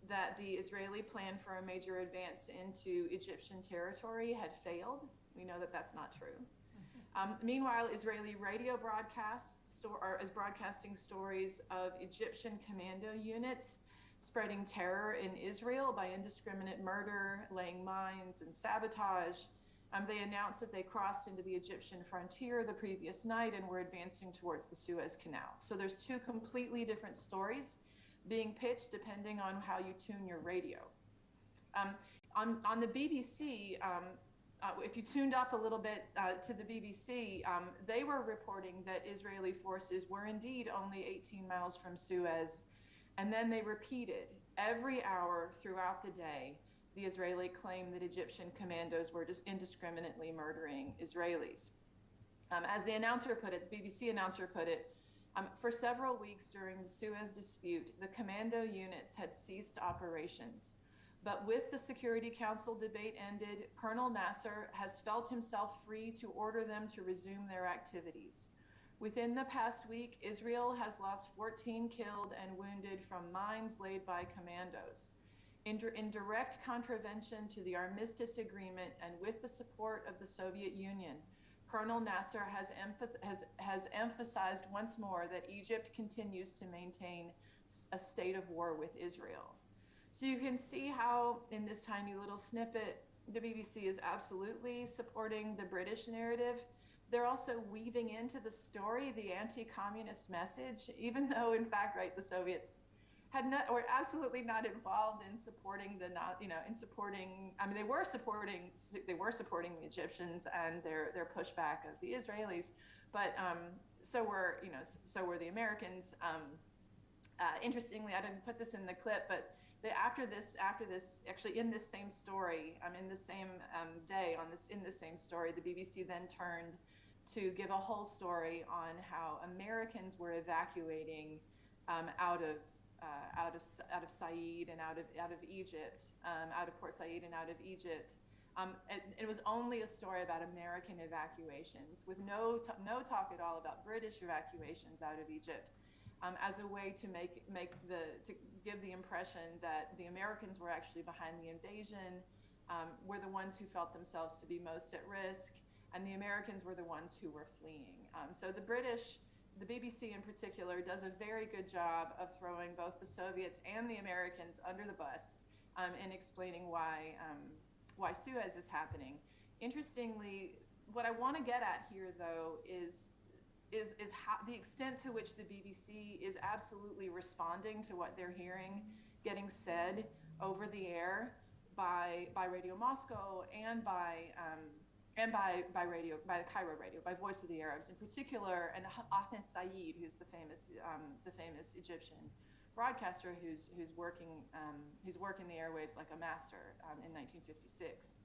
that the Israeli plan for a major advance into Egyptian territory had failed. We know that that's not true. Meanwhile, Israeli radio is broadcasting stories of Egyptian commando units spreading terror in Israel by indiscriminate murder, laying mines, and sabotage. They announced that they crossed into the Egyptian frontier the previous night and were advancing towards the Suez Canal. So there's two completely different stories being pitched depending on how you tune your radio. On the BBC, if you tuned up a little bit to the BBC, they were reporting that Israeli forces were indeed only 18 miles from Suez, and then they repeated every hour throughout the day the Israeli claim that Egyptian commandos were just indiscriminately murdering Israelis. As the announcer put it, the BBC announcer put it, for several weeks during the Suez dispute, the commando units had ceased operations. But with the Security Council debate ended, Colonel Nasser has felt himself free to order them to resume their activities. Within the past week, Israel has lost 14 killed and wounded from mines laid by commandos. In direct contravention to the armistice agreement and with the support of the Soviet Union, Colonel Nasser has emphasized once more that Egypt continues to maintain a state of war with Israel. So you can see how in this tiny little snippet, the BBC is absolutely supporting the British narrative. They're also weaving into the story the anti-communist message, even though in fact, right, the Soviets had not, or absolutely not involved in supporting they were supporting the Egyptians and their pushback of the Israelis, but so were the Americans. Interestingly, I didn't put this in the clip, but after this, actually in this same story, in the same day in this same story, the BBC then turned to give a whole story on how Americans were evacuating out of Said and out of Egypt, out of Port Said and out of Egypt. It was only a story about American evacuations, with no talk at all about British evacuations out of Egypt, as a way to give the impression that the Americans were actually behind the invasion, were the ones who felt themselves to be most at risk, and the Americans were the ones who were fleeing. So the BBC in particular, does a very good job of throwing both the Soviets and the Americans under the bus in explaining why Suez is happening. Interestingly, what I want to get at here, though, is how the extent to which the BBC is absolutely responding to what they're hearing getting said over the air by Radio Moscow and by the Cairo radio, by Voice of the Arabs in particular, and Ahmed Said, who's the famous Egyptian broadcaster who's working the airwaves like a master in 1956.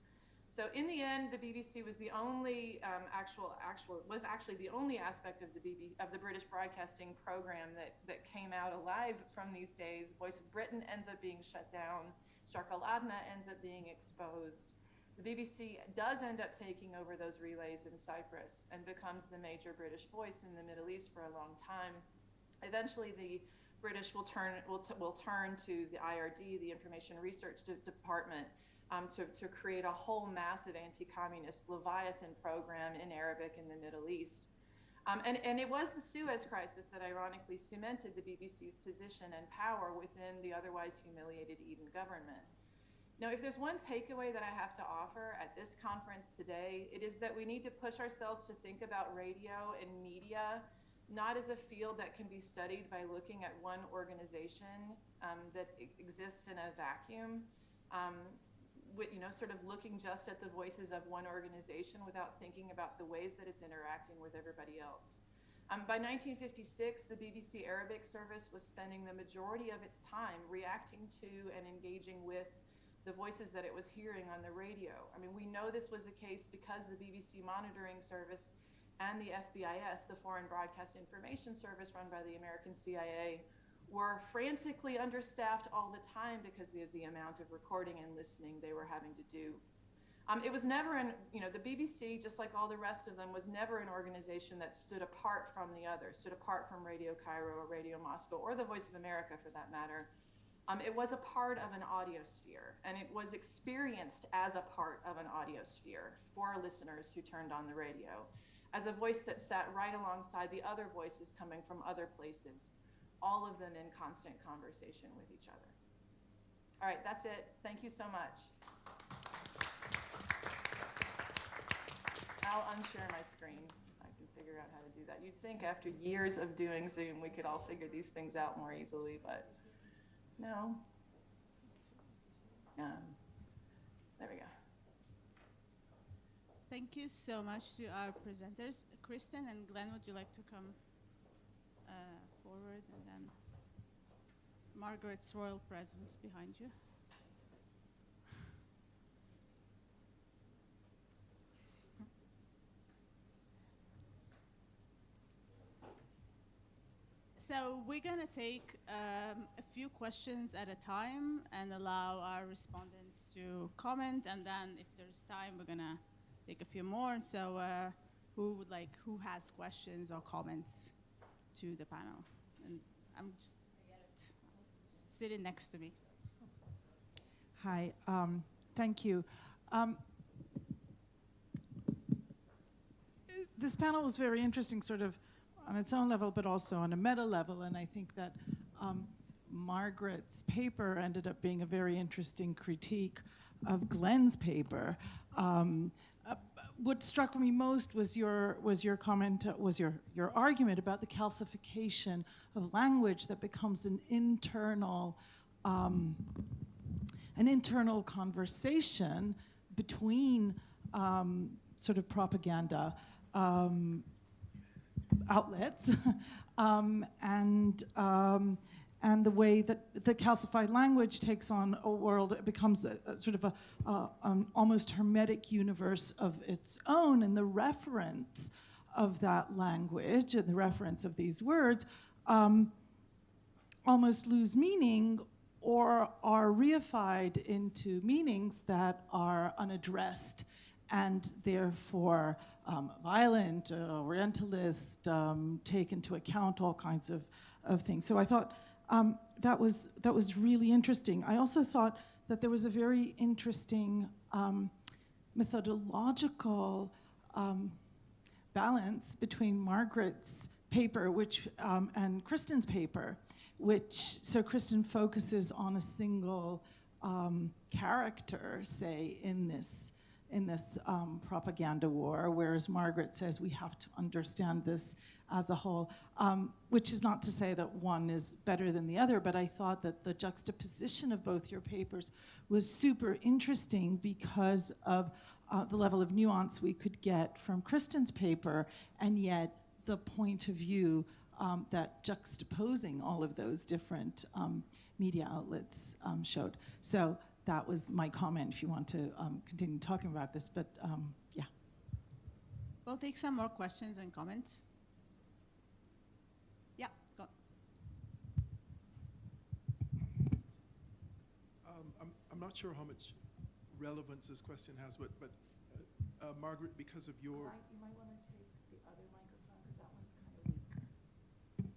So in the end, the BBC was the only actually the only aspect of the British broadcasting program that came out alive from these days. Voice of Britain ends up being shut down. Sharq al-Adna ends up being exposed. The BBC does end up taking over those relays in Cyprus and becomes the major British voice in the Middle East for a long time. Eventually, the British will turn to the IRD, the Information Research Department, to create a whole massive anti-communist Leviathan program in Arabic in the Middle East. And it was the Suez Crisis that ironically cemented the BBC's position and power within the otherwise humiliated Eden government. Now, if there's one takeaway that I have to offer at this conference today, it is that we need to push ourselves to think about radio and media not as a field that can be studied by looking at one organization that exists in a vacuum, sort of looking just at the voices of one organization without thinking about the ways that it's interacting with everybody else. By 1956, the BBC Arabic service was spending the majority of its time reacting to and engaging with the voices that it was hearing on the radio. I mean, we know this was the case because the BBC monitoring service and the FBIS, the Foreign Broadcast Information Service run by the American CIA, were frantically understaffed all the time because of the amount of recording and listening they were having to do. It was never the BBC, just like all the rest of them, was never an organization that stood apart from the others, stood apart from Radio Cairo or Radio Moscow or the Voice of America for that matter. It was a part of an audiosphere, and it was experienced as a part of an audiosphere for listeners who turned on the radio, as a voice that sat right alongside the other voices coming from other places, all of them in constant conversation with each other. All right, that's it. Thank you so much. I'll unshare my screen. I can figure out how to do that. You'd think after years of doing Zoom, we could all figure these things out more easily, but no. There we go. Thank you so much to our presenters. Kristen and Glenn, would you like to come forward? And then Margaret's royal presence behind you. So we're going to take a few questions at a time and allow our respondents to comment. And then if there's time, we're going to take a few more. So who has questions or comments to the panel? And I'm just sitting next to me. Hi, thank you. This panel was very interesting, sort of on its own level, but also on a meta level. And I think that Margaret's paper ended up being a very interesting critique of Glenn's paper. What struck me most was your comment, was your argument about the calcification of language that becomes an internal conversation between sort of propaganda outlets and the way that the calcified language takes on a world, it becomes a sort of an almost hermetic universe of its own, and the reference of that language and the reference of these words almost lose meaning or are reified into meanings that are unaddressed and therefore violent, orientalist, take into account all kinds of things. So I thought that was really interesting. I also thought that there was a very interesting methodological balance between Margaret's paper and Kristen's paper, so Kristen focuses on a single character, say, in this propaganda war, whereas Margaret says we have to understand this as a whole, which is not to say that one is better than the other, but I thought that the juxtaposition of both your papers was super interesting because of the level of nuance we could get from Kristen's paper, and yet the point of view that juxtaposing all of those different media outlets showed. So that was my comment, if you want to continue talking about this, but yeah. We'll take some more questions and comments. Yeah, go. I'm not sure how much relevance this question has, but Margaret, because of your... You might want to take the other microphone, because that one's kind of weak.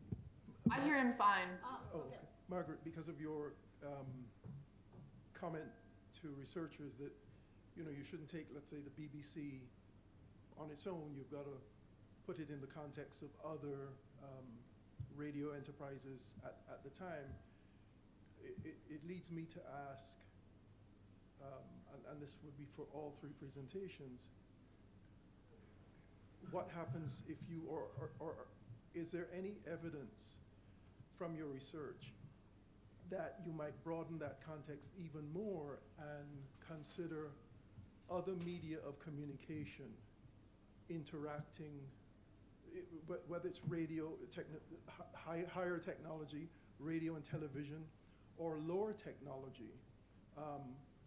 I hear him fine. Oh, okay. Margaret, because of your comment to researchers that, you shouldn't take, let's say, the BBC on its own. You've got to put it in the context of other radio enterprises at the time. It leads me to ask, and this would be for all three presentations, what happens if you, or is there any evidence from your research that you might broaden that context even more and consider other media of communication interacting, whether it's radio, higher technology, radio and television, or lower technology,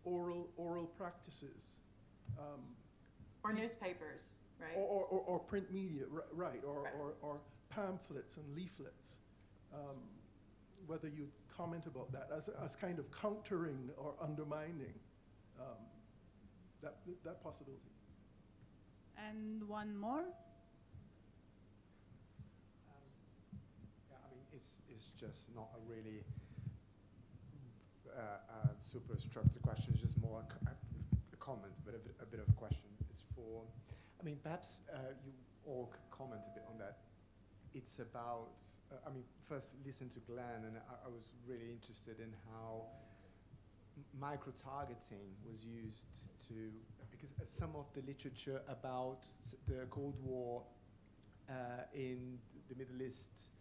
oral practices. Or newspapers, right? Or print media, right, or pamphlets and leaflets. Whether you comment about that as kind of countering or undermining that possibility. And one more? Yeah, I mean, it's just not a really super structured question. It's just more a comment, but a bit of a question. It's for, I mean, perhaps you all could comment a bit on that. It's about, I mean, first listen to Glenn, and I was really interested in how micro-targeting was used to, because some of the literature about the Cold War in the Middle East,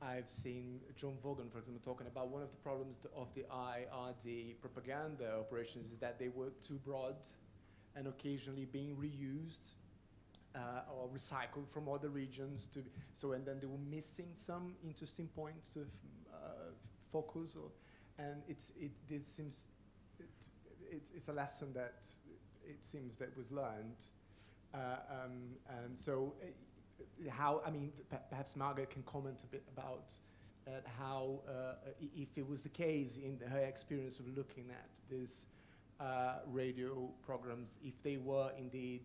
I've seen John Vaughan, for example, talking about one of the problems of the IRD propaganda operations is that they were too broad and occasionally being reused or recycled from other regions and then they were missing some interesting points of focus, and it's a lesson that it seems that was learned, and so how, I mean, perhaps Margaret can comment a bit about at how, if it was the case in her experience of looking at these radio programs, if they were indeed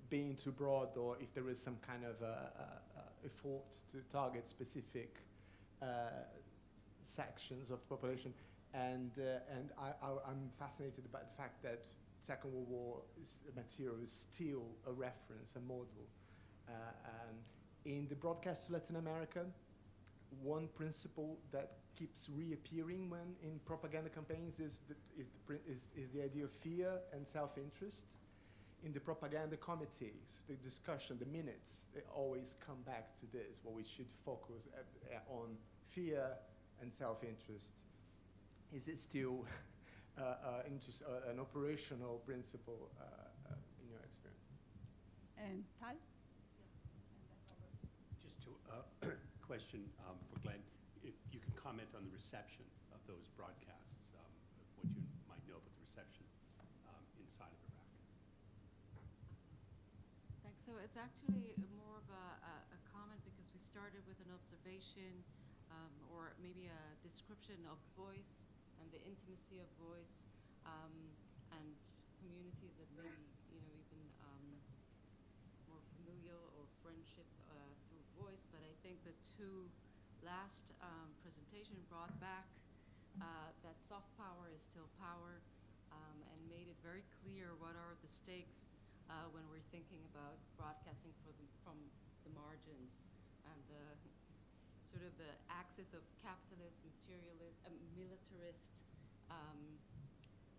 being too broad, or if there is some kind of effort to target specific sections of the population. And I'm fascinated by the fact that Second World War material is still a reference, a model. In the broadcast to Latin America, one principle that keeps reappearing when in propaganda campaigns is the idea of fear and self-interest. In the propaganda committees, the discussion, the minutes, they always come back to this, where we should focus on fear and self-interest. Is it still an operational principle in your experience? And Tal? Just to question for Glenn, if you can comment on the reception of those broadcasts, what you might know about the reception inside of Iraq. Thanks. So it's actually more of a comment, because we started with an observation or maybe a description of voice and the intimacy of voice and communities that maybe, even more familial or friendship through voice. But I think the two last presentation brought back that soft power is still power, and made it very clear what are the stakes when we're thinking about broadcasting from the margins, and the sort of the axis of capitalist, materialist, militarist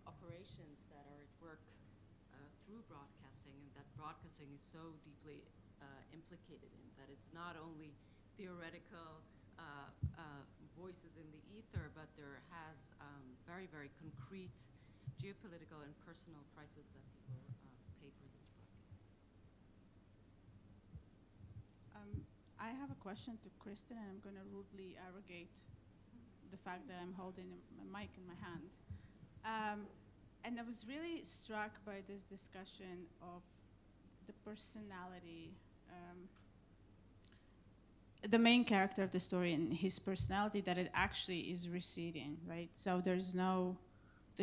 operations that are at work through broadcasting, and that broadcasting is so deeply implicated in, that it's not only theoretical voices in the ether, but there has very, very concrete geopolitical and personal prices that people pay for this broadcast. I have a question to Kristen, and I'm going to rudely arrogate the fact that I'm holding a mic in my hand. And I was really struck by this discussion of the personality, the main character of the story and his personality, that it actually is receding, right? So there's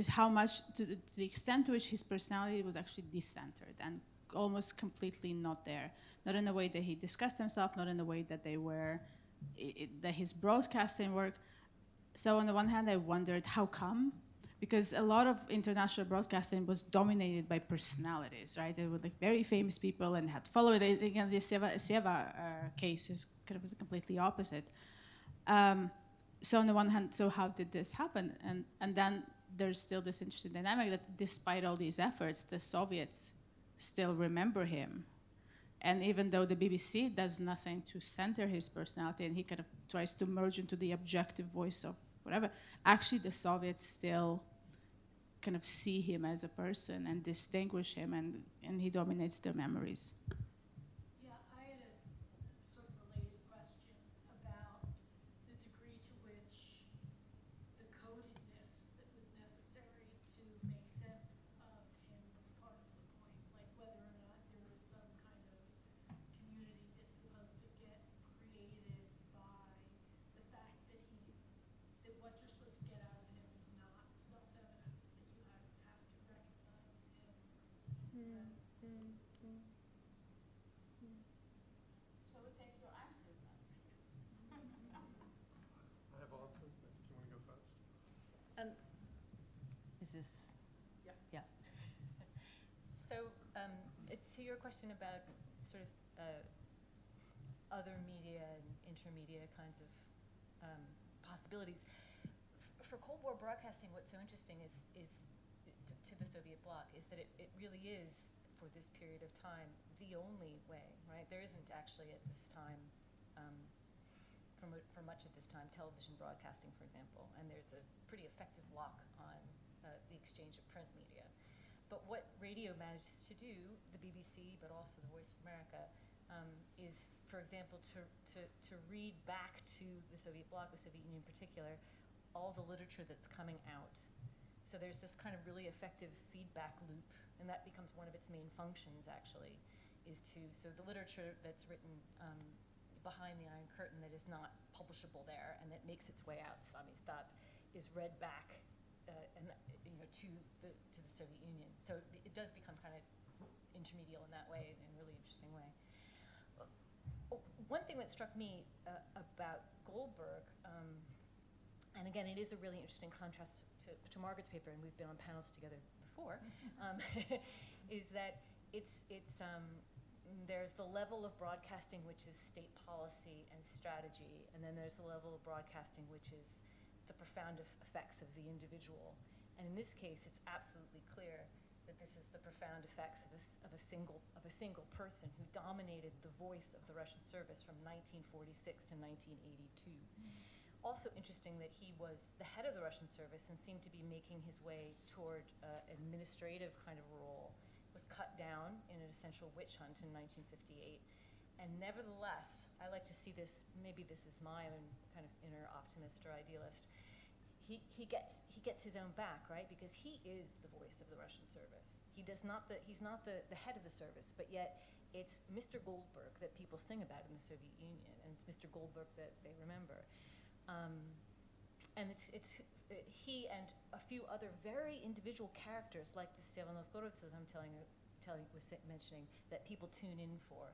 how much, to the extent to which his personality was actually decentered and almost completely not there. Not in the way that he discussed himself, not in the way that that his broadcasting work. So on the one hand, I wondered how come? Because a lot of international broadcasting was dominated by personalities, right? They were like very famous people and had followed. Again, the Seva case is kind of completely opposite. So on the one hand, so how did this happen? And then there's still this interesting dynamic that despite all these efforts, the Soviets still remember him. And even though the BBC does nothing to center his personality, and he kind of tries to merge into the objective voice of whatever, actually the Soviets still kind of see him as a person and distinguish him, and he dominates their memories. Yeah, I had a sort of related question about the degree to which the codedness that was necessary to make sense of him was part of the point, like whether or not there was some kind of community that's supposed to get created by the fact that what you're supposed to get out of him is not self-evident, that you have to recognize him. So we take your answers on. I have answers, but do you want to go first? Is this? Yeah. Yeah. So it's to your question about sort of other media and intermedia kinds of possibilities. For Cold War broadcasting, what's so interesting is to the Soviet bloc is that it really is, for this period of time, the only way, right? There isn't actually at this time, for much of this time, television broadcasting, for example, and there's a pretty effective lock on the exchange of print media. But what radio manages to do, the BBC, but also the Voice of America, is, for example, to read back to the Soviet bloc, the Soviet Union in particular, all the literature that's coming out. So there's this kind of really effective feedback loop, and that becomes one of its main functions, actually, is so the literature that's written behind behind the Iron Curtain that is not publishable there and that makes its way out. Samizdat is read back to the Soviet Union. So it does become kind of intermedial in that way, in a really interesting way. One thing that struck me about Goldberg, and again, it is a really interesting contrast to Margaret's paper, and we've been on panels together before, is that there's the level of broadcasting which is state policy and strategy, and then there's the level of broadcasting which is the profound effects of the individual. And in this case, it's absolutely clear that this is the profound effects of a single person who dominated the voice of the Russian service from 1946 to 1982. Also interesting that he was the head of the Russian service and seemed to be making his way toward administrative kind of role, was cut down in an essential witch hunt in 1958. And nevertheless, I like to see this, maybe this is my own kind of inner optimist or idealist, he gets his own back, right? Because he is the voice of the Russian service. He's not the head of the service, but yet it's Mr. Goldberg that people sing about in the Soviet Union, and it's Mr. Goldberg that they remember. And it's he and a few other very individual characters like the Stevan Novgorodtz that I'm mentioning that people tune in for.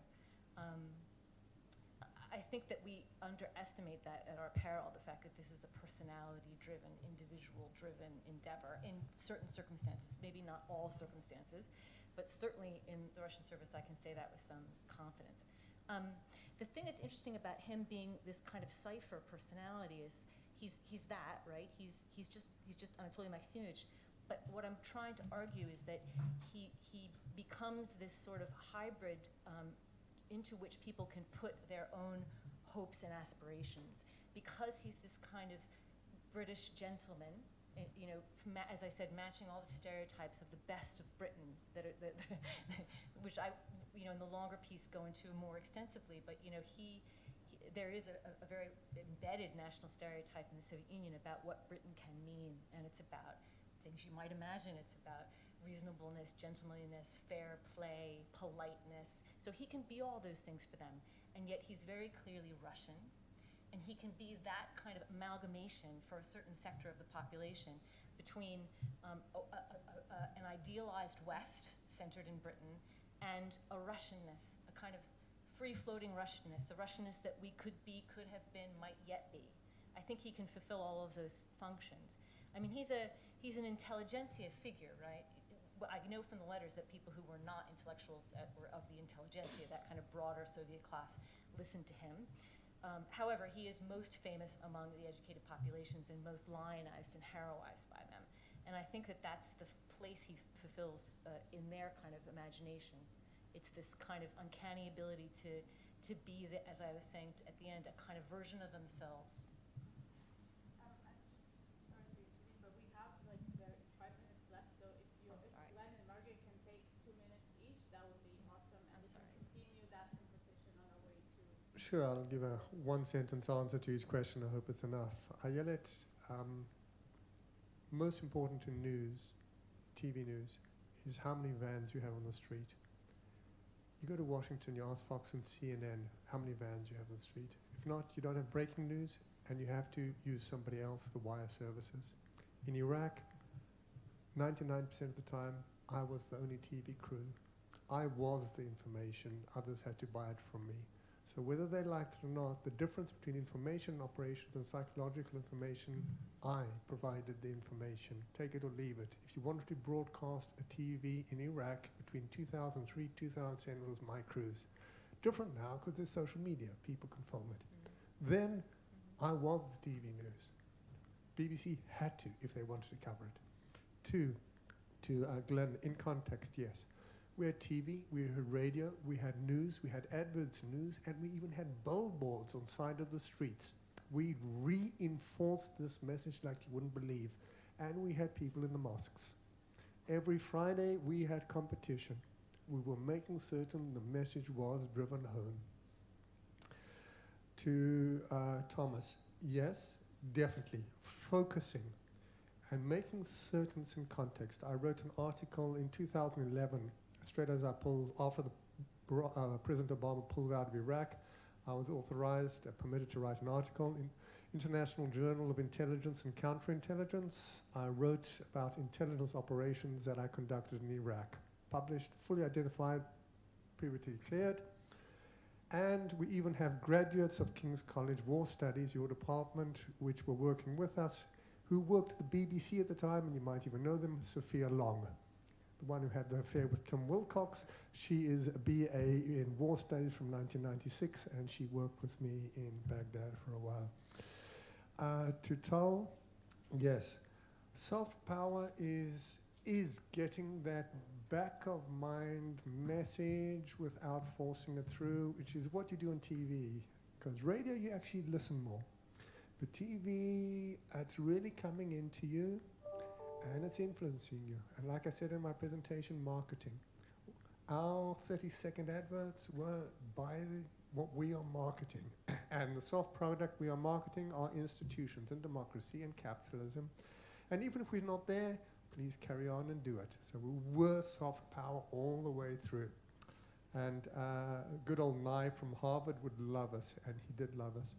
I think that we underestimate that at our peril, the fact that this is a personality-driven, individual-driven endeavor in certain circumstances, maybe not all circumstances, but certainly in the Russian service I can say that with some confidence. The thing that's interesting about him being this kind of cipher personality is he's that, right? He's just Anatoly Maximovich. But what I'm trying to argue is that he becomes this sort of hybrid into which people can put their own hopes and aspirations. Because he's this kind of British gentleman, as I said, matching all the stereotypes of the best of Britain, which I, in the longer piece go into more extensively, but there is a very embedded national stereotype in the Soviet Union about what Britain can mean, and it's about things you might imagine. It's about reasonableness, gentlemanliness, fair play, politeness. So he can be all those things for them, and yet he's very clearly Russian, and he can be that kind of amalgamation for a certain sector of the population between an idealized West centered in Britain and a Russianness, a kind of free-floating Russianness, a Russianness that we could be, could have been, might yet be. I think he can fulfill all of those functions. I mean, he's an intelligentsia figure, right? I know from the letters that people who were not intellectuals or of the intelligentsia, that kind of broader Soviet class, listened to him. However, he is most famous among the educated populations and most lionized and heroized by them. And I think that that's the place he fulfills in their kind of imagination. It's this kind of uncanny ability to be, as I was saying at the end, a kind of version of themselves. Sure, I'll give a one-sentence answer to each question. I hope it's enough. Ayelet, most important in news, TV news, is how many vans you have on the street. You go to Washington, you ask Fox and CNN how many vans you have on the street. If not, you don't have breaking news, and you have to use somebody else, the wire services. In Iraq, 99% of the time, I was the only TV crew. I was the information. Others had to buy it from me. So whether they liked it or not, the difference between information operations and psychological information, I provided the information. Take it or leave it. If you wanted to broadcast a TV in Iraq between 2003 2010, it was my crews. Different now because there's social media. People can film it. Then I was TV news. BBC had to if they wanted to cover it. To Glenn, in context, yes. We had TV, we had radio, we had news, we had adverts in news, and we even had billboards on side of the streets. We reinforced this message like you wouldn't believe. And we had people in the mosques. Every Friday we had competition. We were making certain the message was driven home. To Thomas, yes, definitely, focusing and making certain it's in context. I wrote an article in 2011 straight as after President Obama pulled out of Iraq. I was authorized, permitted to write an article in International Journal of Intelligence and Counterintelligence. I wrote about intelligence operations that I conducted in Iraq. Published, fully identified, puberty cleared. And we even have graduates of King's College War Studies, your department, which were working with us, who worked at the BBC at the time, and you might even know them, Sophia Long, the one who had the affair with Tim Wilcox. She is a BA in War Studies from 1996, and she worked with me in Baghdad for a while. To tell, yes, soft power is getting that back of mind message without forcing it through, which is what you do on TV. Because radio, you actually listen more. But TV, it's really coming into you and it's influencing you. And like I said in my presentation, marketing. Our 30-second adverts were by what we are marketing. And the soft product we are marketing are institutions and democracy and capitalism. And even if we're not there, please carry on and do it. So we were soft power all the way through. And good old Nye from Harvard would love us, and he did love us.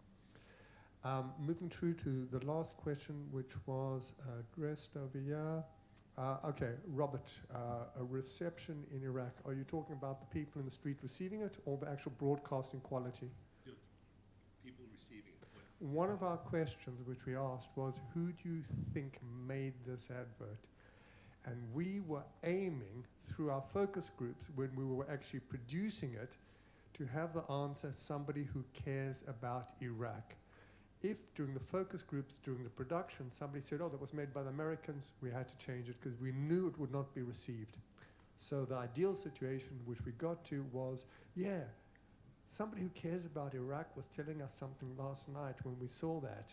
Moving through to the last question, which was addressed over here. Okay, Robert, a reception in Iraq. Are you talking about the people in the street receiving it or the actual broadcasting quality? People receiving it. One of our questions which we asked was, who do you think made this advert? And we were aiming through our focus groups when we were actually producing it to have the answer somebody who cares about Iraq. If during the focus groups, during the production, somebody said, oh, that was made by the Americans, we had to change it because we knew it would not be received. So the ideal situation which we got to was, yeah, somebody who cares about Iraq was telling us something last night when we saw that.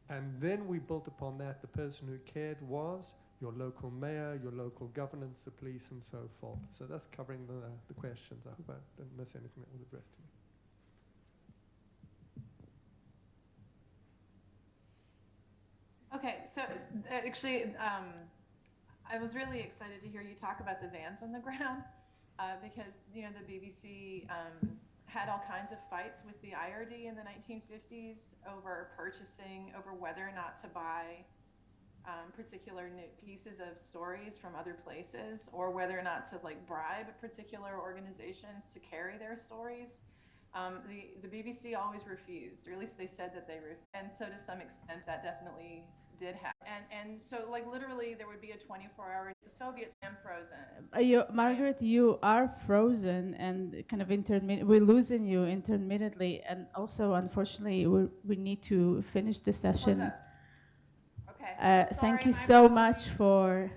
And then we built upon that. The person who cared was your local mayor, your local governance, the police, and so forth. So that's covering the questions. I hope I didn't miss anything that was addressed to me. Okay, so actually, I was really excited to hear you talk about the vans on the ground because, you know, the BBC had all kinds of fights with the IRD in the 1950s over purchasing, over whether or not to buy particular pieces of stories from other places, or whether or not to like bribe particular organizations to carry their stories. The BBC always refused, or at least they said that they refused. And so to some extent that definitely did happen. And so like literally there would be a 24-hour Soviet time frozen. Margaret, you are frozen and kind of we're losing you intermittently. And also, unfortunately, we need to finish the session. Okay. Thank you Sorry, so my much for